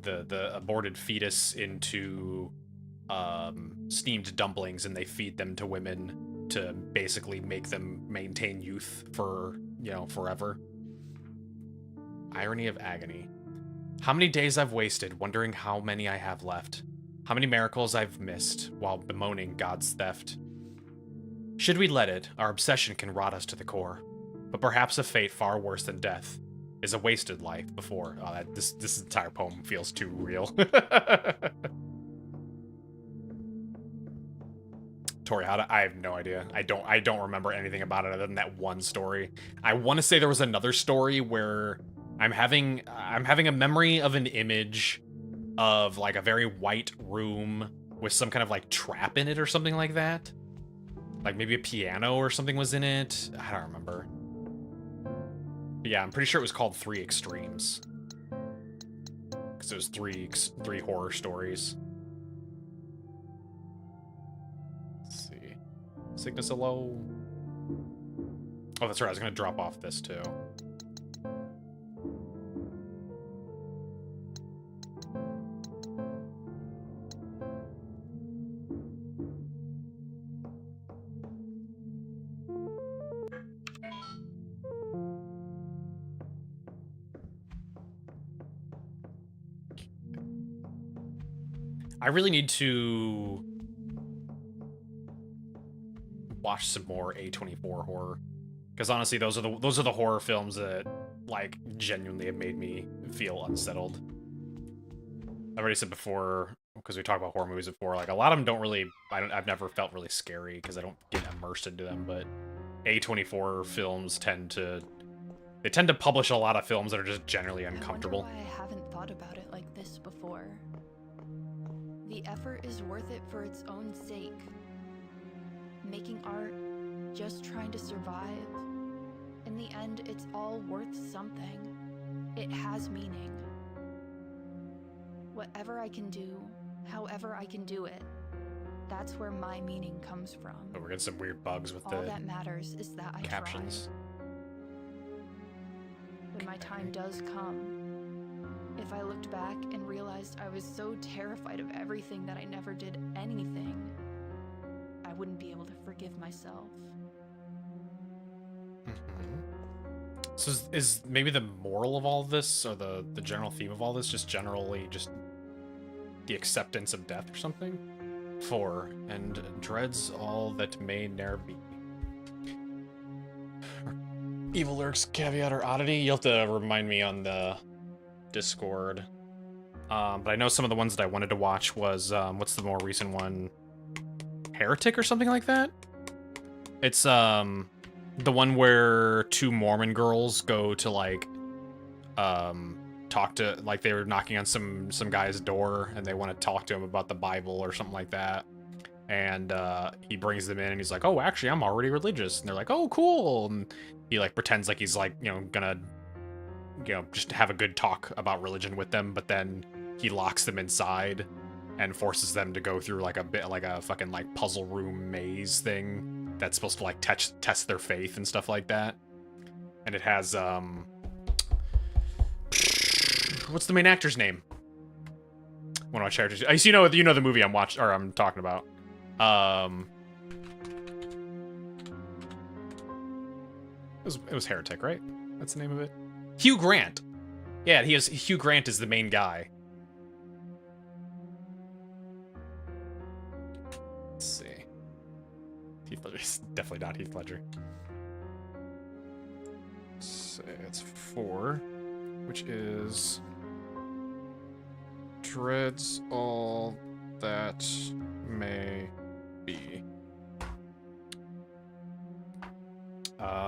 aborted fetus into steamed dumplings, and they feed them to women to basically make them maintain youth for, you know, forever. Irony of agony. How many days I've wasted wondering how many I have left. How many miracles I've missed while bemoaning God's theft. Should we let it, our obsession can rot us to the core. But perhaps a fate far worse than death is a wasted life before. Oh, this entire poem feels too real. Tori, I have no idea. I don't remember anything about it other than that one story. I want to say there was another story where I'm having a memory of an image of like a very white room with some kind of like trap in it or something like that. Like maybe a piano or something was in it. I don't remember. But yeah, I'm pretty sure it was called Three Extremes. Because it was three horror stories. Let's see. Sickness Alone. Oh, that's right. I was going to drop off this too. I really need to watch some more A24 horror. Because honestly, those are the horror films that like genuinely have made me feel unsettled. I've already said before, because we talked about horror movies before, like a lot of them don't really, I've never felt really scary because I don't get immersed into them, but A24 films tend to publish a lot of films that are just generally uncomfortable. I wonder why I haven't thought about it like this before. The effort is worth it for its own sake. Making art, just trying to survive. In the end, it's all worth something. It has meaning. Whatever I can do, however I can do it, that's where my meaning comes from. Oh, we're getting some weird bugs with all the that matters is that I captions. tried. When my time does come, if I looked back and realized I was so terrified of everything that I never did anything, I wouldn't be able to forgive myself. So is maybe the moral of all this, or the general theme of all this, just generally just the acceptance of death or something? 4, and dreads all that may ne'er be. Evil lurks, caveat, or oddity? You'll have to remind me on the Discord. But I know some of the ones that I wanted to watch was, what's the more recent one? Heretic or something like that? It's, the one where 2 Mormon girls go to, like, talk to, like, they were knocking on some guy's door, and they want to talk to him about the Bible or something like that. And, he brings them in, and he's like, oh, actually, I'm already religious. And they're like, oh, cool. And he, like, pretends like he's, like, you know, gonna, you know, just have a good talk about religion with them, but then he locks them inside and forces them to go through, like, a fucking, like, puzzle room maze thing that's supposed to, like, test their faith and stuff like that. And it has, what's the main actor's name? One of my characters. I see, you know the movie I'm talking about. It was Heretic, right? That's the name of it. Hugh Grant. Yeah, Hugh Grant is the main guy. Let's see. Heath Ledger. It's definitely not Heath Ledger. So it's 4, which is dreads all that may be.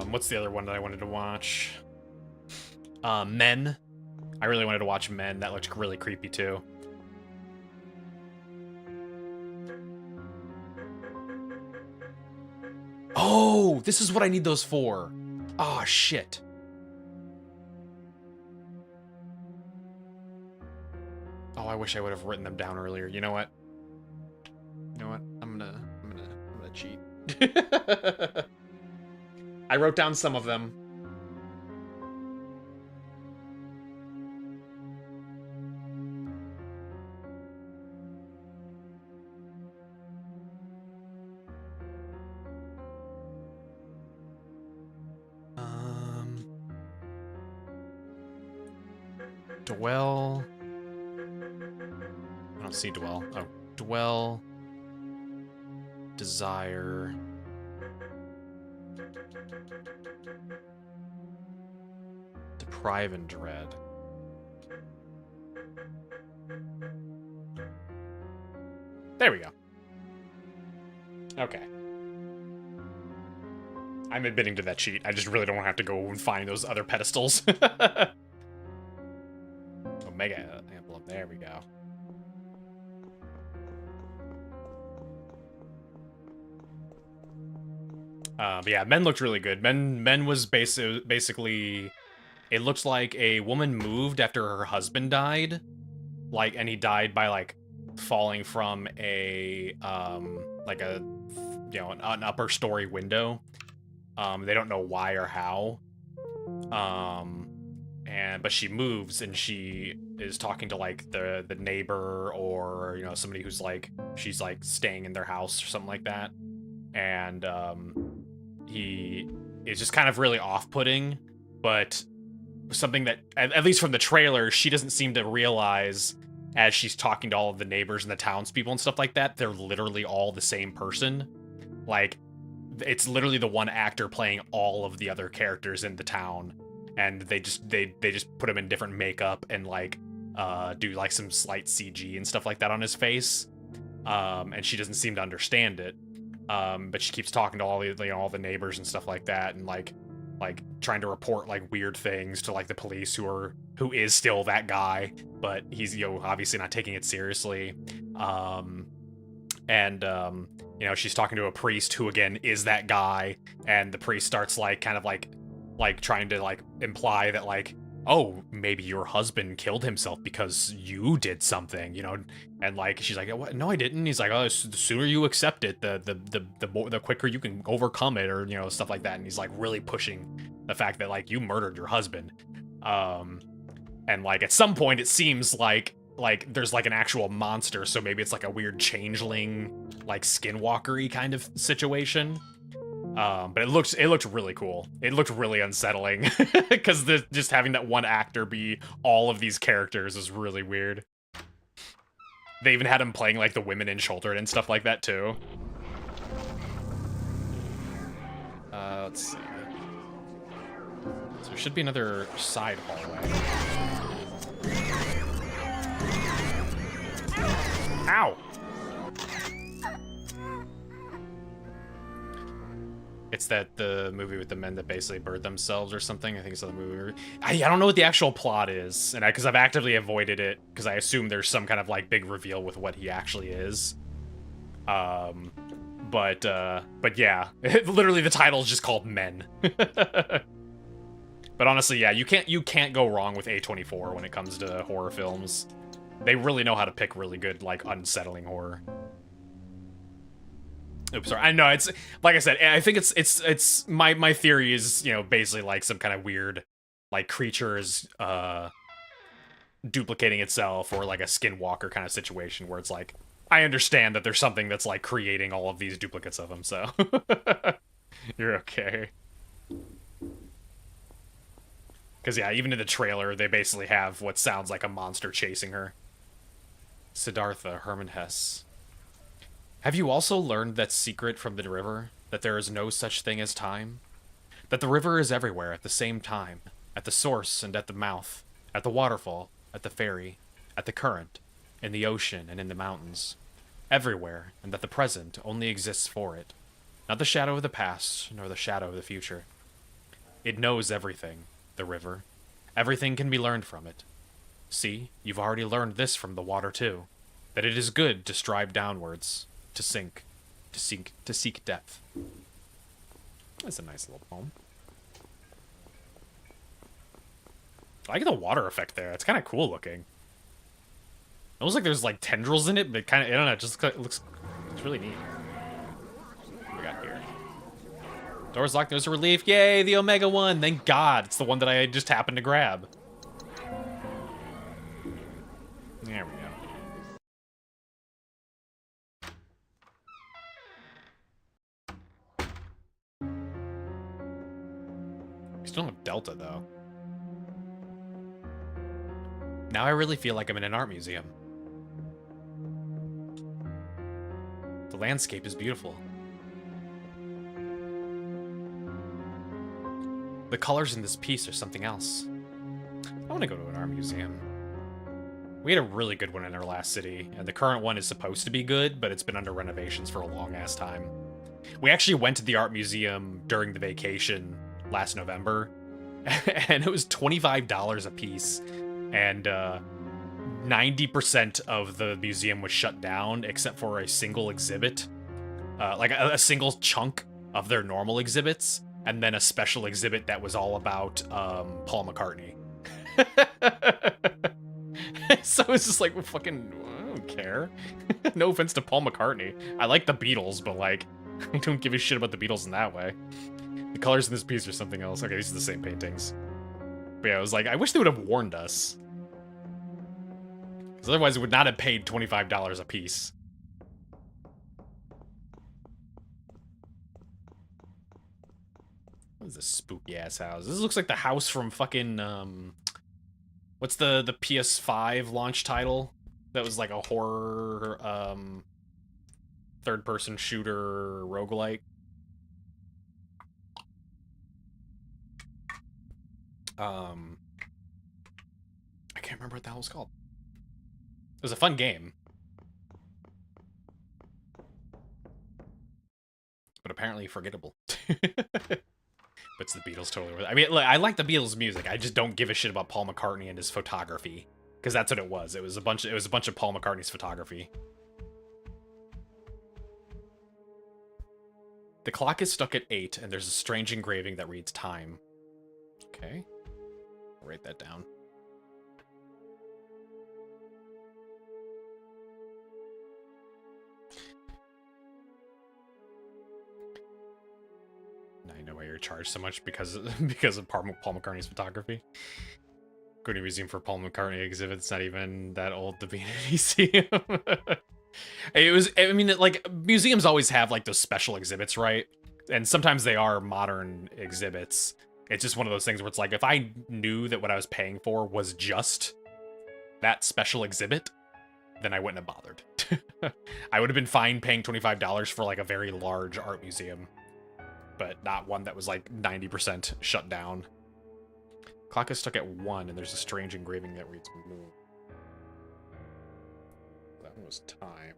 What's the other one that I wanted to watch? Men. I really wanted to watch Men. That looked really creepy too. Oh, this is what I need those for. Oh, shit. Oh, I wish I would have written them down earlier. You know what? I'm gonna cheat. I wrote down some of them. Dwell. I don't see Dwell. Oh, Dwell. Desire. Deprive and Dread. There we go. Okay. I'm admitting to that cheat. I just really don't want to have to go and find those other pedestals. Omega Emblem. There we go. But yeah, Men looked really good. Men was basically, it looked like a woman moved after her husband died, like, and he died by like falling from a like a, you know, an upper story window. They don't know why or how. But she moves and she is talking to like the neighbor, or, you know, somebody who's like, she's like staying in their house or something like that. And he is just kind of really off-putting, but something that, at least from the trailer, she doesn't seem to realize as she's talking to all of the neighbors and the townspeople and stuff like that, they're literally all the same person. Like, it's literally the one actor playing all of the other characters in the town, and they just put him in different makeup and like do like some slight CG and stuff like that on his face. And she doesn't seem to understand it. But she keeps talking to all the neighbors and stuff like that, and like trying to report like weird things to like the police who is still that guy, but he's obviously not taking it seriously. She's talking to a priest who again is that guy, and the priest starts like kind of like trying to like imply that like, oh, maybe your husband killed himself because you did something, and like she's like, what? No, I didn't. He's like, oh, the sooner you accept it, the quicker you can overcome it, or stuff like that. And he's like really pushing the fact that like you murdered your husband, and like at some point it seems like there's like an actual monster, so maybe it's like a weird changeling, like skinwalker-y kind of situation. But it looked really cool. It looked really unsettling because just having that one actor be all of these characters is really weird. They even had him playing like the women in Shoulder and stuff like that too. Let's see. So there should be another side hallway. Ow! It's the movie with the men that basically bird themselves or something. I think it's the movie. I don't know what the actual plot is, and because I've actively avoided it because I assume there's some kind of like big reveal with what he actually is. But yeah, literally the title is just called Men. But honestly, yeah, you can't go wrong with A24 when it comes to horror films. They really know how to pick really good like unsettling horror. Oops, sorry. I know it's like I said. I think it's my theory is basically like some kind of weird like creature is duplicating itself, or like a skinwalker kind of situation where it's like I understand that there's something that's like creating all of these duplicates of them. So you're okay. Because yeah, even in the trailer they basically have what sounds like a monster chasing her. Siddhartha Herman Hesse. Have you also learned that secret from the river, that there is no such thing as time? That the river is everywhere at the same time, at the source and at the mouth, at the waterfall, at the ferry, at the current, in the ocean and in the mountains. Everywhere, and that the present only exists for it. Not the shadow of the past, nor the shadow of the future. It knows everything, the river. Everything can be learned from it. See, you've already learned this from the water too, that it is good to strive downwards. To sink, to seek depth. That's a nice little poem. I like the water effect there. It's kind of cool looking. It looks like there's like tendrils in it, but kind of, I don't know, it just looks, it's really neat. What we got here? Door's locked, there's a relief. Yay, the Omega one. Thank God. It's the one that I just happened to grab. There we go. Still have Delta, though. Now I really feel like I'm in an art museum. The landscape is beautiful. The colors in this piece are something else. I want to go to an art museum. We had a really good one in our last city, and the current one is supposed to be good, but it's been under renovations for a long-ass time. We actually went to the art museum during the vacation last November, and it was $25 a piece, and 90% of the museum was shut down except for a single exhibit, like a single chunk of their normal exhibits, and then a special exhibit that was all about Paul McCartney. So it's just like, well, fucking, I don't care. No offense to Paul McCartney. I like the Beatles, but like, I don't give a shit about the Beatles in that way. The colors in this piece are something else. Okay, these are the same paintings. But yeah, I was like, I wish they would have warned us. Because otherwise it would not have paid $25 a piece. What is this spooky ass house? This looks like the house from fucking, what's the PS5 launch title? That was like a horror, third-person shooter roguelike. I can't remember what the hell it was called. It was a fun game. But apparently forgettable. But it's the Beatles totally worth it. I mean, look, I like the Beatles music. I just don't give a shit about Paul McCartney and his photography. Because that's what it was. It was a bunch of Paul McCartney's photography. The clock is stuck at 8, and there's a strange engraving that reads time. Okay. I'll write that down. Now you know why you're charged so much because of Paul McCartney's photography. Go to a museum for Paul McCartney exhibit. It's not even that old to be in a museum. I mean, like, museums always have, like, those special exhibits, right? And sometimes they are modern exhibits. It's just one of those things where it's like, if I knew that what I was paying for was just that special exhibit, then I wouldn't have bothered. I would have been fine paying $25 for, like, a very large art museum, but not one that was, like, 90% shut down. Clock is stuck at 1, and there's a strange engraving that reads moon. That one was time.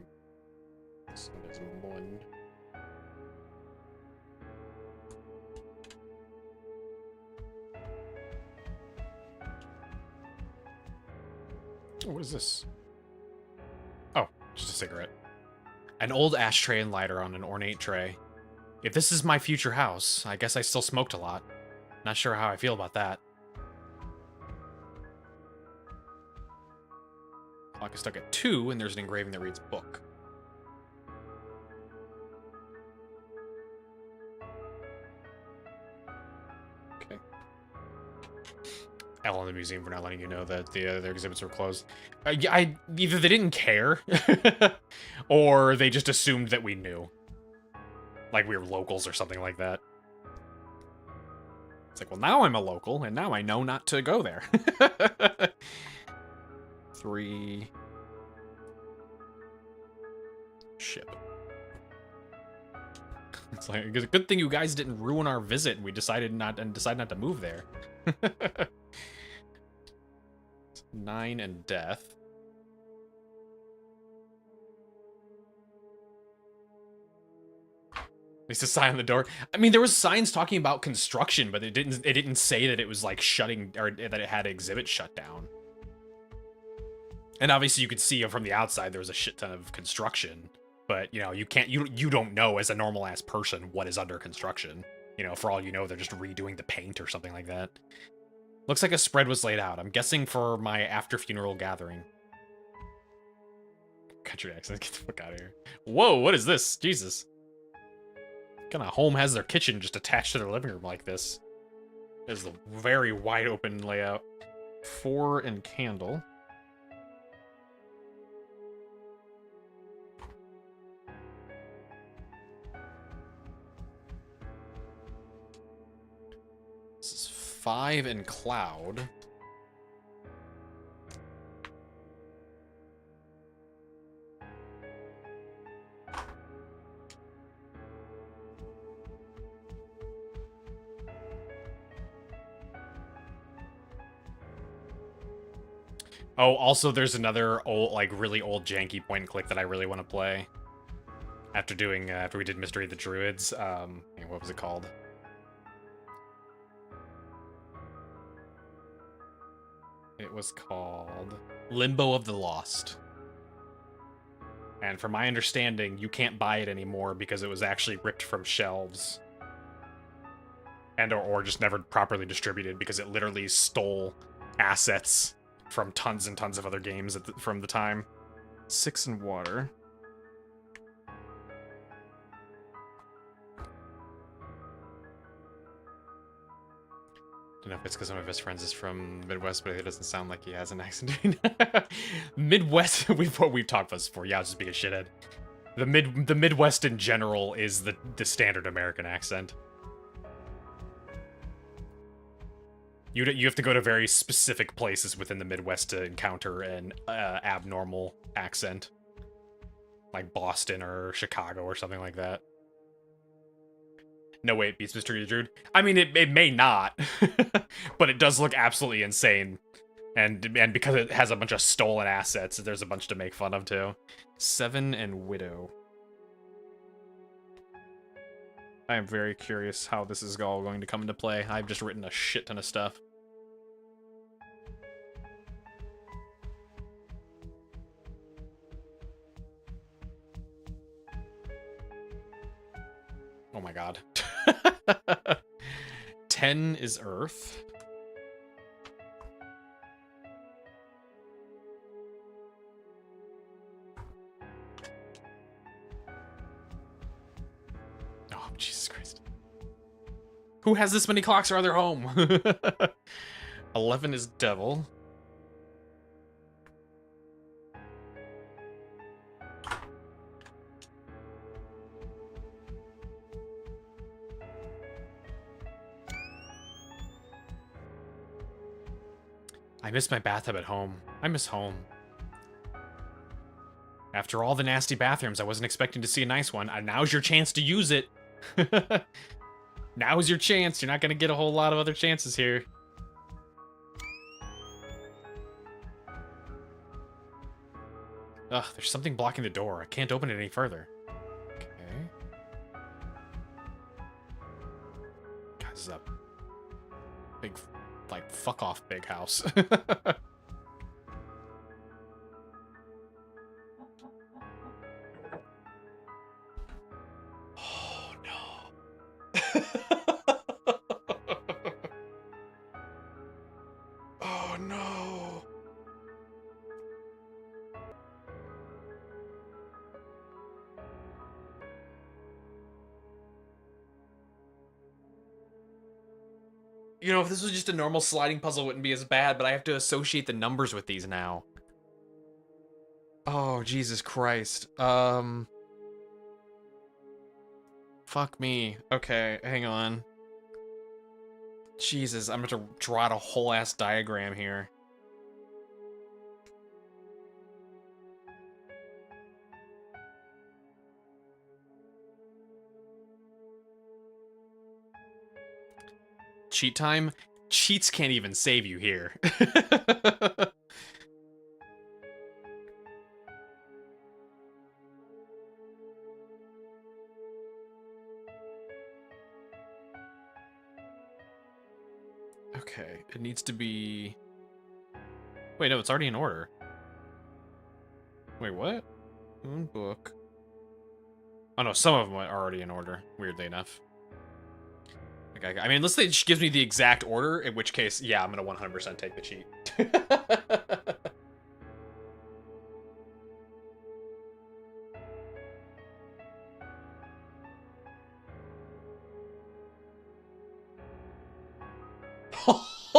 This one is moon. Oh, what is this? Oh, just a cigarette. An old ashtray and lighter on an ornate tray. If this is my future house, I guess I still smoked a lot. Not sure how I feel about that. Clock is stuck at 2, and there's an engraving that reads book. Okay. L in the museum for not letting you know that the other exhibits were closed. Yeah, either they didn't care, or they just assumed that we knew. Like we were locals or something like that. It's like, well, now I'm a local, and now I know not to go there. 3. Ship. It's like, it's a good thing you guys didn't ruin our visit, and we decided not to move there. 9 and death. At least a sign on the door. I mean, there was signs talking about construction, but it didn't say that it was like shutting, or that it had exhibit shut down. And obviously you could see from the outside there was a shit ton of construction, but you know, you don't know as a normal ass person what is under construction. You know, for all you know, they're just redoing the paint or something like that. Looks like a spread was laid out. I'm guessing for my after funeral gathering. Country accent, get the fuck out of here. Whoa, what is this? Jesus. What kind of home has their kitchen just attached to their living room like this? This is a very wide open layout. 4 and candle. This is 5 and cloud. Oh, also there's another old, like really old janky point and click that I really want to play. After we did Mystery of the Druids, what was it called? It was called Limbo of the Lost. And from my understanding, you can't buy it anymore because it was actually ripped from shelves. And or just never properly distributed because it literally stole assets from tons and tons of other games from the time. 6 in water. Don't know if it's because one of his friends is from the Midwest, but it doesn't sound like he has an accent. Midwest, we've talked about this before. Yeah, I was just being a shithead. The Midwest in general is the standard American accent. You have to go to very specific places within the Midwest to encounter an abnormal accent. Like Boston or Chicago or something like that. No way it beats Mystery Druid. I mean, it may not, but it does look absolutely insane. And because it has a bunch of stolen assets, there's a bunch to make fun of, too. 7 and Widow. I am very curious how this is all going to come into play. I've just written a shit ton of stuff. Oh my god. 10 is Earth. Oh, Jesus Christ. Who has this many clocks around their home? 11 is Devil. I miss my bathtub at home. I miss home. After all the nasty bathrooms, I wasn't expecting to see a nice one. Now's your chance to use it. Now's your chance. You're not going to get a whole lot of other chances here. Ugh, there's something blocking the door. I can't open it any further. Okay. God, this is a big, like, fuck off big house. Oh, no. Oh, no. You know, if this was just a normal sliding puzzle, it wouldn't be as bad, but I have to associate the numbers with these now. Oh, Jesus Christ. Fuck me. Okay, hang on. Jesus, I'm going to draw out a whole ass diagram here. Cheat time? Cheats can't even save you here. Okay, it needs to be... Wait, no, it's already in order. Wait, what? Moon book. Oh no, some of them are already in order, weirdly enough. Okay, I mean, unless it gives me the exact order, in which case, yeah, I'm gonna 100% take the cheat.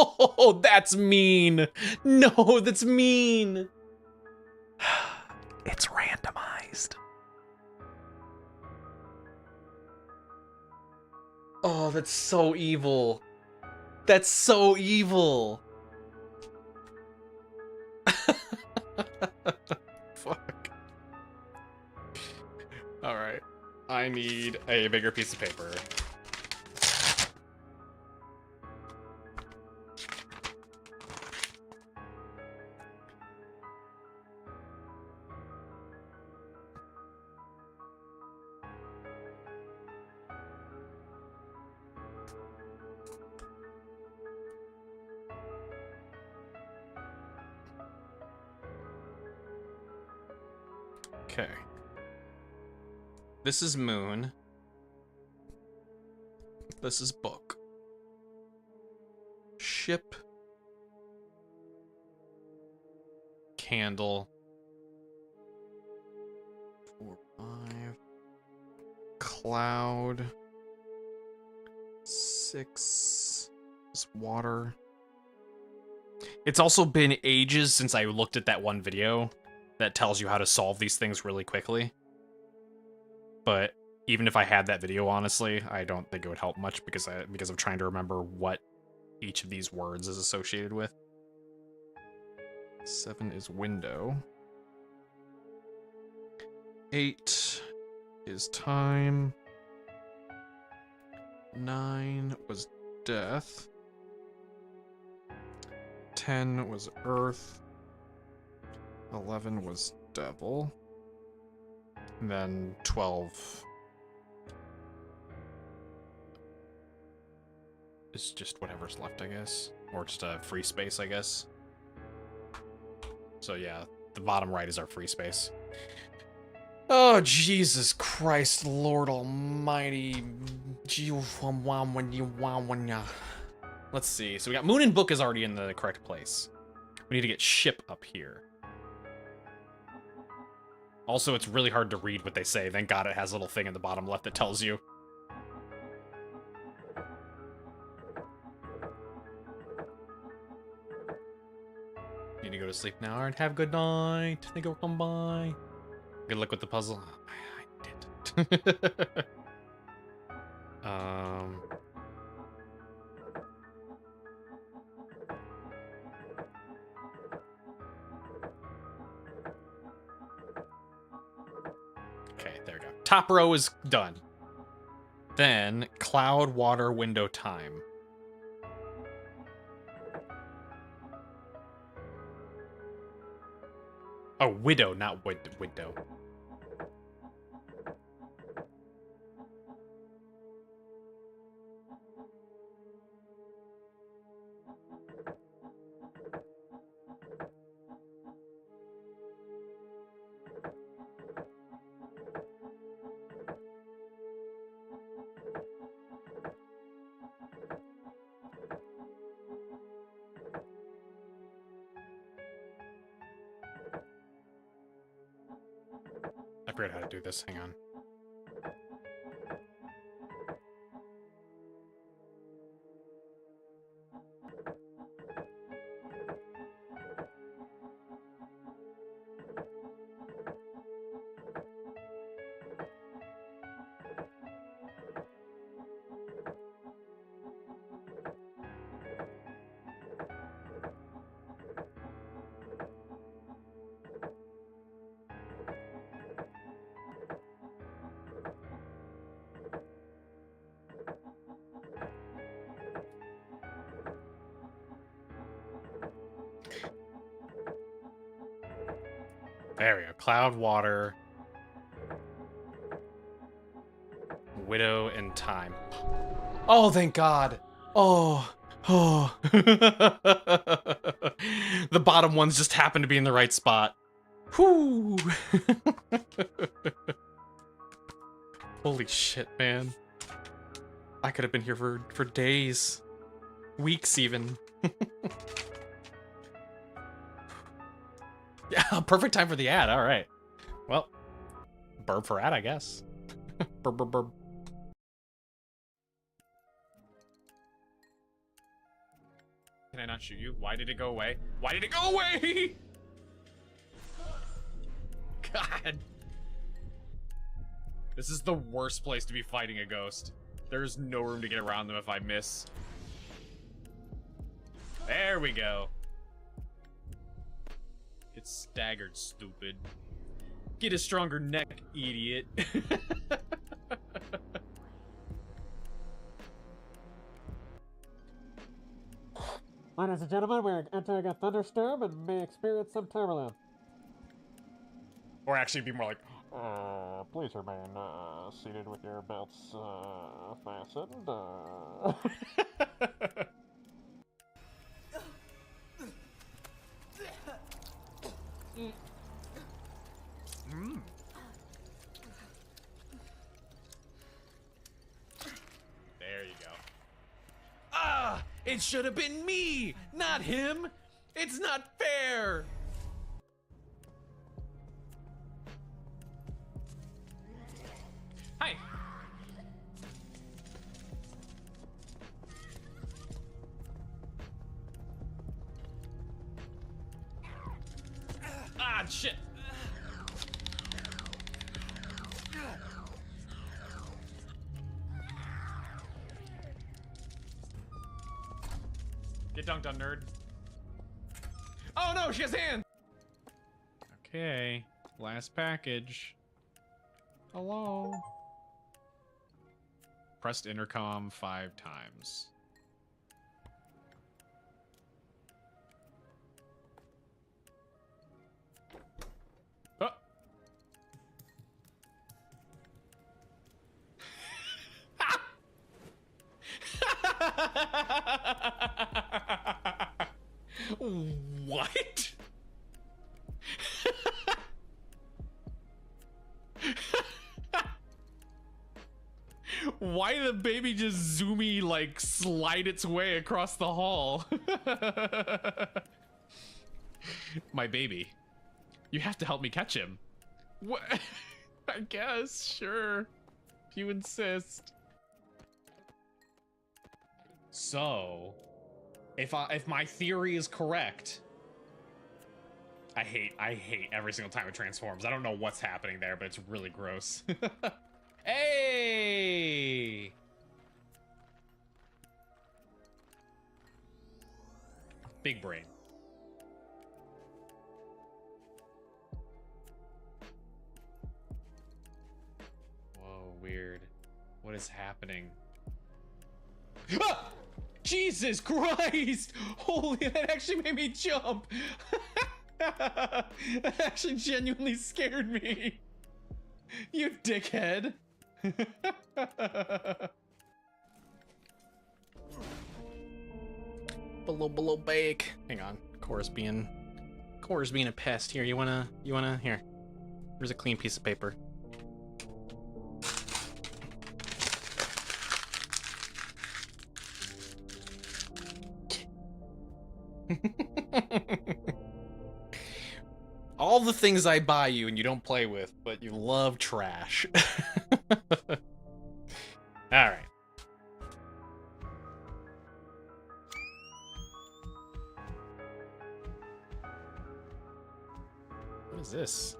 Oh, that's mean. No, that's mean. It's randomized. Oh, that's so evil. That's so evil. Fuck. Alright. I need a bigger piece of paper. Okay. This is moon. This is book. Ship. Candle. 4, 5. Cloud. 6 is water. It's also been ages since I looked at that one video that tells you how to solve these things really quickly. But even if I had that video, honestly, I don't think it would help much because I'm trying to remember what each of these words is associated with. 7 is window. 8 is time. 9 was death. 10 was earth. 11 was devil. And then 12 is just whatever's left, I guess. Or just a free space, I guess. So yeah, the bottom right is our free space. Oh, Jesus Christ, Lord Almighty. Let's see. So we got Moon and Book is already in the correct place. We need to get Ship up here. Also, it's really hard to read what they say. Thank God it has a little thing in the bottom left that tells you. Need to go to sleep now. Alright, have a good night. Think it'll come by. Good luck with the puzzle. I didn't. Okay, there we go. Top row is done. Then, cloud, water, window, time. Oh, widow, not window. I forgot how to do this. Hang on. There we go. Cloud, water, widow, and time. Oh, thank God. Oh. Oh. The bottom ones just happen to be in the right spot. Whew. Holy shit, man. I could have been here for days. Weeks, even. Yeah, perfect time for the ad. All right. Well, burb for ad, I guess. Burb, burb, burb. Can I not shoot you? Why did it go away? Why did it go away? God. This is the worst place to be fighting a ghost. There's no room to get around them if I miss. There we go. Get staggered, stupid. Get a stronger neck, idiot. Ladies and gentlemen, we're entering a thunderstorm and may experience some turbulence. Or actually be more like, Please remain seated with your belts fastened. There you go. Ah! It should have been me, not him. It's not fair. Hi. Ah, shit. Get dunked on, nerd. Oh no, she has hands! Okay, last package. Hello. Pressed intercom 5 times. Oh. What? Why did the baby just zoomy, like, slide its way across the hall? My baby. You have to help me catch him. What? I guess, sure. If you insist. So, if my theory is correct, I hate every single time it transforms. I don't know what's happening there, but it's really gross. Hey! Big brain. Whoa, weird. What is happening? Ah! Jesus Christ! Holy, that actually made me jump! That actually genuinely scared me. You dickhead. Below bake. Hang on. Cora's being a pest. Here, you wanna here. Here's a clean piece of paper. All the things I buy you and you don't play with, but you love trash. Alright. What is this?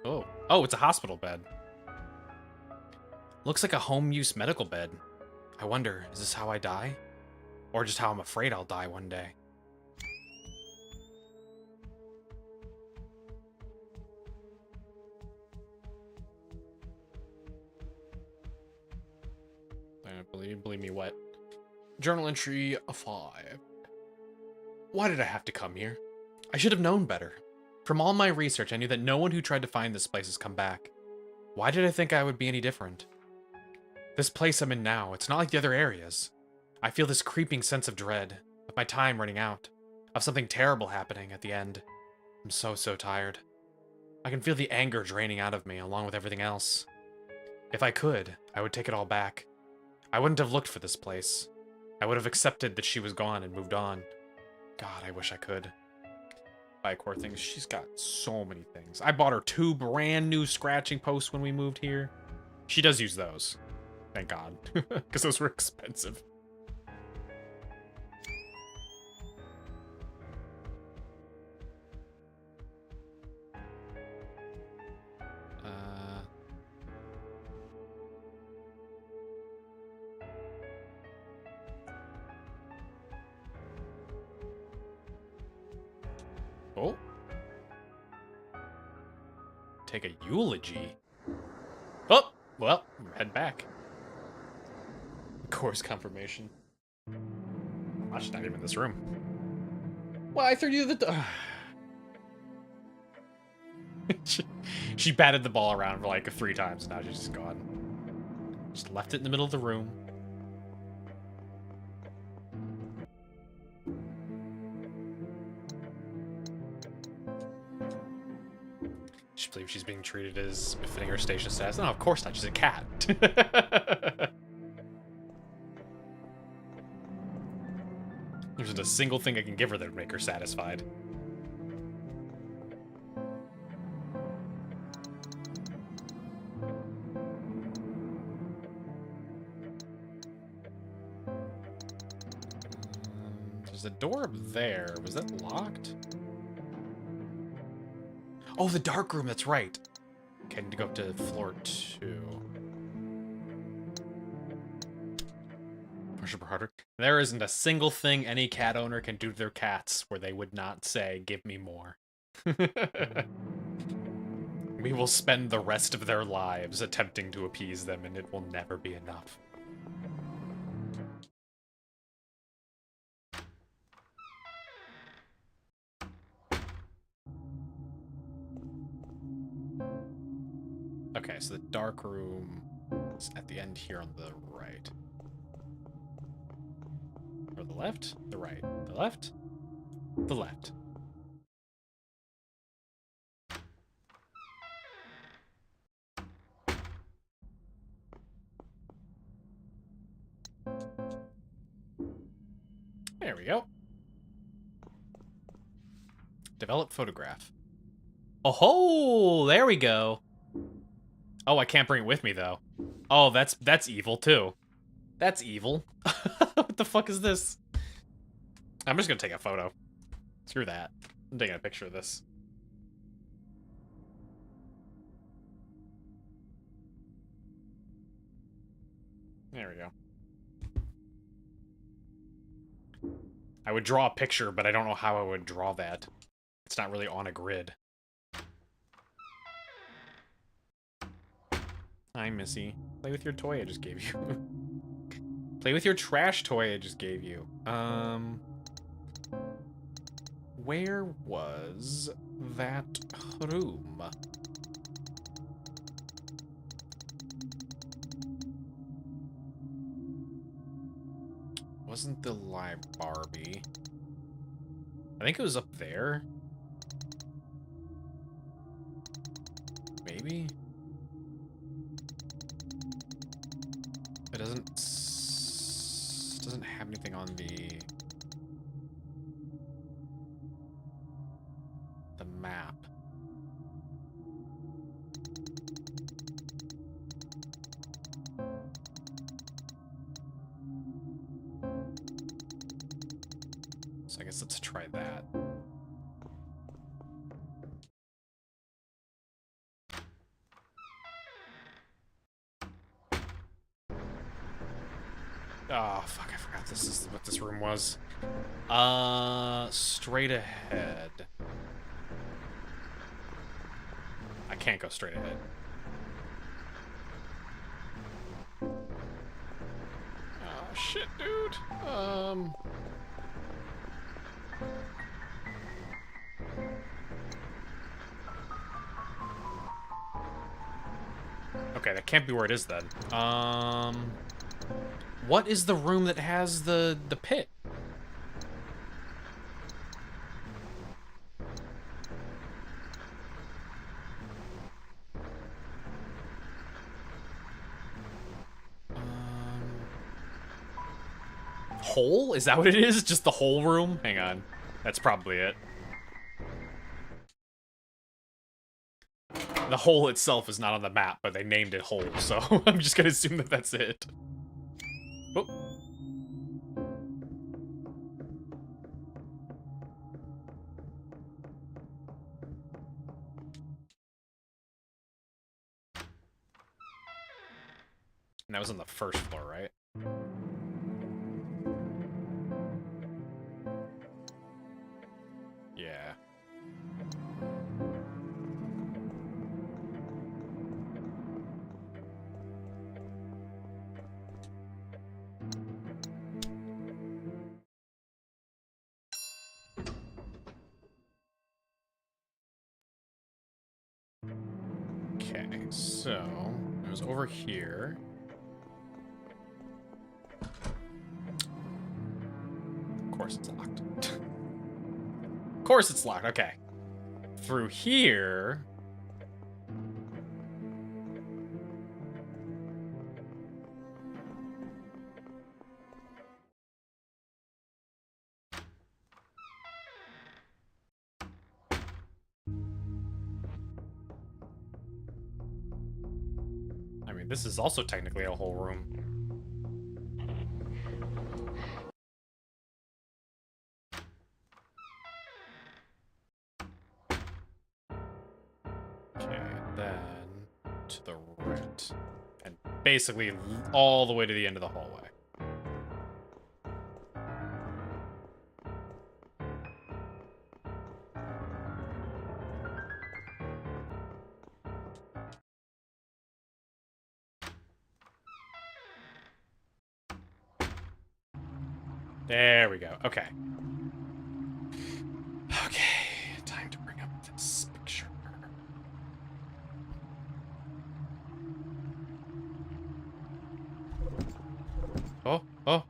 Oh, it's a hospital bed. Looks like a home use medical bed. I wonder, is this how I die? Or just how I'm afraid I'll die one day? Believe me, what? Journal entry 5. Why did I have to come here? I should have known better. From all my research, I knew that no one who tried to find this place has come back. Why did I think I would be any different? This place I'm in now, it's not like the other areas. I feel this creeping sense of dread, of my time running out, of something terrible happening at the end. I'm so tired. I can feel the anger draining out of me, along with everything else. If I could, I would take it all back. I wouldn't have looked for this place. I would have accepted that she was gone and moved on. God, I wish I could. Buy core things. She's got so many things. I bought her 2 brand new scratching posts when we moved here. She does use those. Thank God. Because those were expensive. Oh. Take a eulogy. Oh, well, head back. Course confirmation. Oh, she's not even in this room. Well, I threw you the... she batted the ball around for like 3 times, and now she's just gone. Just left it in the middle of the room. She believes she's being treated as befitting her station status. No, of course not. She's a cat. There's not a single thing I can give her that would make her satisfied. There's a door up there. Was that locked? Oh, the dark room, that's right. Okay, I need to go up to floor 2. Push up harder. There isn't a single thing any cat owner can do to their cats where they would not say, give me more. We We will spend the rest of their lives attempting to appease them, and it will never be enough. Okay, so the dark room is at the end here on the right. Or the left? The right. The left? The left. There we go. Develop photograph. Oh ho! There we go. Oh, I can't bring it with me though. Oh, that's evil too. That's evil. What the fuck is this? I'm just gonna take a photo. Screw that. I'm taking a picture of this. There we go. I would draw a picture, but I don't know how I would draw that. It's not really on a grid. Hi, Missy. Play with your toy I just gave you. Play with your trash toy I just gave you. Where was that room? Wasn't the live Barbie? I think it was up there. Maybe? It doesn't have anything on the map. So I guess let's try that. Oh, fuck, I forgot this is what this room was. Straight ahead. I can't go straight ahead. Oh, shit, dude. Okay, that can't be where it is then. What is the room that has the pit? Hole? Is that what it is? Just the whole room? Hang on. That's probably it. The hole itself is not on the map, but they named it hole, so I'm just gonna assume that that's it. Oh. And that was on the first floor, right? Yeah. Okay, so it was over here. Of course it's locked. Of course it's locked, okay. Through here... I mean, this is also technically a whole room. Okay, then to the right. And basically all the way to the end of the hallway. There we go. Okay. Okay, time to bring up this picture. Oh, oh.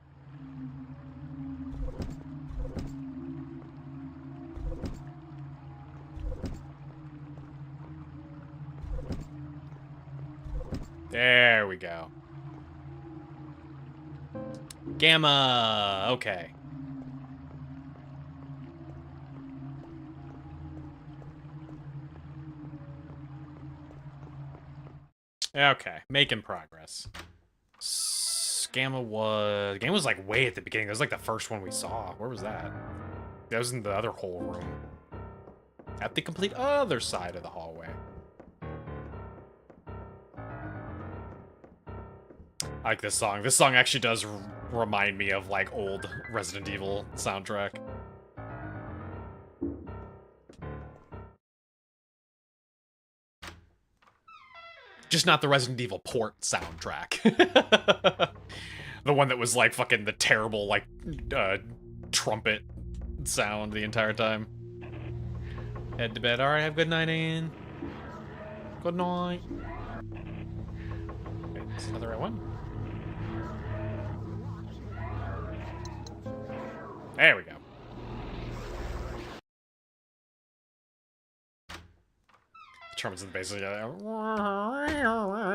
There we go. Gamma. Okay. Okay, making progress. Gamma was like way at the beginning. That was like the first one we saw. Where was that? That was in the other whole room. At the complete other side of the hallway. I like this song. This song actually does remind me of like old Resident Evil soundtrack. Just not the Resident Evil port soundtrack. The one that was like fucking the terrible like trumpet sound the entire time. Head to bed. Alright, have a good night, Ian. Good night. Okay, this is another one. There we go. Trumpets in the bass,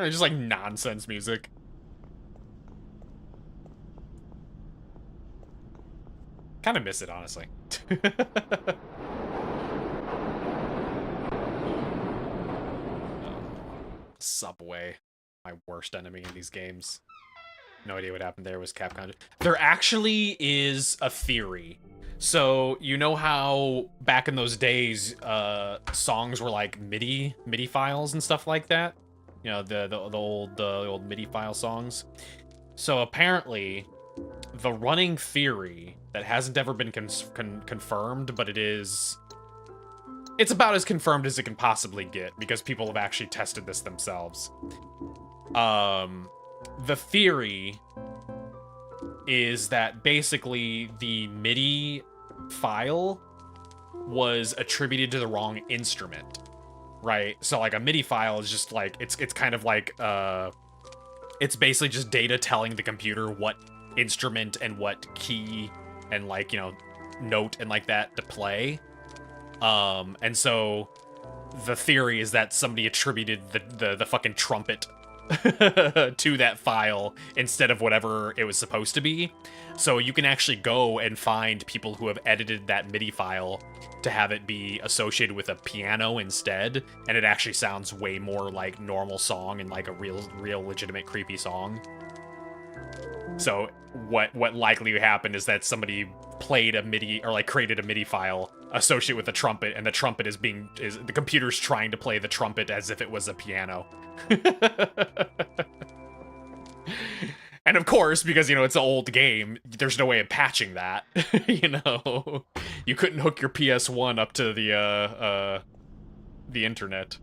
just like nonsense music. Kind of miss it, honestly. Subway, my worst enemy in these games. No idea what happened there. Was Capcom. There actually is a theory. So, you know how back in those days, songs were like MIDI files and stuff like that? You know, the old MIDI file songs. So apparently, the running theory that hasn't ever been confirmed, but it's about as confirmed as it can possibly get, because people have actually tested this themselves. The theory is that basically the MIDI file was attributed to the wrong instrument, right? So like a MIDI file is just like, it's kind of like, it's basically just data telling the computer what instrument and what key and like, you know, note and like that to play. And so the theory is that somebody attributed the fucking trumpet to that file instead of whatever it was supposed to be. So you can actually go and find people who have edited that MIDI file to have it be associated with a piano instead, and it actually sounds way more like normal song and like a real legitimate creepy song. So what likely happened is that somebody played a MIDI or like created a MIDI file associated with the trumpet, and the trumpet is the computer's trying to play the trumpet as if it was a piano. And of course, because, you know, it's an old game, there's no way of patching that. You know, you couldn't hook your PS1 up to the internet.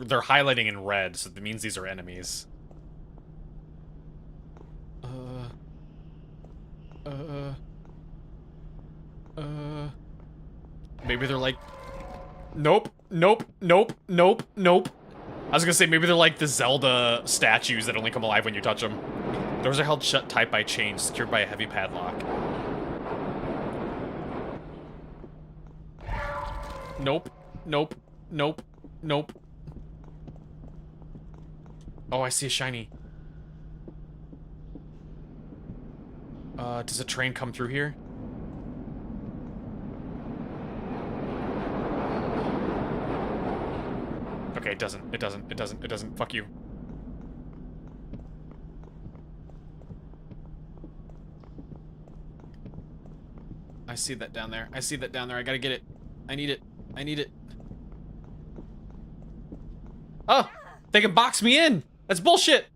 They're highlighting in red, so that means these are enemies. Maybe they're like... Nope. I was gonna say, maybe they're like the Zelda statues that only come alive when you touch them. Doors are held shut tight by chains, secured by a heavy padlock. Nope. Oh, I see a shiny. Does a train come through here? Okay, it doesn't. Fuck you. I see that down there. I gotta get it. I need it. Oh! They can box me in! That's bullshit!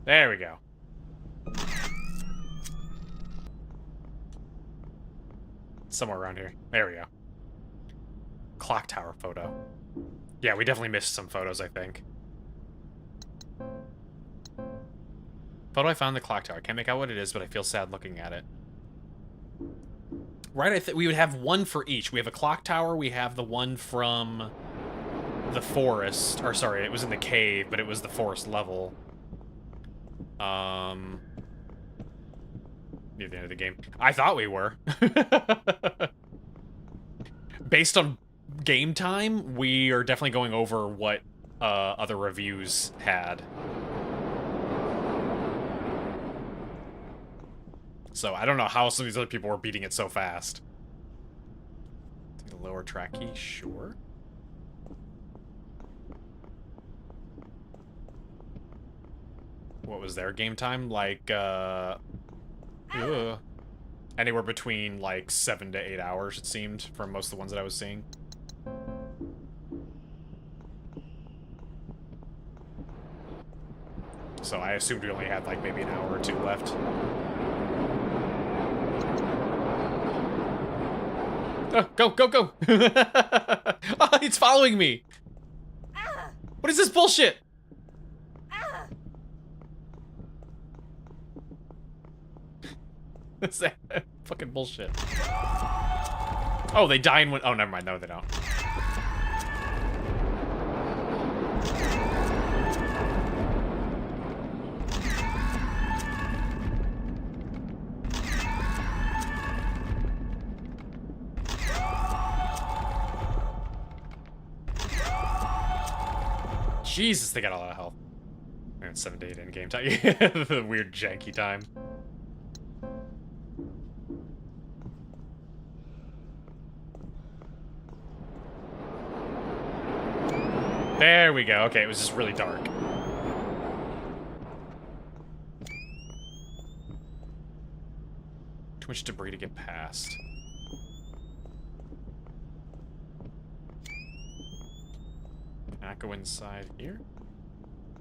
There we go. Somewhere around here. There we go. Clock tower photo. Yeah, we definitely missed some photos, I think. Photo I found in the clock tower. I can't make out what it is, but I feel sad looking at it. Right, I think we would have one for each. We have a clock tower, we have the one from the forest. Or, sorry, it was in the cave, but it was the forest level. Near the end of the game. I thought we were. Based on game time, we are definitely going over what other reviews had. So I don't know how some of these other people were beating it so fast. Take the lower track key, sure. What was their game time? Like, anywhere between, like, 7 to 8 hours, it seemed, from most of the ones that I was seeing. So I assumed we only had, like, maybe an hour or two left. Oh, go, go, go! Oh, it's following me! What is this bullshit? That's fucking bullshit. Oh, they die in one. Oh, never mind. No, they don't. Jesus, they got a lot of health. And 7 to 8 in game time. The weird janky time. There we go. Okay, it was just really dark. Too much debris to get past. Can I go inside here?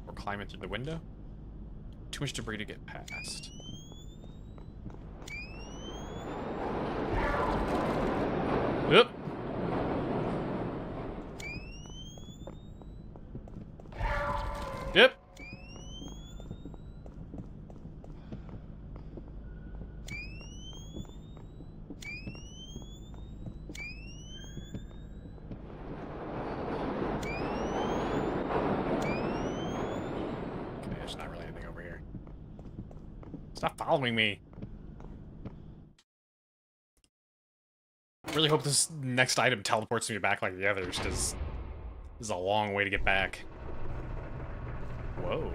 Or climb in through the window? Too much debris to get past. Oop! Yep. Okay, there's not really anything over here. Stop following me. Really hope this next item teleports me back like the others, because this is a long way to get back. Whoa.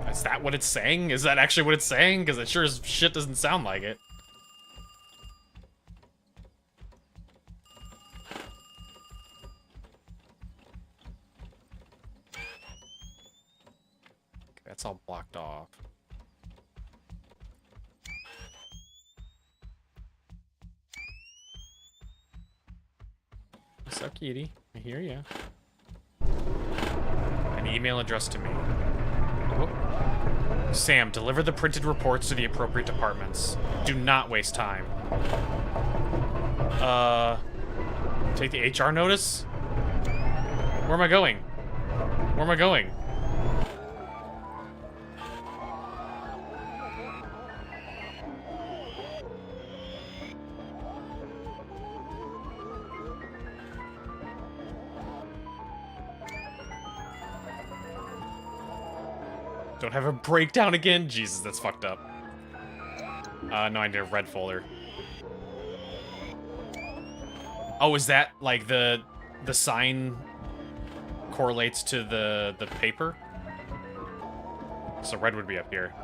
Is that what it's saying? Is that actually what it's saying? Because it sure as shit doesn't sound like it. That's all blocked off. What's up, kitty? I hear ya. An email addressed to me. Oh. Sam, deliver the printed reports to the appropriate departments. Do not waste time. Take the HR notice? Where am I going? Where am I going? Don't have a breakdown again? Jesus, that's fucked up. No, I need a red folder. Oh, is that, like, the sign correlates to the paper? So red would be up here.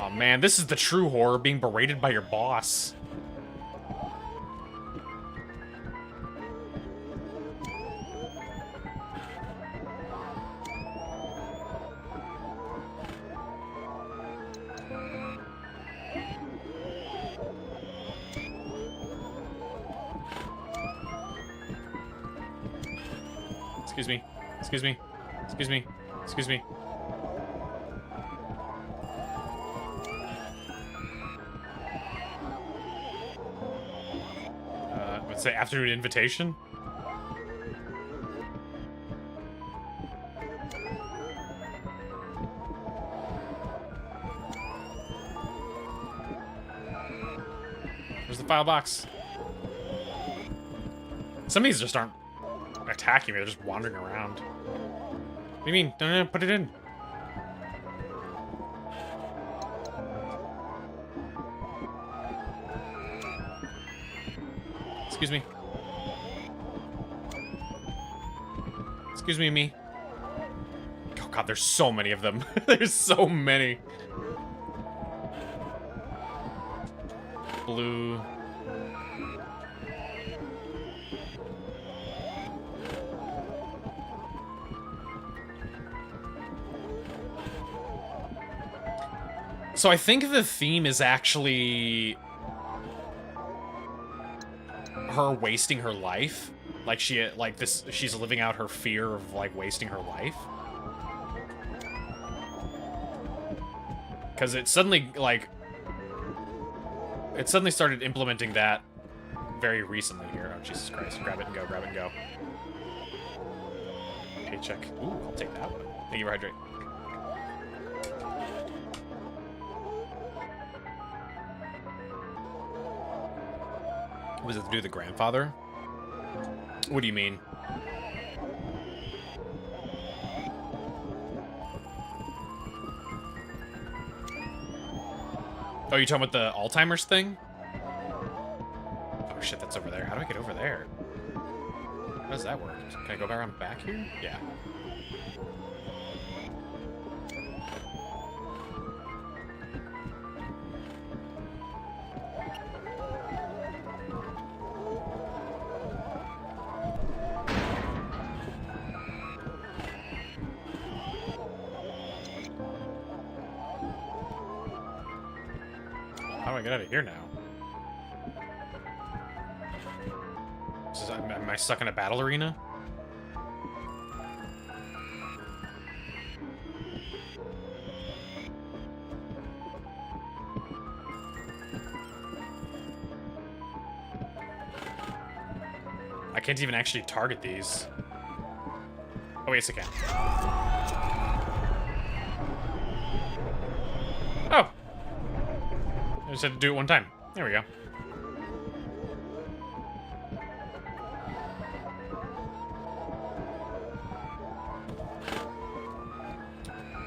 Oh, man, this is the true horror, being berated by your boss. Excuse me. Excuse me. Excuse me. Excuse me. Let's say afternoon invitation. Where's the file box? Some of these just aren't attacking me, they're just wandering around. What do you mean? No, put it in. Excuse me. Excuse me. Oh god, there's so many of them. There's so many. Blue. So I think the theme is actually her wasting her life. Like she's living out her fear of like wasting her life. Cause it suddenly started implementing that very recently here. Oh Jesus Christ, grab it and go, grab it and go. Paycheck. Ooh, I'll take that one. Thank you for hydrate. Was it to do with the grandfather? What do you mean? Oh, you talking about the Alzheimer's thing? Oh shit, that's over there. How do I get over there? How does that work? Can I go around back here? Yeah. How do I get out of here now? Am I stuck in a battle arena? I can't even actually target these. Oh, yes, I can. Oh! I just had to do it one time. There we go.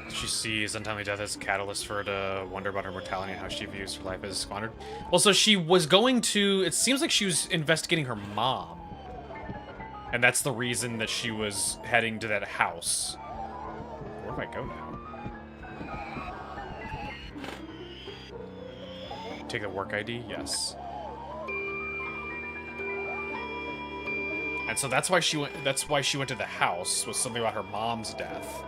She sees untimely death as a catalyst for her to wonder about her mortality and how she views her life as squandered. Well, so she was going to... It seems like she was investigating her mom. And that's the reason that she was heading to that house. Where do I go now? Take the work ID? Yes. And so that's why she went to the house, was something about her mom's death.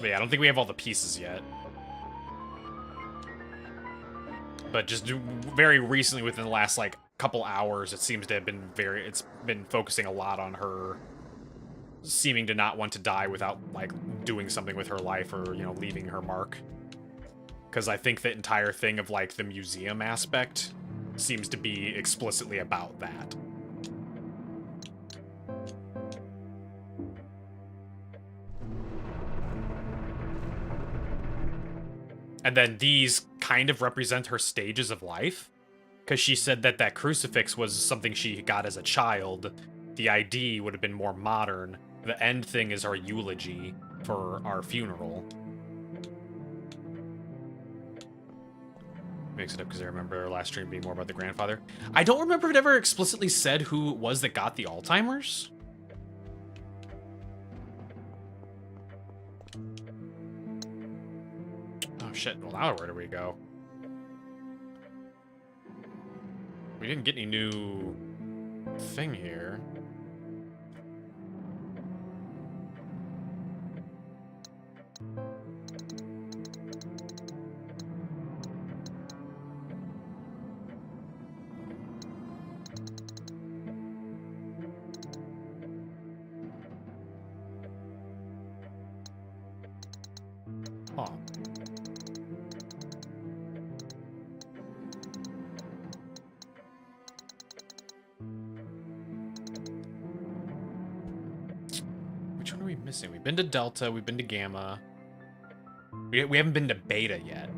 But yeah, I don't think we have all the pieces yet. But just very recently, within the last, like, couple hours, it seems to have been it's been focusing a lot on her seeming to not want to die without, like, doing something with her life or, you know, leaving her mark. Because I think the entire thing of, like, the museum aspect seems to be explicitly about that. And then these kind of represent her stages of life. Because she said that that crucifix was something she got as a child. The ID would have been more modern. The end thing is our eulogy for our funeral. Mix it up because I remember our last stream being more about the grandfather. I don't remember if it ever explicitly said who it was that got the Alzheimer's. Oh shit, well now where do we go? We didn't get any new thing here. missing? We've been to Delta, we've been to Gamma. We haven't been to Beta yet.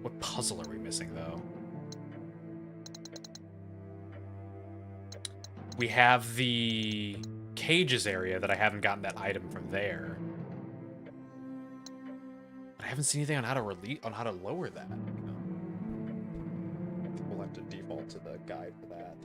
What puzzle are we missing, though? We have the cages area that I haven't gotten that item from there. But I haven't seen anything on how to lower that. We'll have to default to the guide for that.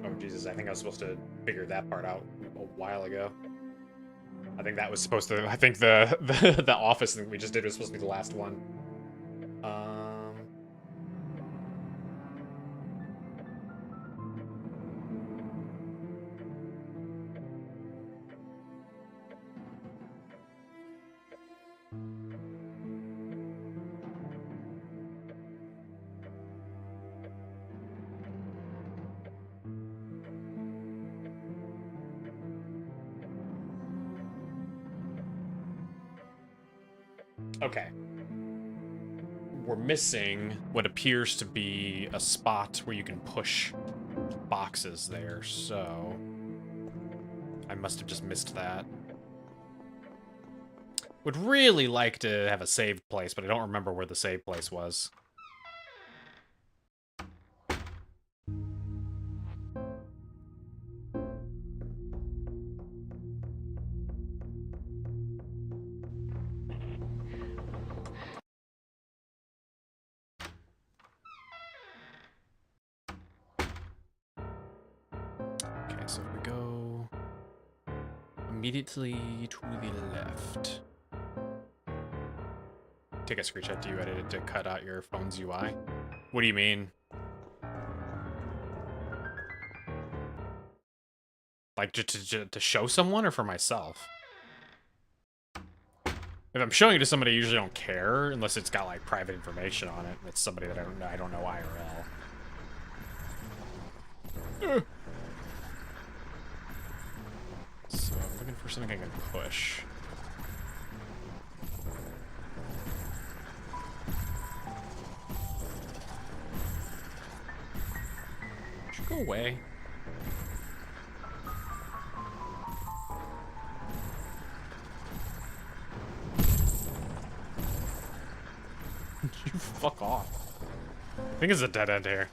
Oh, Jesus, I think I was supposed to figure that part out a while ago. I think that was supposed to... I think the office thing we just did was supposed to be the last one. Okay. We're missing what appears to be a spot where you can push boxes there, so... I must have just missed that. Would really like to have a saved place, but I don't remember where the save place was. Okay, so if we go immediately to the left. Take a screenshot. Do you edit it to cut out your phone's UI? What do you mean? Like, to show someone or for myself? If I'm showing it to somebody, I usually don't care, unless it's got, like, private information on it. It's somebody that I don't know IRL. So, I'm looking for something I can push. Should go away. You fuck off. I think it's a dead end here.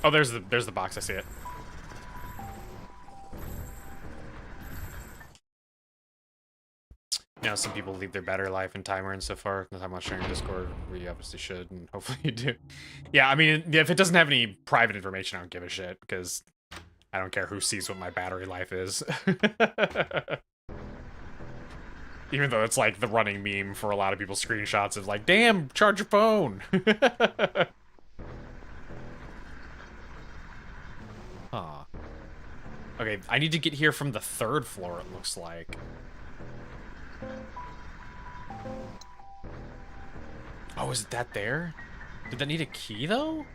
Oh, there's the box. I see it. You know, some people leave their battery life in timer and so far. I'm not sharing Discord. We obviously should, and hopefully you do. Yeah, I mean, if it doesn't have any private information, I don't give a shit, because I don't care who sees what my battery life is. Even though it's like the running meme for a lot of people's screenshots of like, damn, charge your phone. Huh. Okay, I need to get here from the 3rd floor, it looks like. Oh, is that there? Did that need a key, though?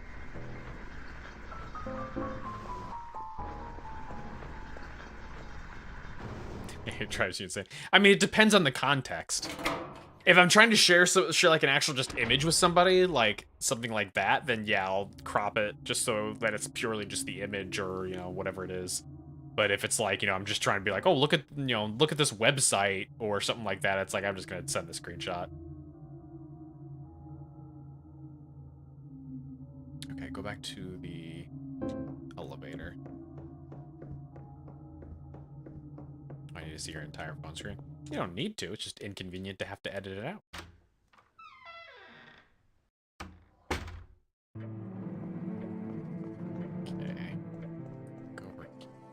It drives you insane. I mean, it depends on the context. If I'm trying to share like an actual just image with somebody, like something like that, then yeah, I'll crop it just so that it's purely just the image or, you know, whatever it is. But if it's like, you know, I'm just trying to be like, oh, look at this website or something like that, it's like, I'm just going to send the screenshot. Okay, go back to the elevator. I need to see your entire phone screen. You don't need to, it's just inconvenient to have to edit it out. Okay. Go over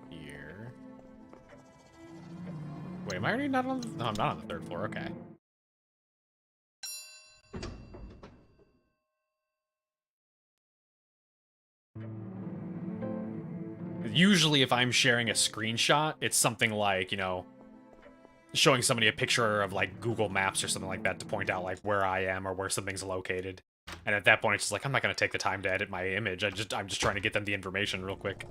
here. Wait, am I already not on the... No, I'm not on the 3rd floor, okay. Usually if I'm sharing a screenshot, it's something like, you know, showing somebody a picture of like Google Maps or something like that to point out like where I am or where something's located. And at that point it's just like, I'm not going to take the time to edit my image. I'm just trying to get them the information real quick.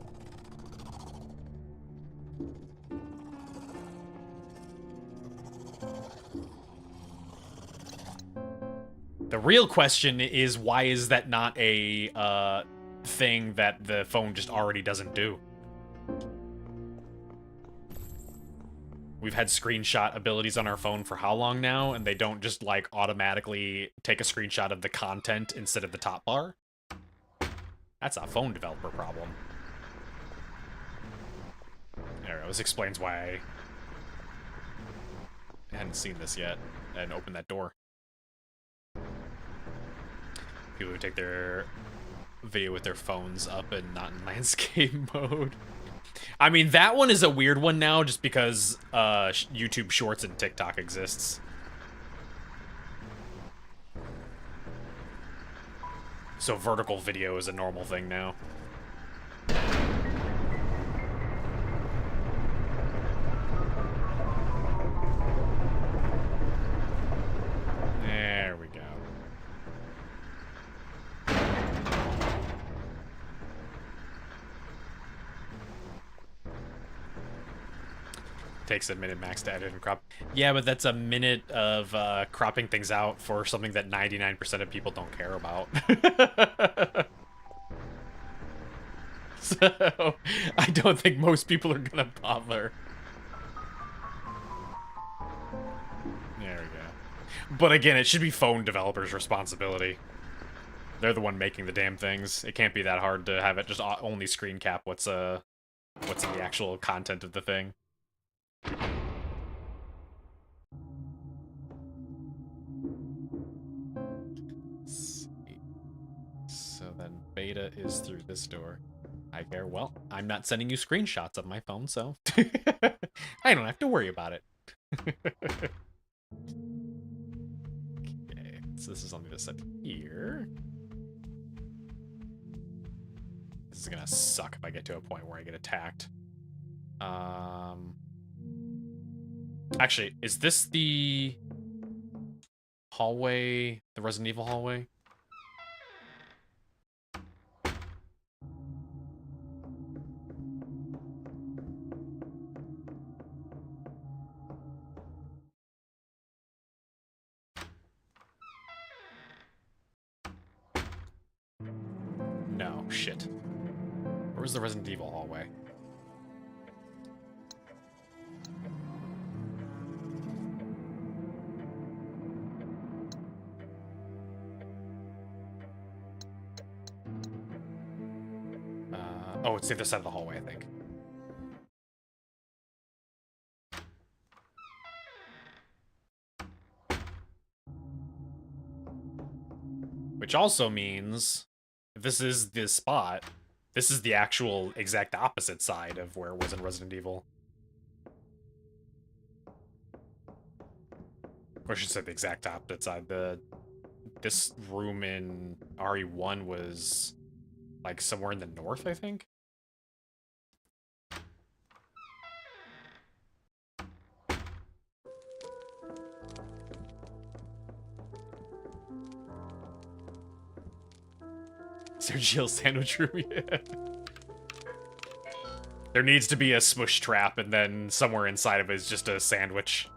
The real question is, why is that not a thing that the phone just already doesn't do? We've had screenshot abilities on our phone for how long now, and they don't just, like, automatically take a screenshot of the content instead of the top bar? That's a phone developer problem. There, this explains why I hadn't seen this yet and opened that door. People who take their video with their phones up and not in landscape mode. I mean, that one is a weird one now just because YouTube Shorts and TikTok exists. So vertical video is a normal thing now. There we go. Takes a minute max to edit and crop. Yeah, but that's a minute of cropping things out for something that 99% of people don't care about. So, I don't think most people are gonna bother. There we go. But again, it should be phone developers' responsibility. They're the one making the damn things. It can't be that hard to have it just only screen cap what's in the actual content of the thing. Let's see. So then beta is through this door. I care. Well, I'm not sending you screenshots of my phone, so I don't have to worry about it. Okay, so this is on the other side here. This is gonna suck if I get to a point where I get attacked. Actually, is this the hallway, the Resident Evil hallway? No, shit. Where's the Resident Evil hallway? Oh, it's the other side of the hallway, I think. Which also means, if this is the spot, this is the actual exact opposite side of where it was in Resident Evil. Or I should say the exact opposite side. This room in RE1 was, like, somewhere in the north, I think? Sergio sandwich room, yeah. There needs to be a smush trap, and then somewhere inside of it is just a sandwich.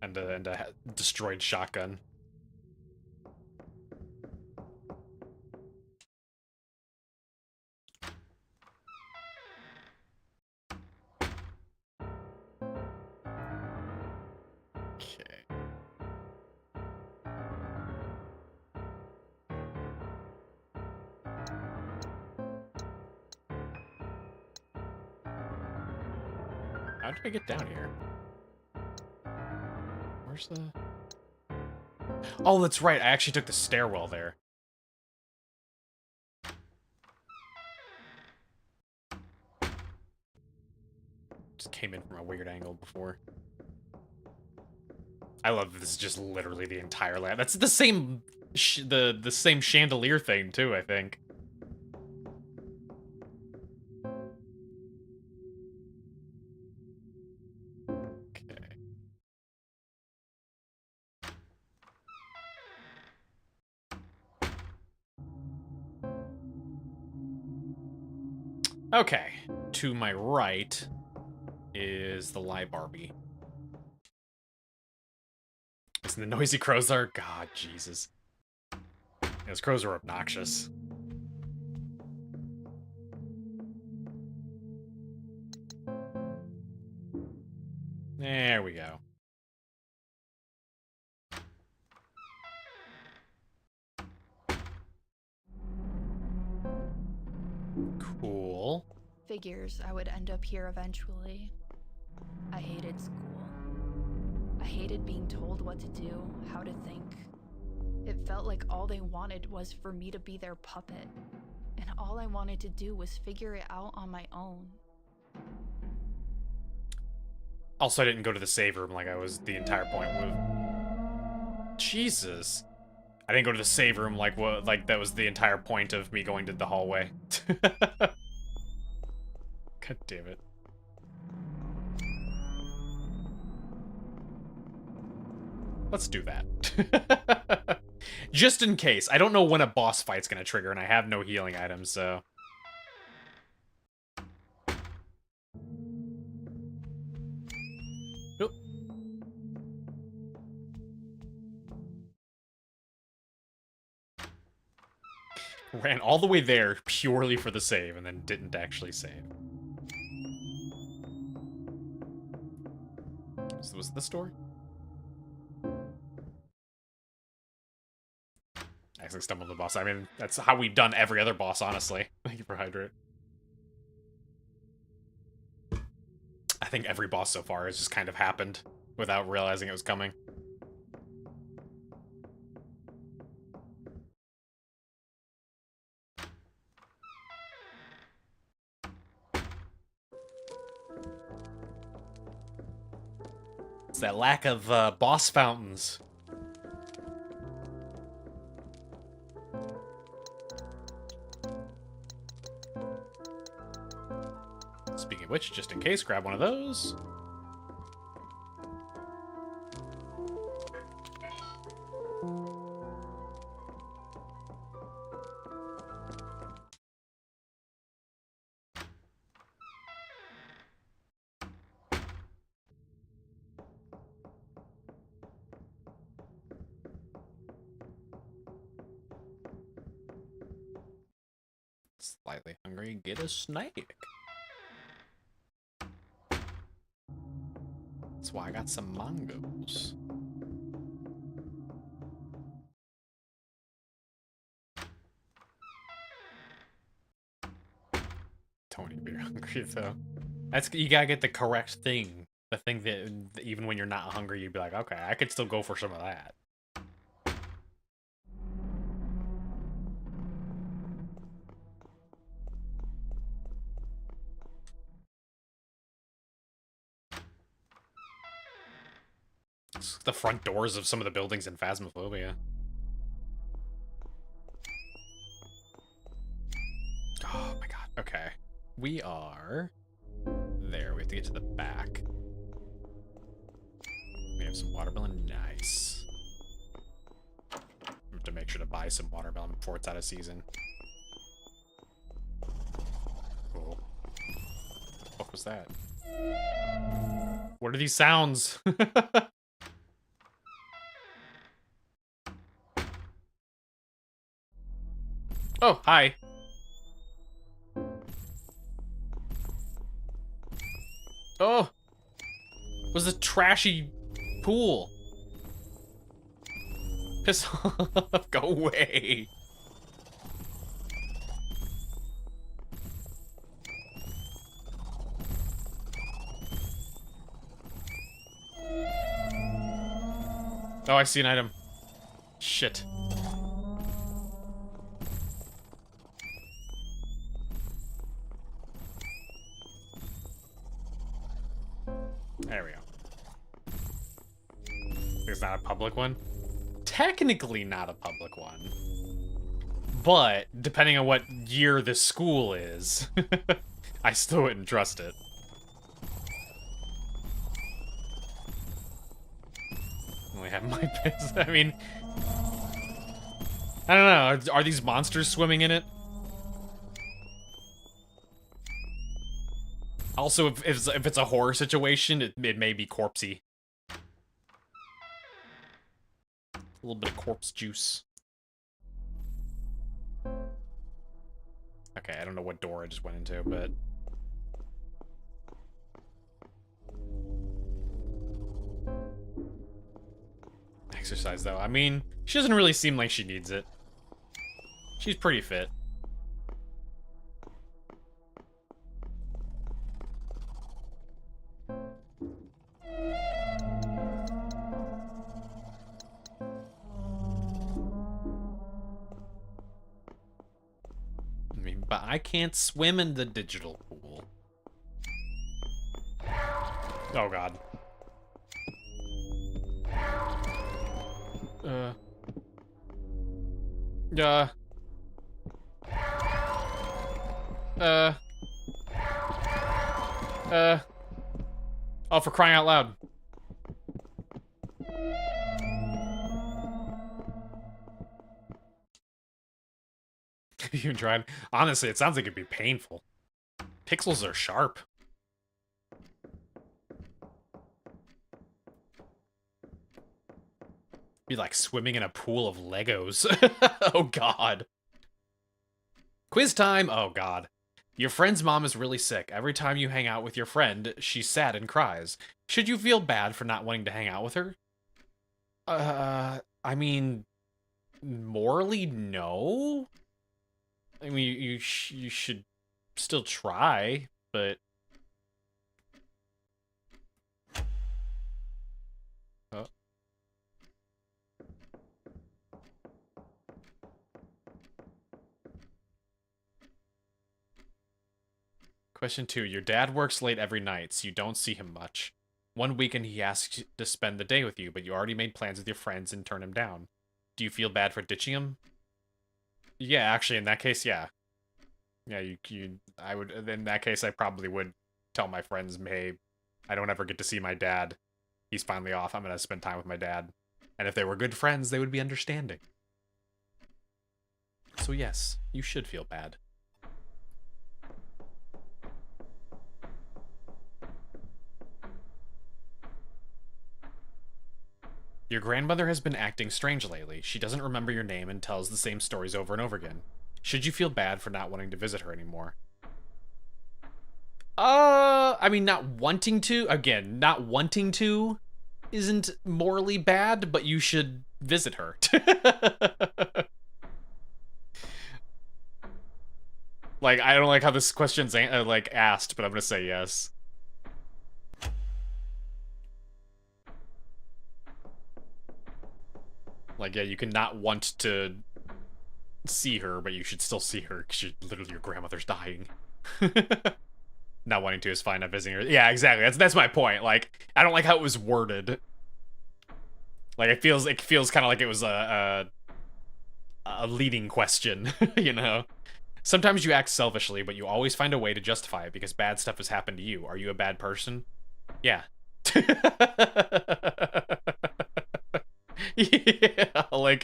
And a destroyed shotgun. Okay. How did I get down here? Where's the... Oh, that's right. I actually took the stairwell there. Just came in from a weird angle before. I love that this is just literally the entire land. That's the same, the same chandelier thing too, I think. Okay. Okay, to my right is the Lie Barbie. And the noisy crows are, God, Jesus. Those crows are obnoxious. There we go. Cool. Figures I would end up here eventually. I hated school. I hated being told what to do, how to think. It felt like all they wanted was for me to be their puppet. And all I wanted to do was figure it out on my own. Also, I didn't go to the save room like I was the entire point with. Jesus. I didn't go to the save room like what, like that was the entire point of me going to the hallway. God damn it. Let's do that. Just in case. I don't know when a boss fight's gonna trigger, and I have no healing items, so... Oop. Ran all the way there purely for the save, and then didn't actually save. So was it this door? I actually stumbled on the boss. I mean, that's how we've done every other boss, honestly. Thank you for Hydrate. I think every boss so far has just kind of happened without realizing it was coming. It's that lack of boss fountains. Speaking of which, just in case, grab one of those. Slightly hungry, get a snake. That's why I got some mangoes. Tony, be hungry though. That's, you gotta get the correct thing. The thing that even when you're not hungry, you'd be like, okay, I could still go for some of that. It's the front doors of some of the buildings in Phasmophobia. Oh my god, okay. We are... There, we have to get to the back. We have some watermelon, nice. We have to make sure to buy some watermelon before it's out of season. Cool. What was that? What are these sounds? Oh, hi. Oh! It was a trashy pool. Piss off. Go away. Oh, I see an item. Shit. There we go. It's not a public one? Technically not a public one. But, depending on what year the school is, I still wouldn't trust it. Only have my bits. I mean, I don't know. Are these monsters swimming in it? Also, if it's a horror situation, it may be corpsey. A little bit of corpse juice. Okay, I don't know what door I just went into, but... Exercise, though. I mean, she doesn't really seem like she needs it. She's pretty fit. I mean, but I can't swim in the digital pool. Oh, God. Oh, for crying out loud. You even tried? Honestly, it sounds like it'd be painful. Pixels are sharp. Be like swimming in a pool of Legos. Oh, God. Quiz time! Oh, God. Your friend's mom is really sick. Every time you hang out with your friend, she's sad and cries. Should you feel bad for not wanting to hang out with her? I mean, morally, no. I mean, you should still try, but... Oh. Question 2. Your dad works late every night, so you don't see him much. One weekend he asks to spend the day with you, but you already made plans with your friends and turn him down. Do you feel bad for ditching him? Yeah, actually, in that case, yeah. Yeah, I would, in that case, I probably would tell my friends, hey, I don't ever get to see my dad. He's finally off. I'm going to spend time with my dad. And if they were good friends, they would be understanding. So yes, you should feel bad. Your grandmother has been acting strange lately. She doesn't remember your name and tells the same stories over and over again. Should you feel bad for not wanting to visit her anymore? I mean, not wanting to. Again, not wanting to isn't morally bad, but you should visit her. Like, I don't like how this question's like asked, but I'm gonna say yes. Like, yeah, you can not want to see her, but you should still see her, because literally your grandmother's dying. Not wanting to is fine, not visiting her. Yeah, exactly. That's my point. Like, I don't like how it was worded. Like, it feels kind of like it was a leading question, you know? Sometimes you act selfishly, but you always find a way to justify it because bad stuff has happened to you. Are you a bad person? Yeah. Yeah, like,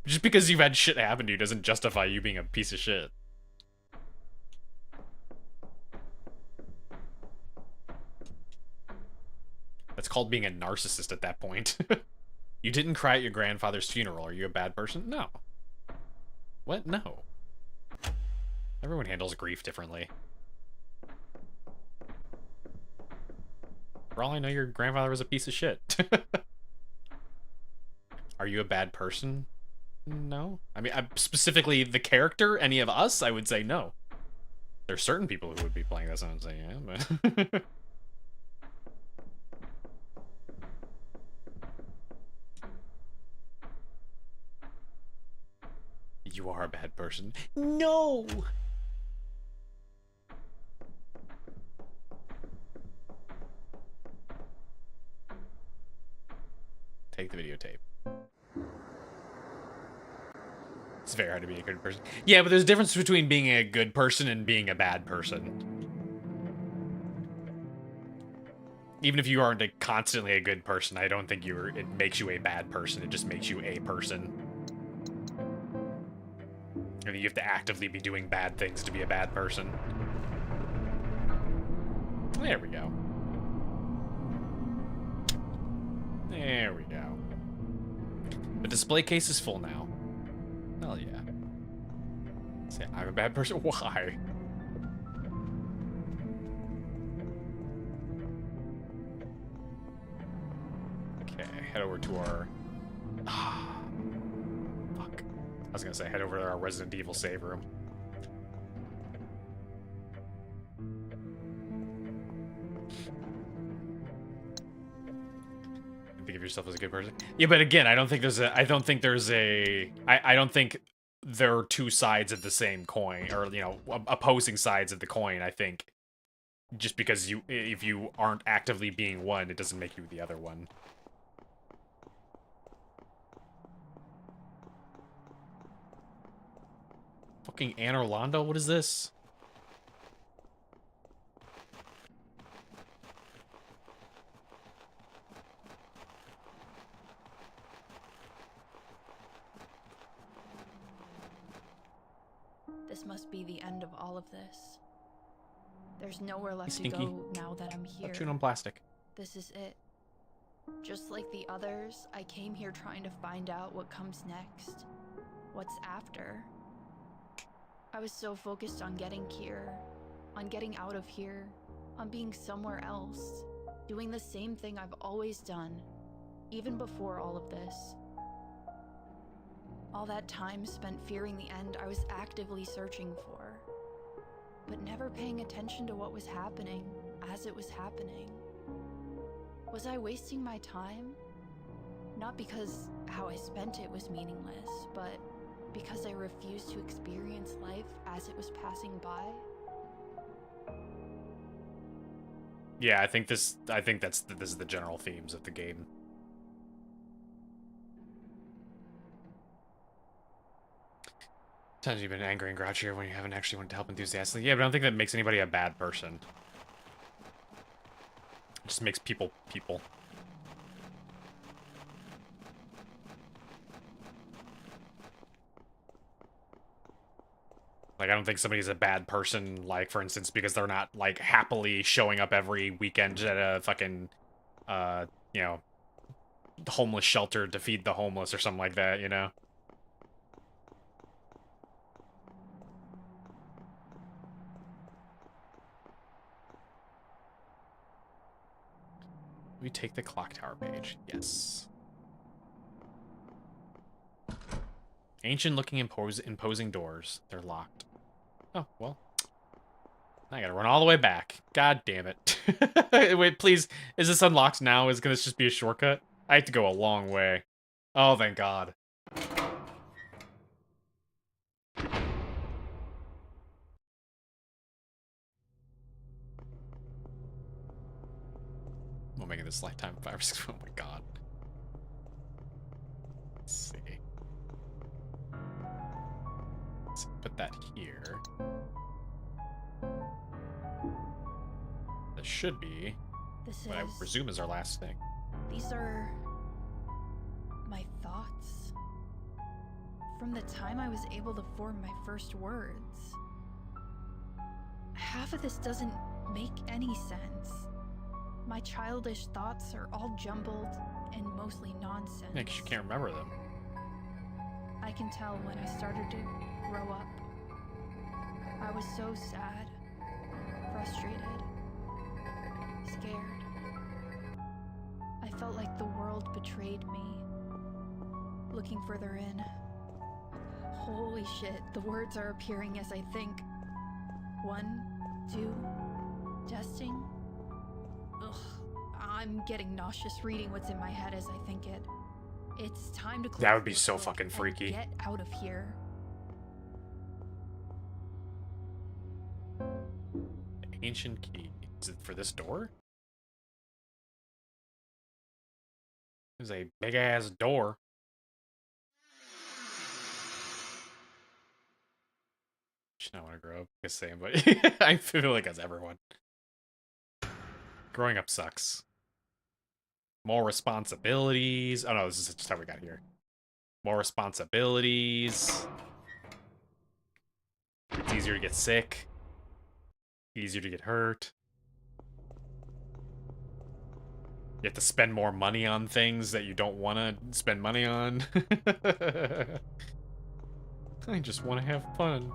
just because you've had shit happen to you doesn't justify you being a piece of shit. That's called being a narcissist at that point. You didn't cry at your grandfather's funeral. Are you a bad person? No. What? No. Everyone handles grief differently. For all I know, your grandfather was a piece of shit. Are you a bad person? No. I mean, specifically the character, any of us, I would say no. There's certain people who would be playing this and I would say yeah, but... You are a bad person. No! the videotape. It's very hard to be a good person. Yeah, but there's a difference between being a good person and being a bad person. Even if you aren't constantly a good person, I don't think it makes you a bad person. It just makes you a person. I mean, you have to actively be doing bad things to be a bad person. There we go. There we go. The display case is full now. Hell yeah. Say, I'm a bad person? Why? Okay, head over to our... Fuck. I was gonna say, head over to our Resident Evil save room. Think of yourself as a good person. Yeah, but again, I don't think there are two sides of the same coin, or, you know, opposing sides of the coin. I think just because if you aren't actively being one, it doesn't make you the other one. Fucking Anne Orlando, what is this? This must be the end of all of this. There's nowhere left to Stinky. go now that I'm here. Chewing on plastic. This is it. Just like the others, I came here trying to find out what comes next. What's after. I was so focused on getting here, on getting out of here, on being somewhere else, doing the same thing I've always done, even before all of this. All that time spent fearing the end I was actively searching for, but never paying attention to what was happening as it was happening. Was I wasting my time? Not because how I spent it was meaningless, but because I refused to experience life as it was passing by. Yeah, I think this is the general themes of the game. Sometimes you've been angry and grouchy when you haven't actually wanted to help enthusiastically. Yeah, but I don't think that makes anybody a bad person. It just makes people people. Like, I don't think somebody's a bad person, like, for instance, because they're not, like, happily showing up every weekend at a fucking, you know, homeless shelter to feed the homeless or something like that, you know? We take the clock tower page. Yes. Ancient-looking imposing doors. They're locked. Oh, well. I gotta run all the way back. God damn it. Wait, please. Is this unlocked now? Is this just be a shortcut? I have to go a long way. Oh, thank God. We'll make it this lifetime 5 or 6. Oh my God. Let's see. Let's put that here. This should be what I presume is our last thing. These are my thoughts. From the time I was able to form my first words. Half of this doesn't make any sense. My childish thoughts are all jumbled and mostly nonsense. Yeah, 'cause you can't remember them. I can tell when I started to grow up. I was so sad, frustrated, scared. I felt like the world betrayed me. Looking further in. Holy shit, the words are appearing as I think. 1, 2, testing. Ugh, I'm getting nauseous reading what's in my head as I think it. It's time to close That would be this so book fucking and freaky. get out of here. Ancient key. Is it for this door? There's a big ass door. Should not want to grow up. I guess same, but I feel like that's everyone. Growing up sucks. More responsibilities. Oh no, this is just how we got here. More responsibilities. It's easier to get sick. Easier to get hurt. You have to spend more money on things that you don't want to spend money on. I just want to have fun.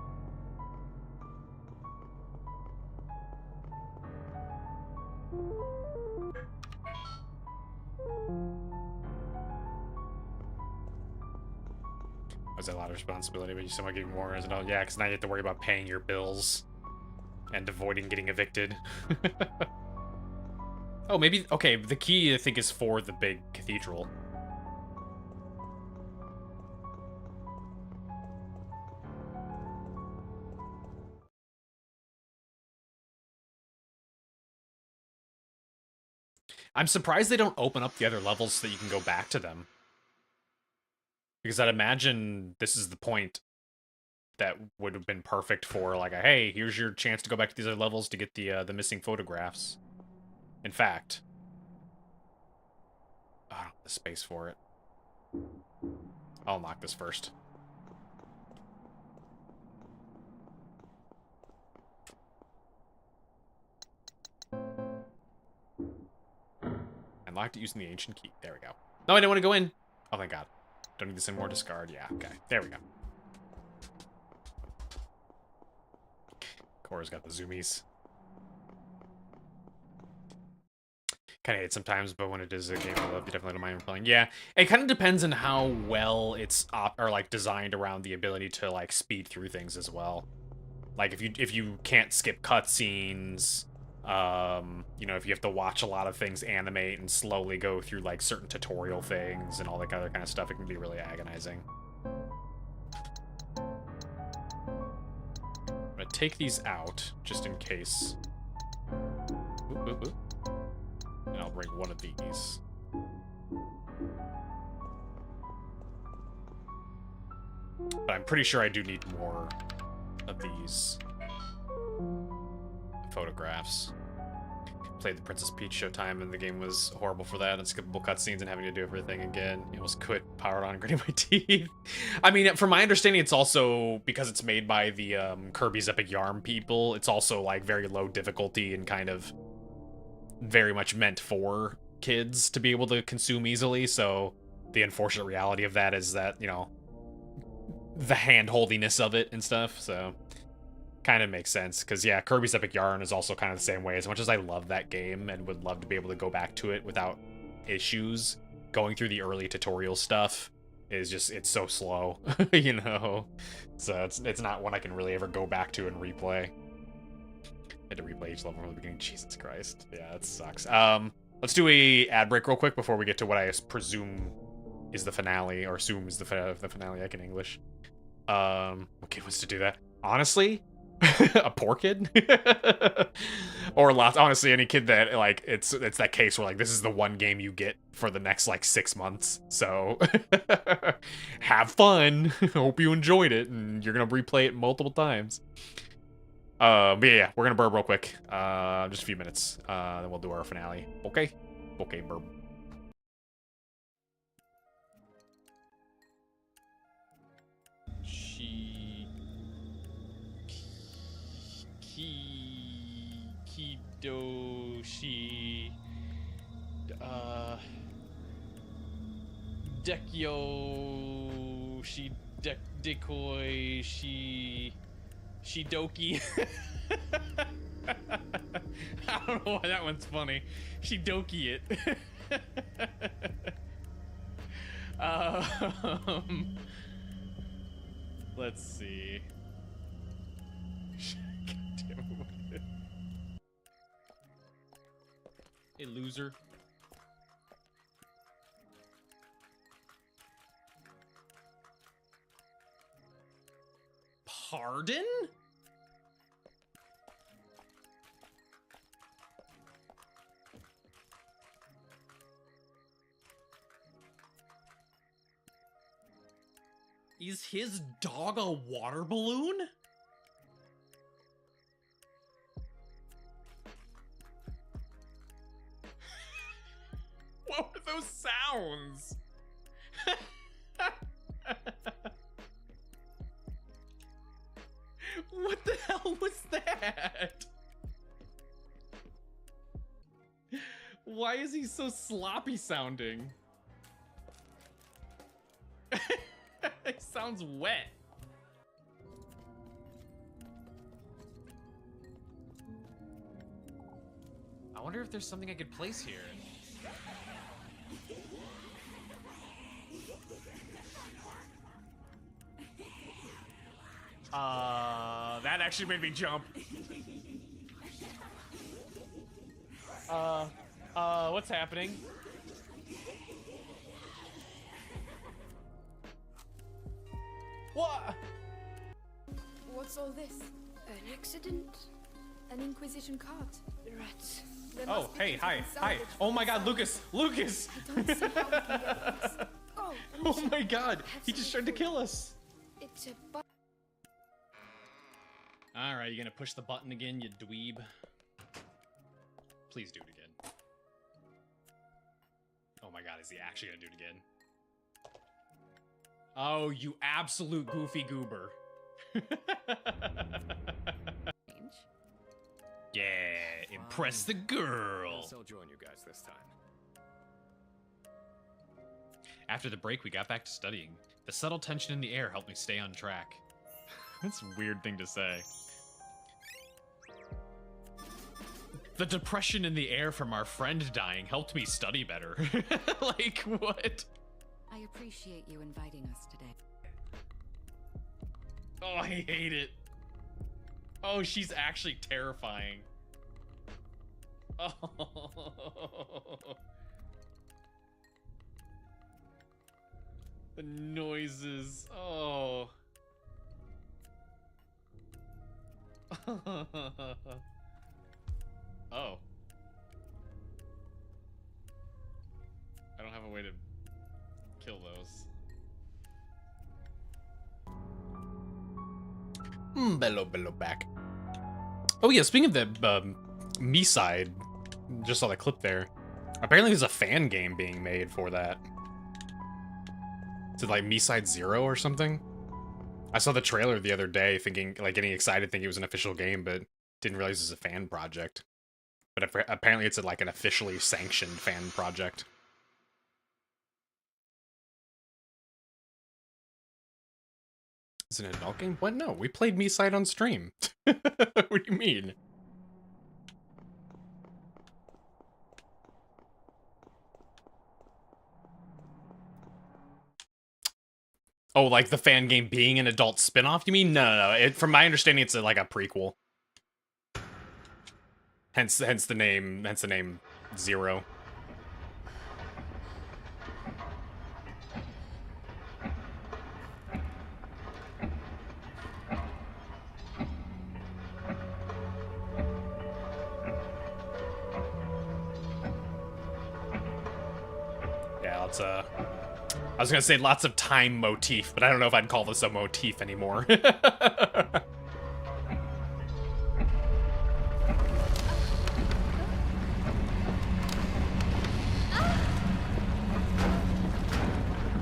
Was a lot of responsibility, but you still might get more as well. Yeah, because now you have to worry about paying your bills and avoiding getting evicted. Oh, maybe, okay, the key, I think, is for the big cathedral. I'm surprised they don't open up the other levels so that you can go back to them. Because I'd imagine this is the point that would have been perfect for, like, a, hey, here's your chance to go back to these other levels to get the missing photographs. In fact, I don't have the space for it. I'll unlock this first. Unlocked it using the ancient key. There we go. No, I didn't want to go in. Oh, thank God. Don't need this anymore. Discard. Yeah, okay. There we go. Cora's got the zoomies. Kind of hate it sometimes, but when it is a game I love, you definitely don't mind playing. Yeah, it kind of depends on how well it's designed around the ability to like speed through things as well. Like if you can't skip cutscenes, you know, if you have to watch a lot of things animate and slowly go through like certain tutorial things and all that other kind of stuff, it can be really agonizing. I'm gonna take these out just in case. Oop, oop, oop. And I'll bring one of these. But I'm pretty sure I do need more of these photographs. Played the Princess Peach Showtime, and the game was horrible for that. Unskippable cutscenes and having to do everything again. It was quit, powered on, gritting my teeth. I mean, from my understanding, it's also, because it's made by the Kirby's Epic Yarn people, it's also like very low difficulty and kind of very much meant for kids to be able to consume easily. So the unfortunate reality of that is that, you know, the hand-holdiness of it and stuff. So kind of makes sense, because yeah, Kirby's Epic Yarn is also kind of the same way. As much as I love that game and would love to be able to go back to it without issues, going through the early tutorial stuff is just, it's so slow. You know, so it's not one I can really ever go back to and replay. I had to replay each level from the beginning. Jesus Christ. Yeah, that sucks. Let's do a ad break real quick before we get to what I presume is the finale, or assume is the finale. I can English. What kid wants to do that? Honestly, a poor kid, or honestly, any kid that like it's that case where like this is the one game you get for the next like 6 months. So have fun. Hope you enjoyed it, and you're gonna replay it multiple times. But yeah, we're gonna burb real quick. Just a few minutes. Then we'll do our finale. Okay? Okay, burb. Dekyo, Decoy, Shidoki. I don't know why that one's funny. Shidoki it. Let's see. God damn it. Hey, loser. Pardon? Is his dog a water balloon? What were those sounds? What the hell was that? Why is he so sloppy sounding? It sounds wet. I wonder if there's something I could place here. That actually made me jump. What's happening? What? What's all this? An accident? An Inquisition cart? Rats. There Oh, must be hey, people hi, in hi. salvage Oh my for god, sale. Lucas! Lucas! I don't see how we can get this. Oh, Oh my god, he just tried to kill us. it's a bu- Alright, you gonna push the button again, you dweeb? Please do it again. Oh my god, is he actually gonna do it again? Oh, you absolute goofy goober. Yeah, impress the girl. I'll join you guys this time. After the break, we got back to studying. The subtle tension in the air helped me stay on track. That's a weird thing to say. The depression in the air from our friend dying helped me study better. Like, what? I appreciate you inviting us today. Oh, I hate it. Oh, she's actually terrifying. Oh. The noises. Oh. Oh. I don't have a way to kill those. Bello back. Oh yeah, speaking of the me side, just saw the clip there. Apparently there's a fan game being made for that. Is it like Me Side Zero or something? I saw the trailer the other day thinking, like getting excited thinking it was an official game, but didn't realize it was a fan project. But apparently it's like an officially sanctioned fan project. Is it an adult game? What? No, we played Me Side on stream. What do you mean? Oh, like the fan game being an adult spin-off, you mean? No. From my understanding, it's like a prequel. Hence the name Zero. Yeah, let's I was gonna say lots of time motif, but I don't know if I'd call this a motif anymore.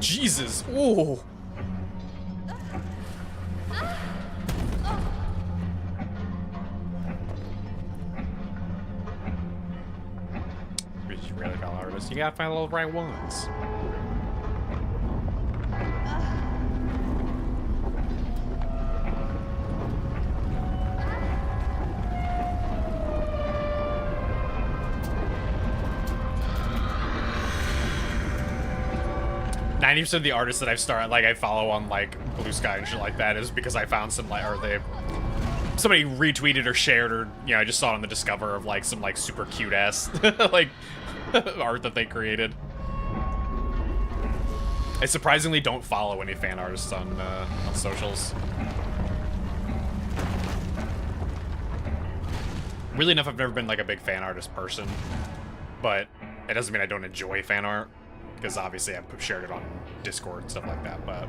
Jesus! Ooh! You really call artists. You gotta find all the right ones. %90 of the artists that I follow on like Blue Sky and shit like that is because I found some somebody retweeted or shared or I just saw it on the Discover of like some like super cute ass like art that they created. I surprisingly don't follow any fan artists on socials. Really enough, I've never been like a big fan artist person, but it doesn't mean I don't enjoy fan art. Because obviously I've shared it on Discord and stuff like that, but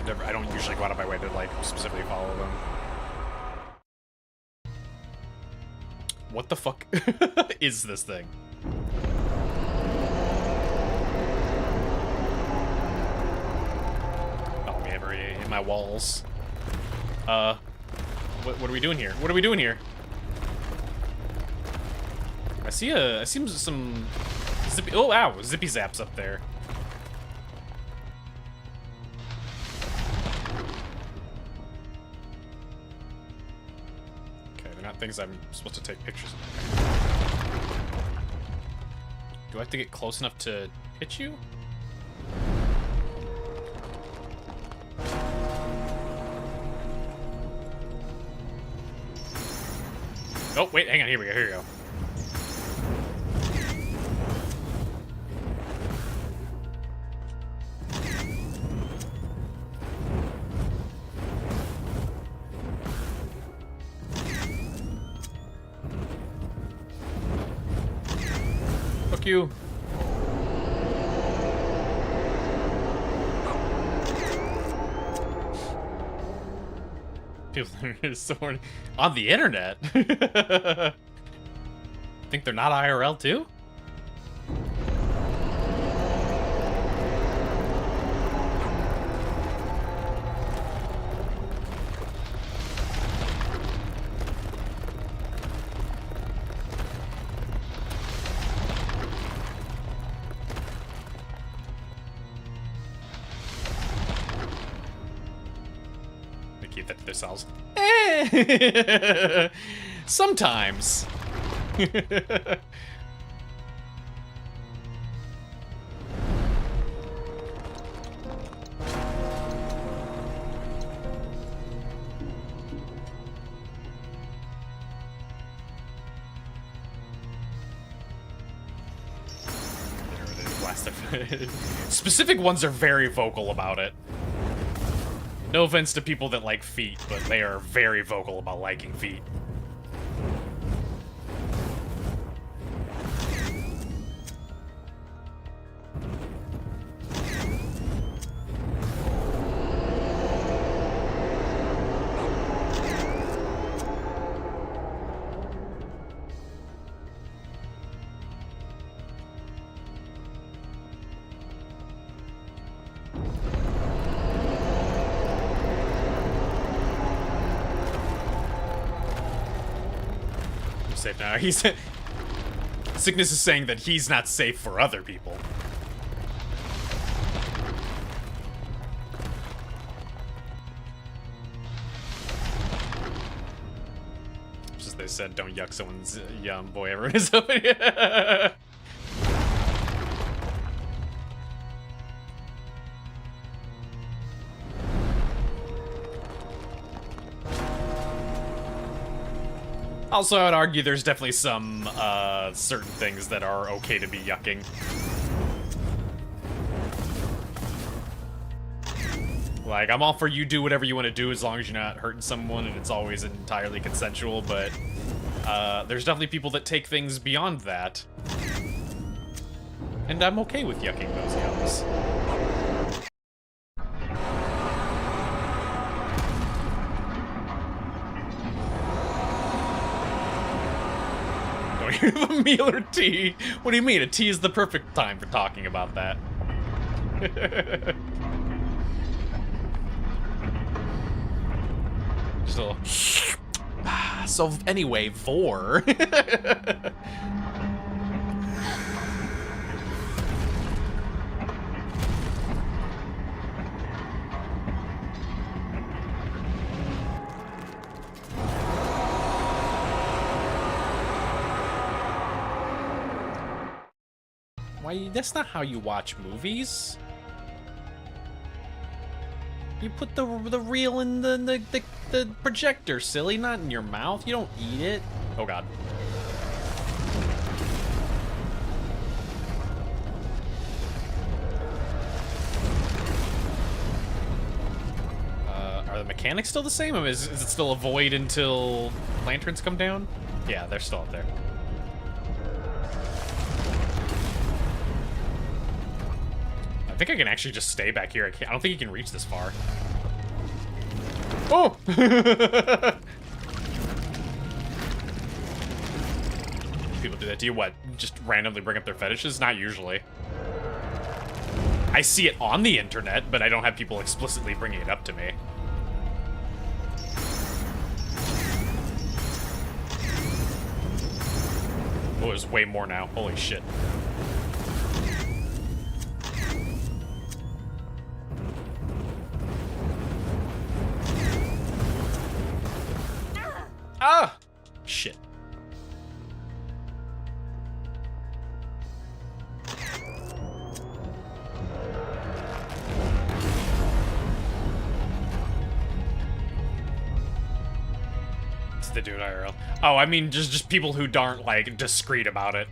I don't usually go out of my way to, like, specifically follow them. What the fuck is this thing? Oh, man, I've already hit my walls. What are we doing here? What are we doing here? I see some zippy, oh, ow, zippy zaps up there. Okay, they're not things I'm supposed to take pictures of. Do I have to get close enough to hit you? Oh, wait, hang on, here we go, here we go. Fuck you. People are so horny. On the internet? Think they're not IRL too? They keep that to themselves. Sometimes. Specific ones are very vocal about it. No offense to people that like feet, but they are very vocal about liking feet. Safe now. Sickness is saying that he's not safe for other people. Just as they said, don't yuck someone's yum. Boy, everyone is open. Also, I would argue there's definitely some, certain things that are okay to be yucking. Like, I'm all for you do whatever you want to do as long as you're not hurting someone and it's always entirely consensual, but, there's definitely people that take things beyond that. And I'm okay with yucking those yums. A meal or tea? What do you mean? A tea is the perfect time for talking about that. So anyway, vor. Why, that's not how you watch movies. You put the reel in the projector, silly, not in your mouth. You don't eat it. Oh god. Are the mechanics still the same? Or is it still a void until lanterns come down? Yeah, they're still up there. I think I can actually just stay back here. I don't think you can reach this far. Oh! People do that to you? What? Just randomly bring up their fetishes? Not usually. I see it on the internet, but I don't have people explicitly bringing it up to me. Oh, there's way more now. Holy shit. Ah! Shit. It's the dude IRL. Oh, I mean, just people who aren't, like, discreet about it.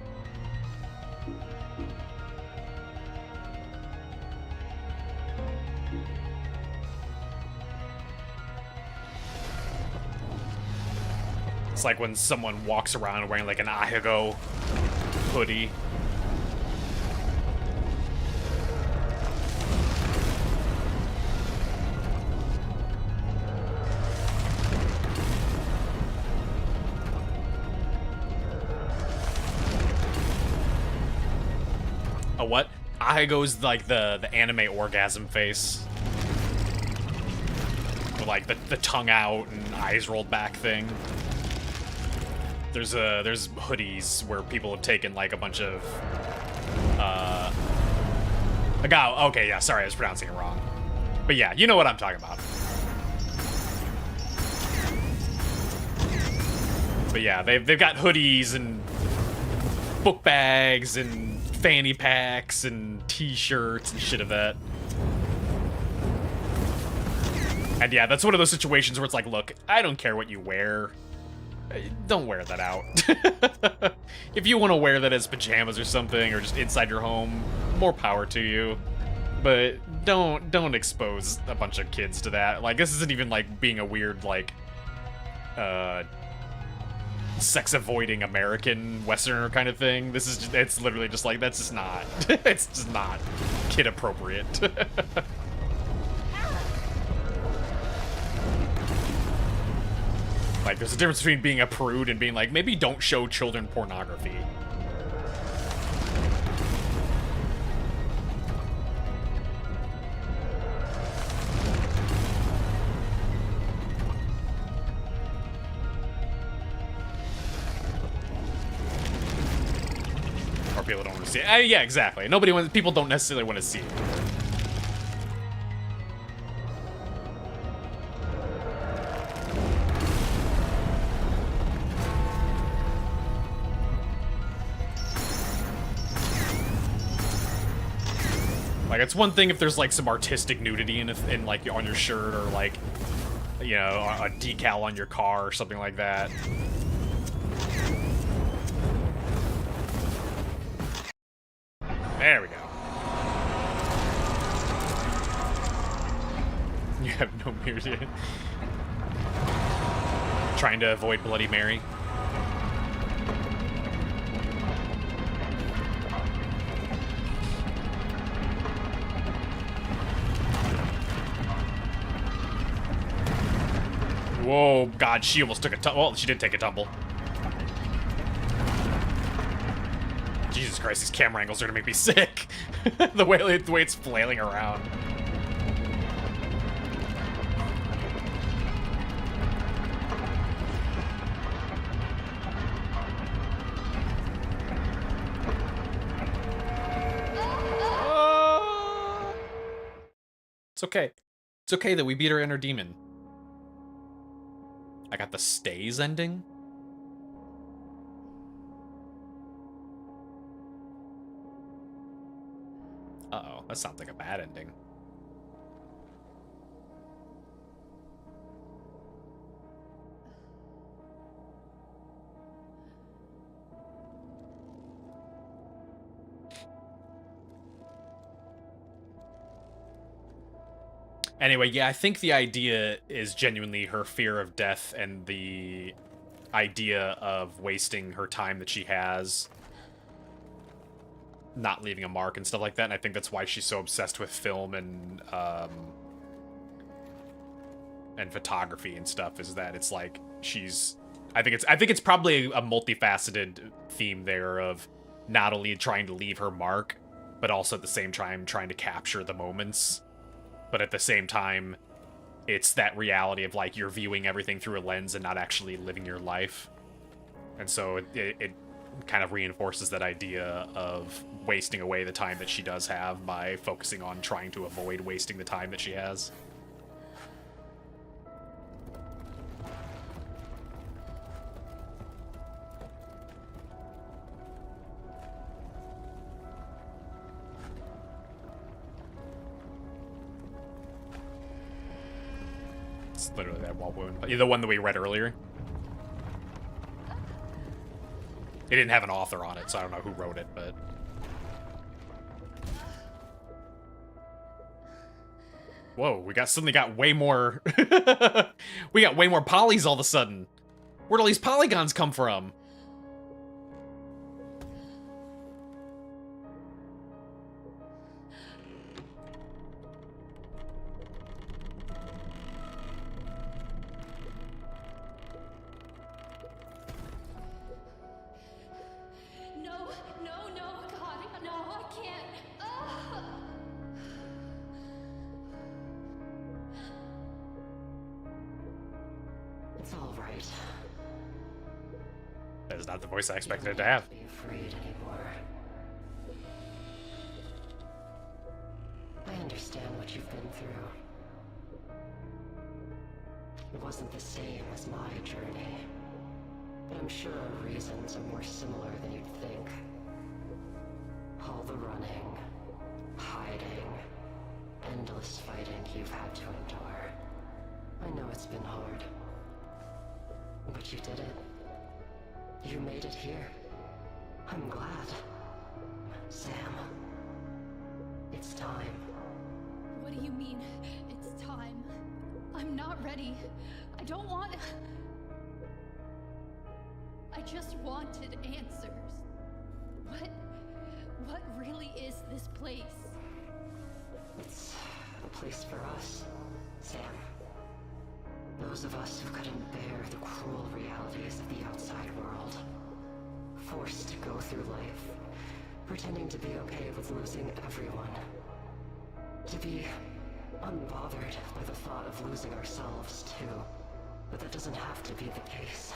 It's like when someone walks around wearing like an Ahigo hoodie. A what? Ahigo's like the anime orgasm face. With like the tongue out and eyes rolled back thing. There's hoodies where people have taken like a bunch of okay, yeah, sorry, I was pronouncing it wrong. But yeah, you know what I'm talking about. But yeah, they've got hoodies and book bags and fanny packs and t-shirts and shit of that. And yeah, that's one of those situations where it's like, look, I don't care what you wear. Don't wear that out. If you want to wear that as pajamas or something, or just inside your home, more power to you. But don't expose a bunch of kids to that. Like, this isn't even like being a weird like sex-avoiding American Westerner kind of thing. This is just, it's literally just like, that's just not it's just not kid appropriate. Like, there's a difference between being a prude and being like, maybe don't show children pornography. Or people don't want to see it. Yeah, exactly. People don't necessarily want to see it. Like, it's one thing if there's like some artistic nudity in like on your shirt, or like, you know, a decal on your car or something like that. There we go. You have no mirrors yet. Trying to avoid Bloody Mary. Whoa, God, she almost took a tumble. Well, she did take a tumble. Jesus Christ, these camera angles are gonna make me sick. the way it's flailing around. It's okay. It's okay that we beat her inner demon. I got the stays ending. Uh-oh, that sounds like a bad ending. Anyway, yeah, I think the idea is genuinely her fear of death and the idea of wasting her time that she has, not leaving a mark and stuff like that, and I think that's why she's so obsessed with film and and photography and stuff is that it's like she's I think it's probably a multifaceted theme there of not only trying to leave her mark, but also at the same time trying to capture the moments. But at the same time, it's that reality of like you're viewing everything through a lens and not actually living your life. And so it kind of reinforces that idea of wasting away the time that she does have by focusing on trying to avoid wasting the time that she has. It's literally that wall wound. The one that we read earlier. It didn't have an author on it, so I don't know who wrote it, but... Whoa, we suddenly got way more... we got way more polys all of a sudden. Where'd all these polygons come from? It's all right. That is not the voice I expected it to have. Be afraid anymore. I understand what you've been through. It wasn't the same as my journey, but I'm sure our reasons are more similar than you'd think. All the running, hiding, endless fighting you've had to endure. I know it's been hard. But you did it. You made it here. I'm glad. Sam. It's time. What do you mean, it's time? I'm not ready. I don't want... I just wanted answers. What really is this place? It's a place for us, Sam. Those of us who couldn't bear the cruel realities of the outside world. Forced to go through life, pretending to be okay with losing everyone. To be unbothered by the thought of losing ourselves, too. But that doesn't have to be the case.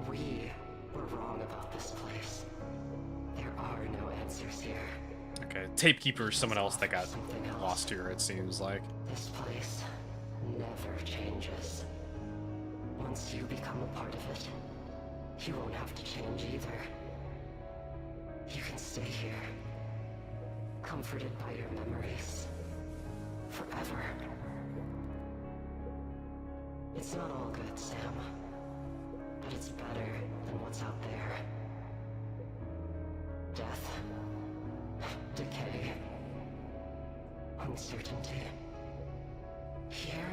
We were wrong about this place. There are no answers here. Okay, Tapekeeper is someone else that got lost here, it seems like. This place never changes. Once you become a part of it, you won't have to change either. You can stay here, comforted by your memories, forever. It's not all good, Sam, but it's better than what's out there. Death, decay, uncertainty. Here,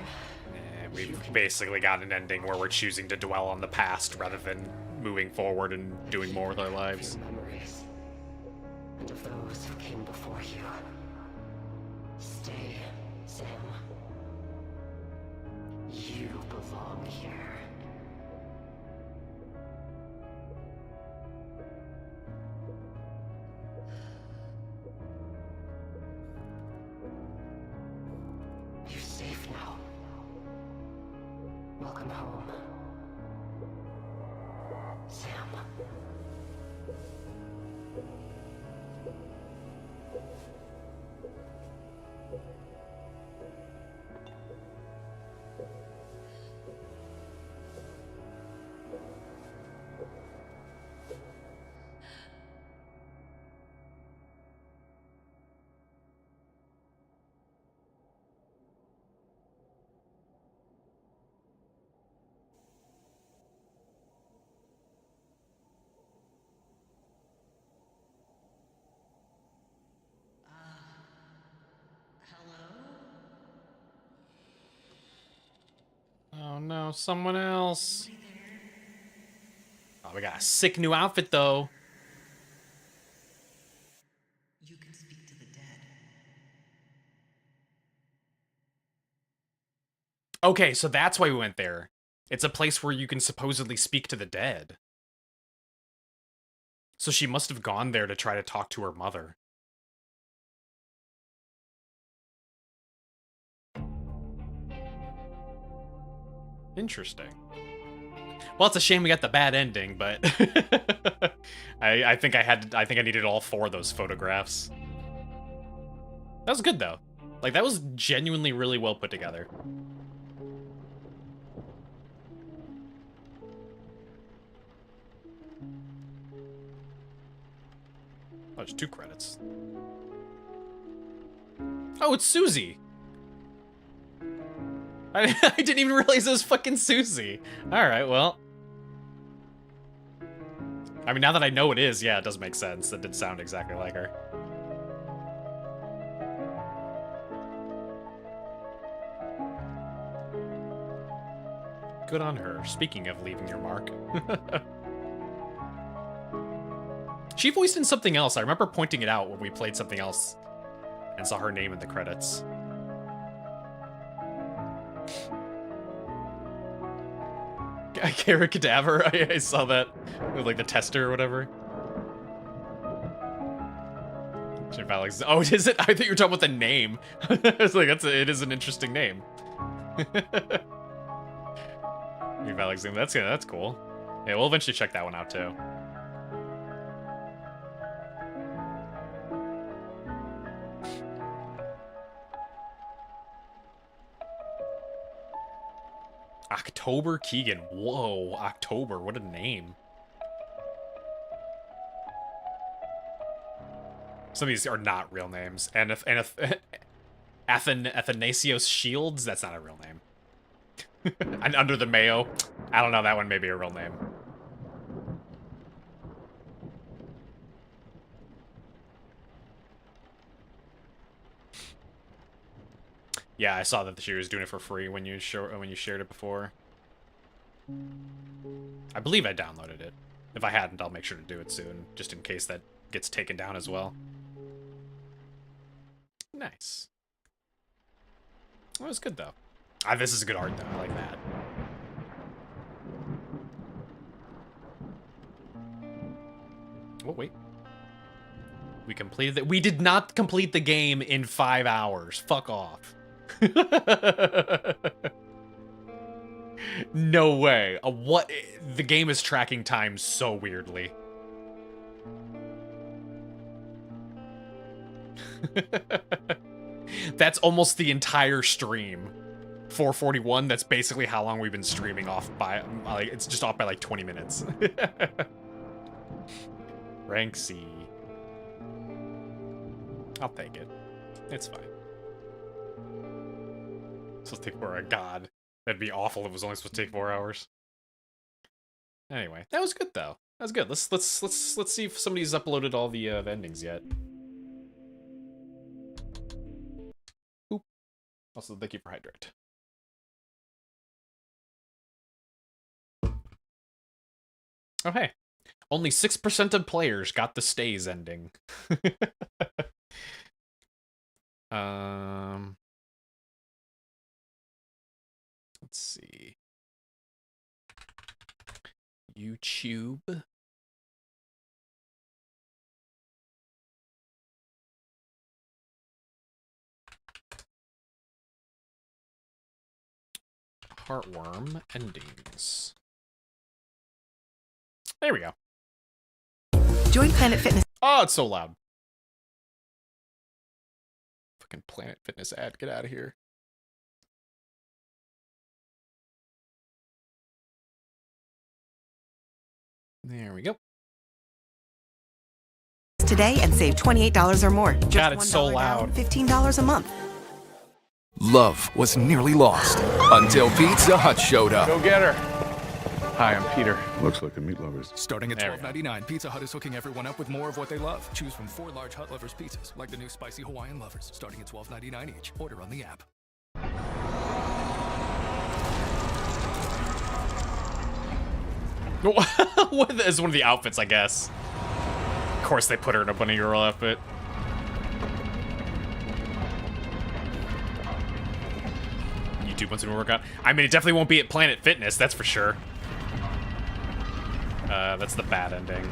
we've basically got an ending where we're choosing to dwell on the past rather than moving forward and doing more with our lives. Memories, and of those who came before you. Stay, Sam. You belong here. You're safe now. Welcome home, Sam. Oh no, someone else. Oh, we got a sick new outfit though. You can speak to the dead. Okay, so that's why we went there. It's a place where you can supposedly speak to the dead. So she must have gone there to try to talk to her mother. Interesting. Well, it's a shame we got the bad ending, but I think I needed all 4 of those photographs. That was good though. Like, that was genuinely really well put together. Oh, there's 2 credits. Oh, it's Susie! I didn't even realize it was fucking Susie. Alright, well. I mean, now that I know it is, yeah, it does make sense. That did sound exactly like her. Good on her. Speaking of leaving your mark. She voiced in something else. I remember pointing it out when we played something else and saw her name in the credits. Kara Cadaver? I saw that with like the tester or whatever. Alex. Oh, is it? I think you were talking about the name. It's like it is an interesting name. Alex, that's cool. Yeah, we'll eventually check that one out too. October Keegan. Whoa, October. What a name. Some of these are not real names. And if Athanasios Shields, that's not a real name. And Under the Mayo, I don't know, that one may be a real name. Yeah, I saw that she was doing it for free when you shared it before. I believe I downloaded it. If I hadn't, I'll make sure to do it soon, just in case that gets taken down as well. Nice. Well, it was good though. This is good art though. I like that. Oh wait. We completed it. We did not complete the game in 5 hours. Fuck off. No way. What? The game is tracking time so weirdly. That's almost the entire stream. 441, that's basically how long we've been streaming off by, like, it's just off by like 20 minutes. Rank C. I'll take it. It's fine. Supposed to take 4 hours. God, that'd be awful if it was only supposed to take 4 hours. Anyway, that was good though. That was good. Let's see if somebody's uploaded all the endings yet. Oop. Also, thank you for hydrate. Oh hey, only 6% of players got the stays ending. Let's see. YouTube. Heartworm endings. There we go. Join Planet Fitness. Oh, it's so loud. Fucking Planet Fitness ad. Get out of here. There we go. Today and save $28 or more. Just God, it's so loud. $15 a month. Love was nearly lost until Pizza Hut showed up. Go get her. Hi, I'm Peter. Looks like a meat lovers. Starting at $12.99, Pizza Hut is hooking everyone up with more of what they love. Choose from 4 large Hut Lovers pizzas, like the new spicy Hawaiian Lovers, starting at $12.99 each. Order on the app. What is one of the outfits, I guess. Of course they put her in a bunny girl outfit. YouTube once we work out. I mean, it definitely won't be at Planet Fitness, that's for sure. That's the bad ending.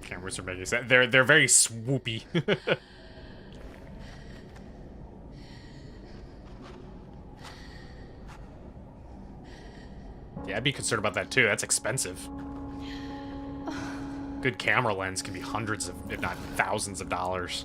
Cameras are making sense. They're very swoopy. Yeah, I'd be concerned about that too. That's expensive. Good camera lens can be hundreds of, if not thousands of dollars.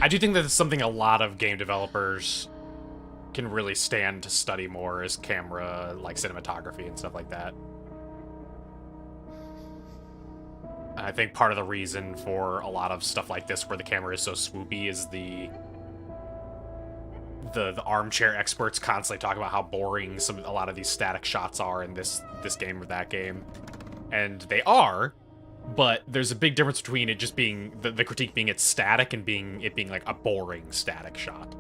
I do think that it's something a lot of game developers can really stand to study more is camera, like cinematography and stuff like that. I think part of the reason for a lot of stuff like this where the camera is so swoopy is the armchair experts constantly talk about how boring a lot of these static shots are in this game or that game. And they are, but there's a big difference between it just being the critique being it's static and it being like a boring static shot.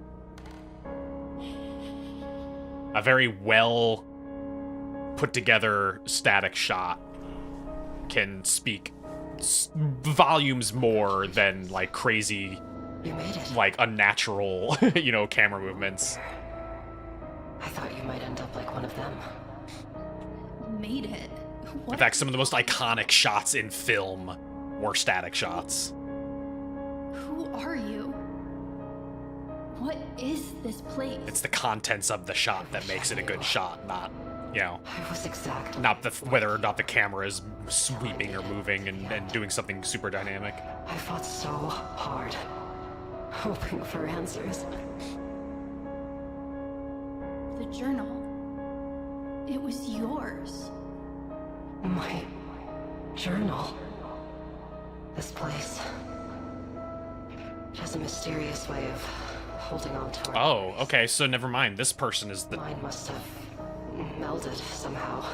A very well put together static shot can speak volumes more than like crazy, like unnatural, you know, camera movements. I thought you might end up like one of them. Made it? What? In fact, some of the most iconic shots in film were static shots. Who are you? What is this place? It's the contents of the shot that makes it a good shot, not, you know, I was exactly not whether or not the camera is sweeping or moving and doing something super dynamic. I fought so hard, hoping for answers. The journal. It was yours. My journal. This place. It has a mysterious way of holding on to it. Oh, okay, so never mind. This person is the... Mine must have melded somehow.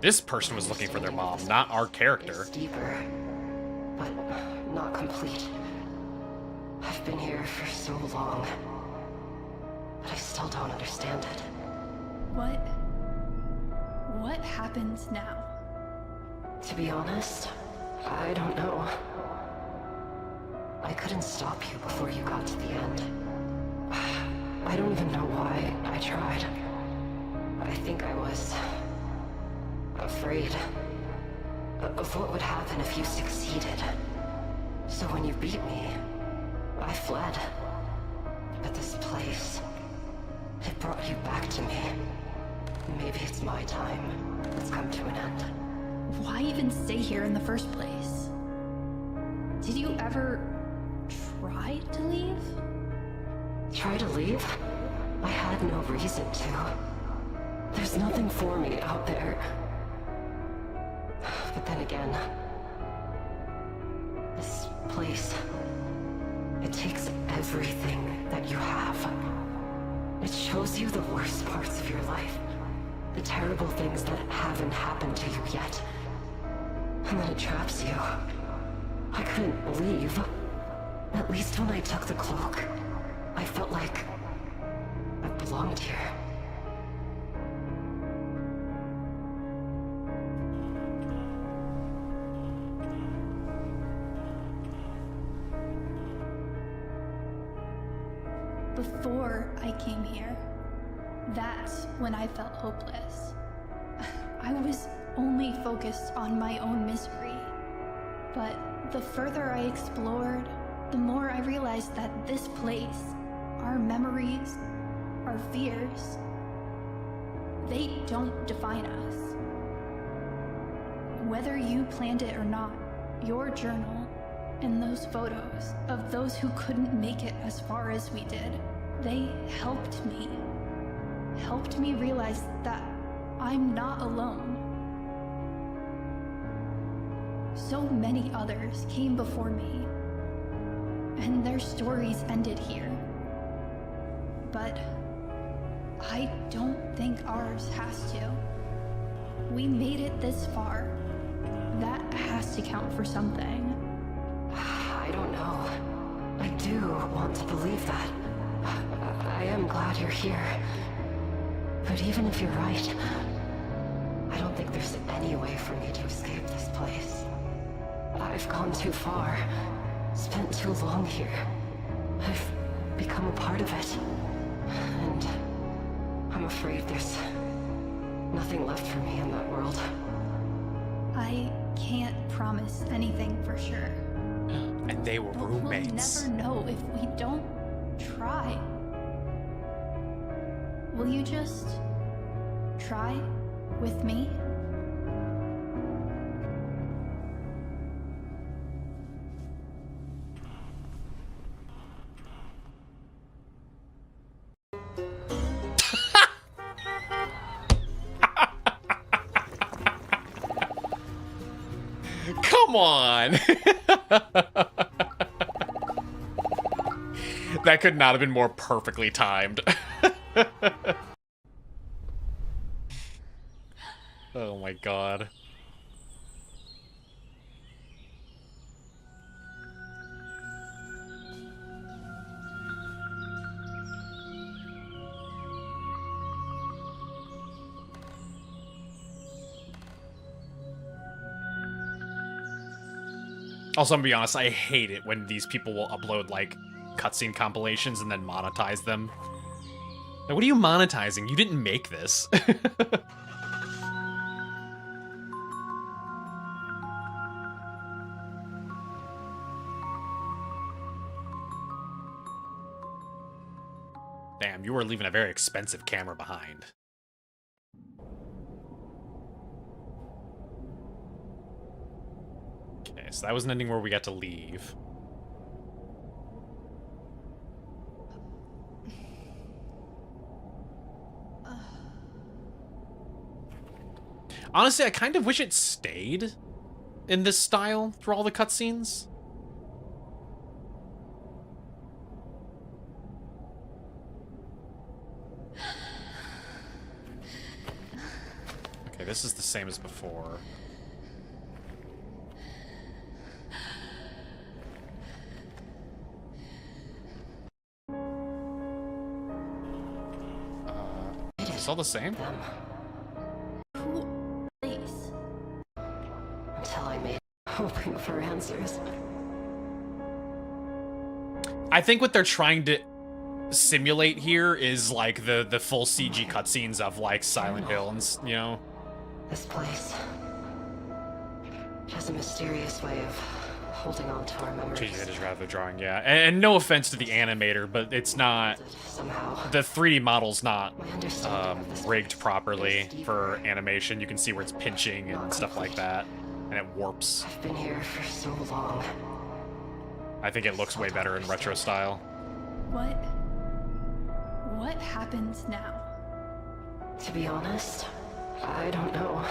This person was looking for their mom, not our character. It's deeper, but not complete. I've been here for so long, but I still don't understand it. What happens now? To be honest, I don't know. I couldn't stop you before you got to the end. I don't even know why I tried. I think I was afraid of what would happen if you succeeded. So when you beat me, I fled. But this place, it brought you back to me. Maybe it's my time. It's come to an end. Why even stay here in the first place? Did you ever try to leave? Try to leave? I had no reason to. There's nothing for me out there. But then again, this place, it takes everything that you have. It shows you the worst parts of your life. The terrible things that haven't happened to you yet. And then it traps you. I couldn't leave. At least when I took the cloak, I felt like I belonged here. came here, that's when I felt hopeless. I was only focused on my own misery. But the further I explored, the more I realized that this place, our memories, our fears, they don't define us. Whether you planned it or not, your journal and those photos of those who couldn't make it as far as we did, they helped me realize that I'm not alone. So many others came before me, and their stories ended here. But I don't think ours has to. We made it this far. That has to count for something. I don't know. I do want to believe that. I am glad you're here. But even if you're right, I don't think there's any way for me to escape this place. I've gone too far, spent too long here. I've become a part of it. And I'm afraid there's nothing left for me in that world. I can't promise anything for sure. And they were roommates. We'll never know if we don't try. Will you just try with me? Come on! That could not have been more perfectly timed. Oh my god. Also, I'm gonna be honest, I hate it when these people will upload, like, cutscene compilations and then monetize them. Now, what are you monetizing? You didn't make this. Damn, you were leaving a very expensive camera behind. Okay, so that was an ending where we got to leave. Honestly, I kind of wish it stayed in this style through all the cutscenes. Okay, this is the same as before. Is this all the same? Until I made hoping for answers. I think what they're trying to simulate here is like the full CG cutscenes of like Silent Hill and you know. This place has a mysterious way of holding on to our memories. Geez, I just rather drawing, yeah. And no offense to the animator, but it's not the 3D model's not rigged properly for animation. You can see where it's pinching and stuff like that, and it warps. I've been here for so long. I think it looks way better in retro style. What happens now? To be honest, I don't know.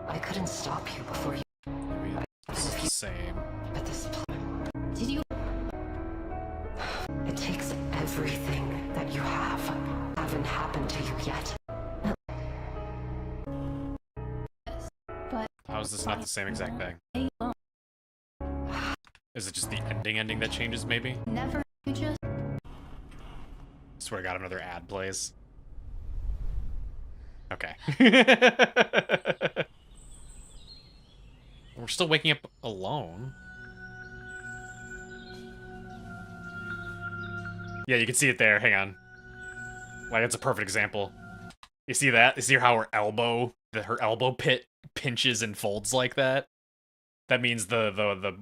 I couldn't stop you before you. This is the same. But this. Did you? It takes everything that you haven't happened to you yet. But how is this not the same exact thing? Is it just the ending that changes, maybe? Never. You just. Swear to God, another ad plays. Okay. We're still waking up alone. Yeah, you can see it there. Hang on. Like, it's a perfect example. You see that? You see how her elbow pit pinches and folds like that? That means the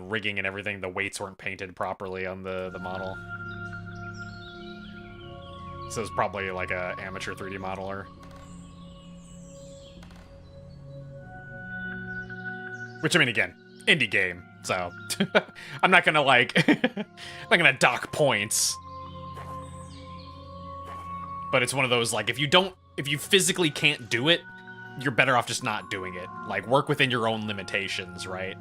rigging and everything, the weights weren't painted properly on the model. So it's probably like a amateur 3D modeler. Which, I mean, again, indie game, so I'm not gonna like, I'm not gonna dock points. But it's one of those, like, if you physically can't do it, you're better off just not doing it. Like, work within your own limitations, right?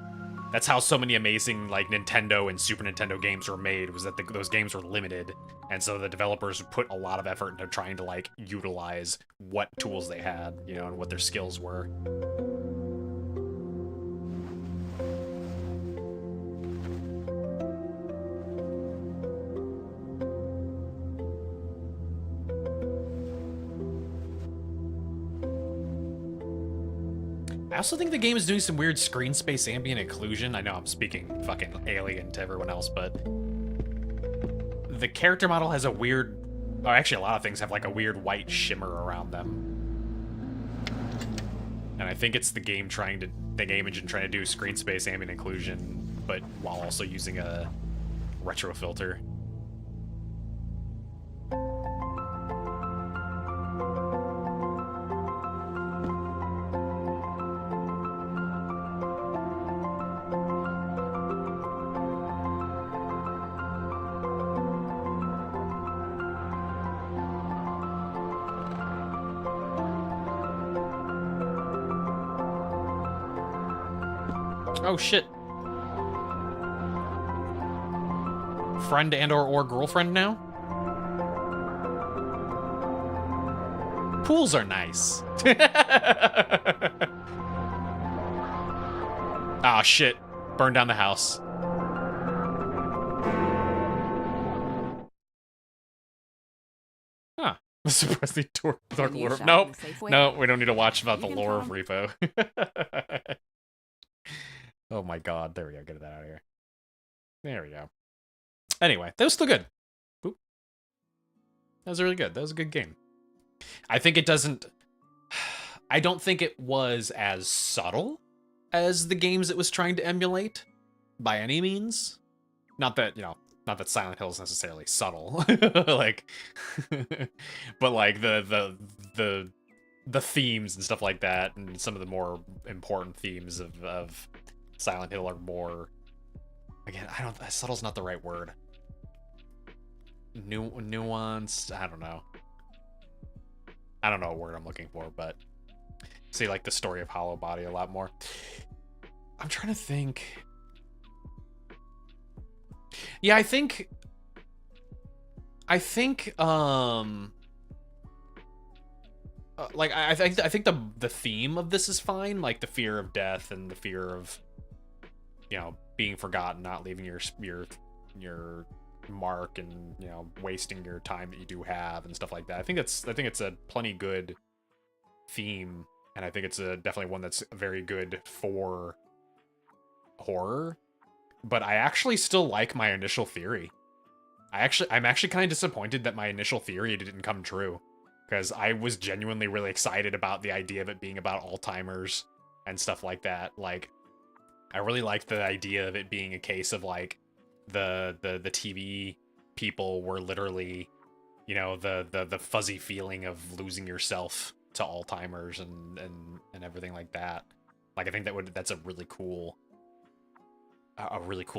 That's how so many amazing, like, Nintendo and Super Nintendo games were made, was that those games were limited. And so the developers put a lot of effort into trying to, like, utilize what tools they had, you know, and what their skills were. I also think the game is doing some weird screen space ambient occlusion. I know I'm speaking fucking alien to everyone else, but the character model has a weird, or actually a lot of things have like a weird white shimmer around them. And I think it's the game engine trying to do screen space ambient occlusion, but while also using a retro filter. Oh shit. Friend and or girlfriend now? Pools are nice. Ah, shit. Burn down the house. Huh. Supposedly dark lore. Nope. No, we don't need to watch about the lore of Repo. Oh my god, there we go, get that out of here. There we go. Anyway, that was still good. Boop. That was really good. That was a good game. I think it doesn't... I don't think it was as subtle as the games it was trying to emulate, by any means. Not that, you know, not that Silent Hill is necessarily subtle. Like... but like, the themes and stuff like that, and some of the more important themes of Silent Hill are more, again, subtle's not the right word. Nuanced, I don't know. I don't know what word I'm looking for, but see, like, the story of Hollow Body a lot more. I'm trying to think. Yeah, I think I think the theme of this is fine, like the fear of death and the fear of, you know, being forgotten, not leaving your mark, and, you know, wasting your time that you do have and stuff like that. I think it's a plenty good theme, and I think it's definitely one that's very good for horror. But I actually still like my initial theory. I'm actually kind of disappointed that my initial theory didn't come true, because I was genuinely really excited about the idea of it being about Alzheimer's and stuff like that. Like, I really liked the idea of it being a case of, like, the TV people were literally, you know, the fuzzy feeling of losing yourself to Alzheimer's and everything like that. Like, I think that's a really cool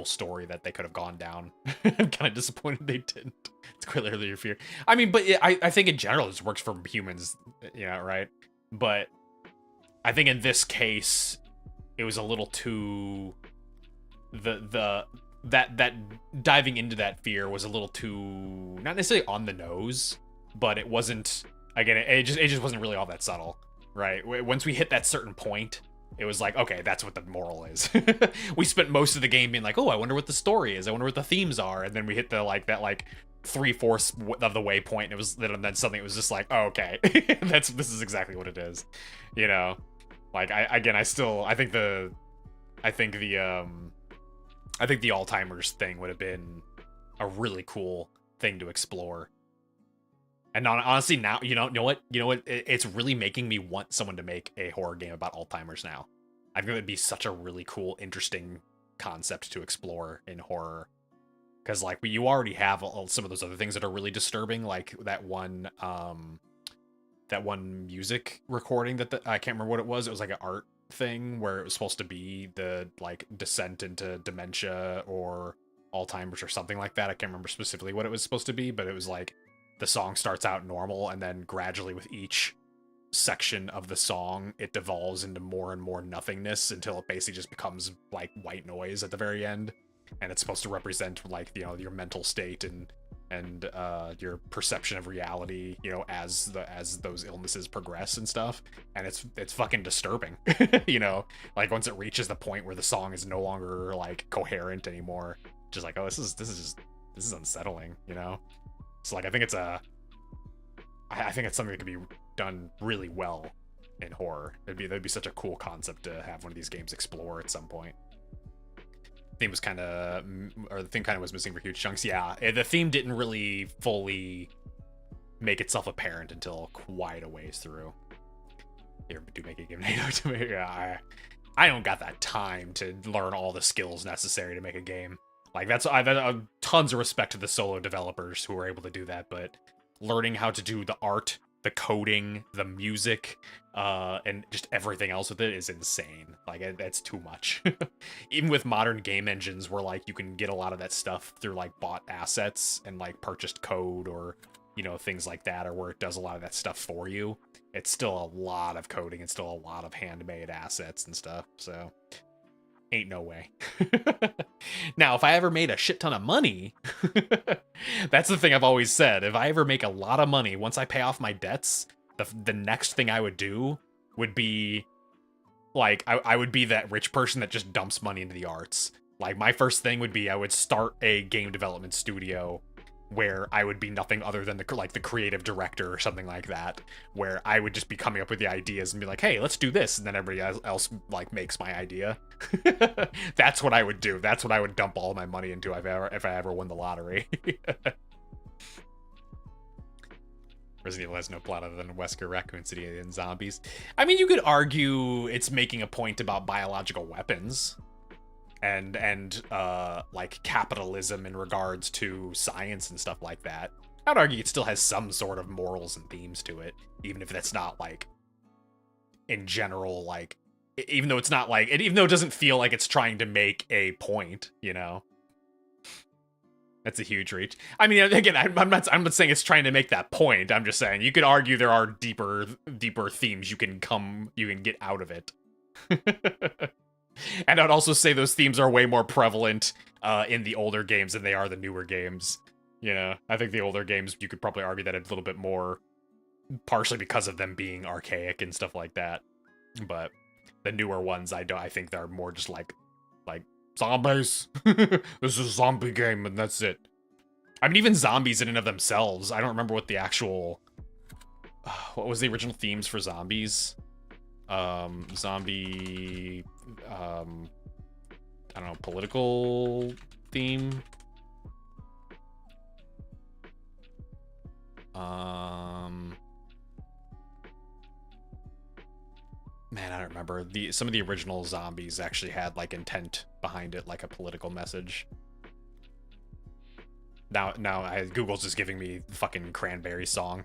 story that they could have gone down. I'm kind of disappointed they didn't. It's clearly your fear. I mean, but I think in general this works for humans, you know, right? But I think in this case, it was a little too that diving into that fear was a little too, not necessarily on the nose, but it wasn't, again, it just wasn't really all that subtle, right? Once we hit that certain point, it was like, okay, that's what the moral is. We spent most of the game being like, oh, I wonder what the story is, I wonder what the themes are, and then we hit the, like, that, like, 3/4 of the waypoint, and it was then suddenly it was just like, oh, okay, this is exactly what it is, you know? Like, I think the Alzheimer's thing would have been a really cool thing to explore. And honestly, now you know what it's really making me want someone to make a horror game about Alzheimer's now. I think it'd be such a really cool, interesting concept to explore in horror. Because like you already have some of those other things that are really disturbing, like that one music recording that I can't remember what it was. It was like an art thing where it was supposed to be the like descent into dementia or Alzheimer's or something like that. I can't remember specifically what it was supposed to be, but it was like the song starts out normal and then gradually with each section of the song it devolves into more and more nothingness until it basically just becomes like white noise at the very end. And it's supposed to represent like, you know, your mental state and your perception of reality, you know, as those illnesses progress and stuff. And it's fucking disturbing. You know, like once it reaches the point where the song is no longer like coherent anymore, just like, oh, this is unsettling, you know. So like I think it's something that could be done really well in horror. That'd be such a cool concept to have one of these games explore at some point. The theme kind of was missing for huge chunks. Yeah, the theme didn't really fully make itself apparent until quite a ways through. Here, do make a game NATO to me. Yeah, I don't got that time to learn all the skills necessary to make a game. Like I've tons of respect to the solo developers who are able to do that, but learning how to do the art, the coding, the music, and just everything else with it is insane. Like that's too much. Even with modern game engines where like you can get a lot of that stuff through like bought assets and like purchased code or, you know, things like that, or where it does a lot of that stuff for you, it's still a lot of coding and still a lot of handmade assets and stuff. So ain't no way. Now, if I ever made a shit ton of money, that's the thing I've always said. If I ever make a lot of money, once I pay off my debts, the next thing I would do would be, like, I would be that rich person that just dumps money into the arts. Like, my first thing would be I would start a game development studio where I would be nothing other than the creative director or something like that, where I would just be coming up with the ideas and be like, hey, let's do this, and then everybody else like makes my idea. That's what I would do. That's what I would dump all my money into if I ever won the lottery. Resident Evil has no plot other than Wesker, Raccoon City, and zombies. I mean, you could argue it's making a point about biological weapons and like capitalism in regards to science and stuff like that. I'd argue it still has some sort of morals and themes to it, even if that's not like in general, like even though it's not like even though it doesn't feel like it's trying to make a point, you know. That's a huge reach. I mean, again, I'm not saying it's trying to make that point. I'm just saying you could argue there are deeper themes you can get out of it. And I'd also say those themes are way more prevalent in the older games than they are the newer games. You know, I think the older games, you could probably argue that a little bit more, partially because of them being archaic and stuff like that. But the newer ones, I think they're more just like zombies. This is a zombie game, and that's it. I mean, even zombies in and of themselves, I don't remember what the actual... what was the original themes for zombies? Zombie... I don't know, political theme? Man, I don't remember. Some of the original zombies actually had like intent behind it, like a political message. Now Google's just giving me the fucking Cranberry song.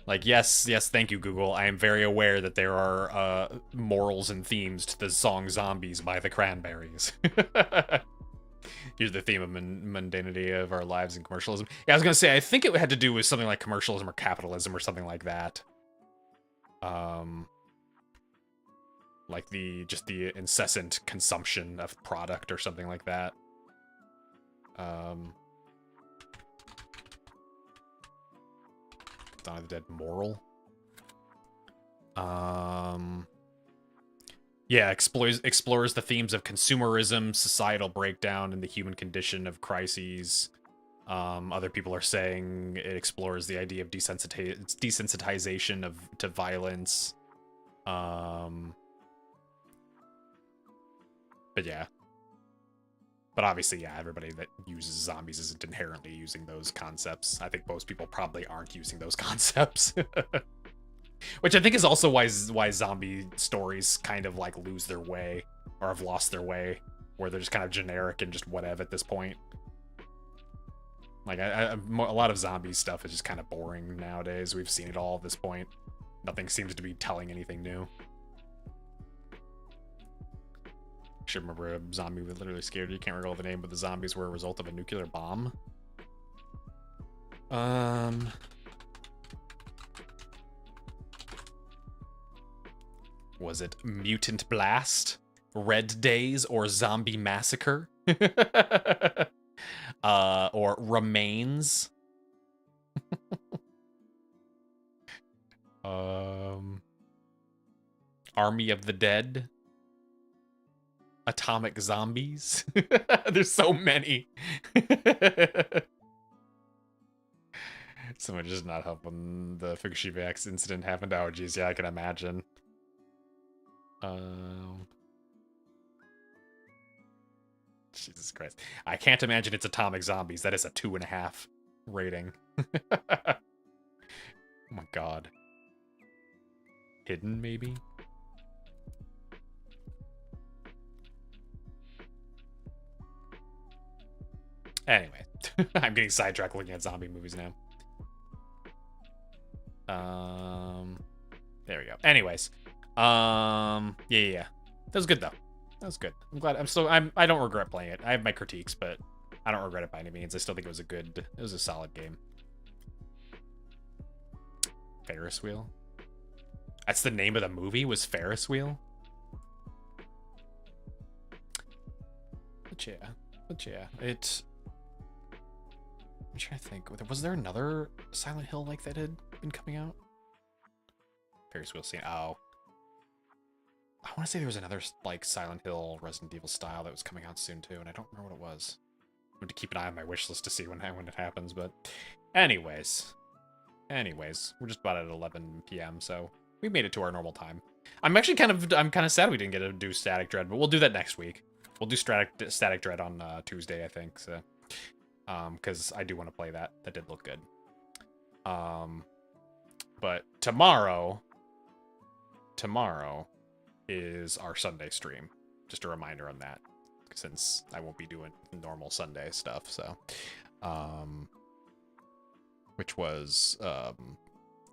Like, yes, thank you, Google. I am very aware that there are morals and themes to the song Zombies by the Cranberries. Here's the theme of mundanity of our lives and commercialism. Yeah, I was gonna say, I think it had to do with something like commercialism or capitalism or something like that. Like the incessant consumption of product or something like that. Dawn of the Dead moral. Yeah, explores the themes of consumerism, societal breakdown, and the human condition of crises. Other people are saying it explores the idea of desensitization to violence. But yeah. But obviously, yeah, everybody that uses zombies isn't inherently using those concepts. I think most people probably aren't using those concepts. Which I think is also why zombie stories kind of like lose their way or have lost their way, where they're just kind of generic and just whatever at this point. Like a lot of zombie stuff is just kind of boring nowadays. We've seen it all at this point. Nothing seems to be telling anything new. Should remember a zombie that literally scared you. Can't recall the name, but the zombies were a result of a nuclear bomb. Was it Mutant Blast, Red Days, or Zombie Massacre? Or Remains? Army of the Dead? Atomic Zombies? There's so many. Someone just not help when the Fukushima X incident happened. Oh, geez, yeah, I can imagine. Jesus Christ. I can't imagine it's Atomic Zombies. That is a 2.5 rating. Oh my god. Hidden, maybe? Anyway, I'm getting sidetracked looking at zombie movies now. There we go. Anyways, yeah. That was good though. That was good. I'm glad. I don't regret playing it. I have my critiques, but I don't regret it by any means. I still think it was a solid game. Ferris wheel. That's the name of the movie, was Ferris wheel. But yeah, it. I'm trying to think. Was there another Silent Hill like that had been coming out? Ferris wheel scene. Oh. I want to say there was another like Silent Hill Resident Evil style that was coming out soon too, and I don't remember what it was. I'm going to keep an eye on my wish list to see when it happens, but anyways, we're just about at 11 p.m., so we made it to our normal time. I'm kind of sad we didn't get to do Static Dread, but we'll do that next week. We'll do Static Dread on Tuesday, I think, so because I do want to play that. That did look good. But tomorrow is our Sunday stream. Just a reminder on that, since I won't be doing normal Sunday stuff, so which was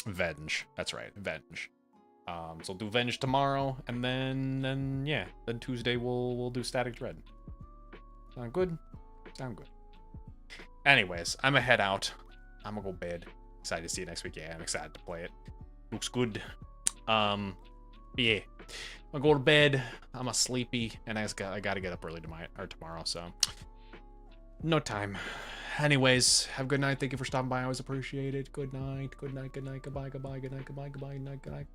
Venge. That's right, Venge. So we'll do Venge tomorrow, and then Tuesday we'll do Static Dread. Sound good? Sound good. Anyways, I'm gonna head out. I'm gonna go bed. Excited to see you next week. Yeah, I'm excited to play it. Looks good. Yeah. I'll go to bed. I'm a sleepy, and I gotta get up early tomorrow, so no time. Anyways, have a good night. Thank you for stopping by. I always appreciate it. Good night. Good night. Good night. Goodbye. Goodbye. Good night. Goodbye. Goodbye. Good night. Good night.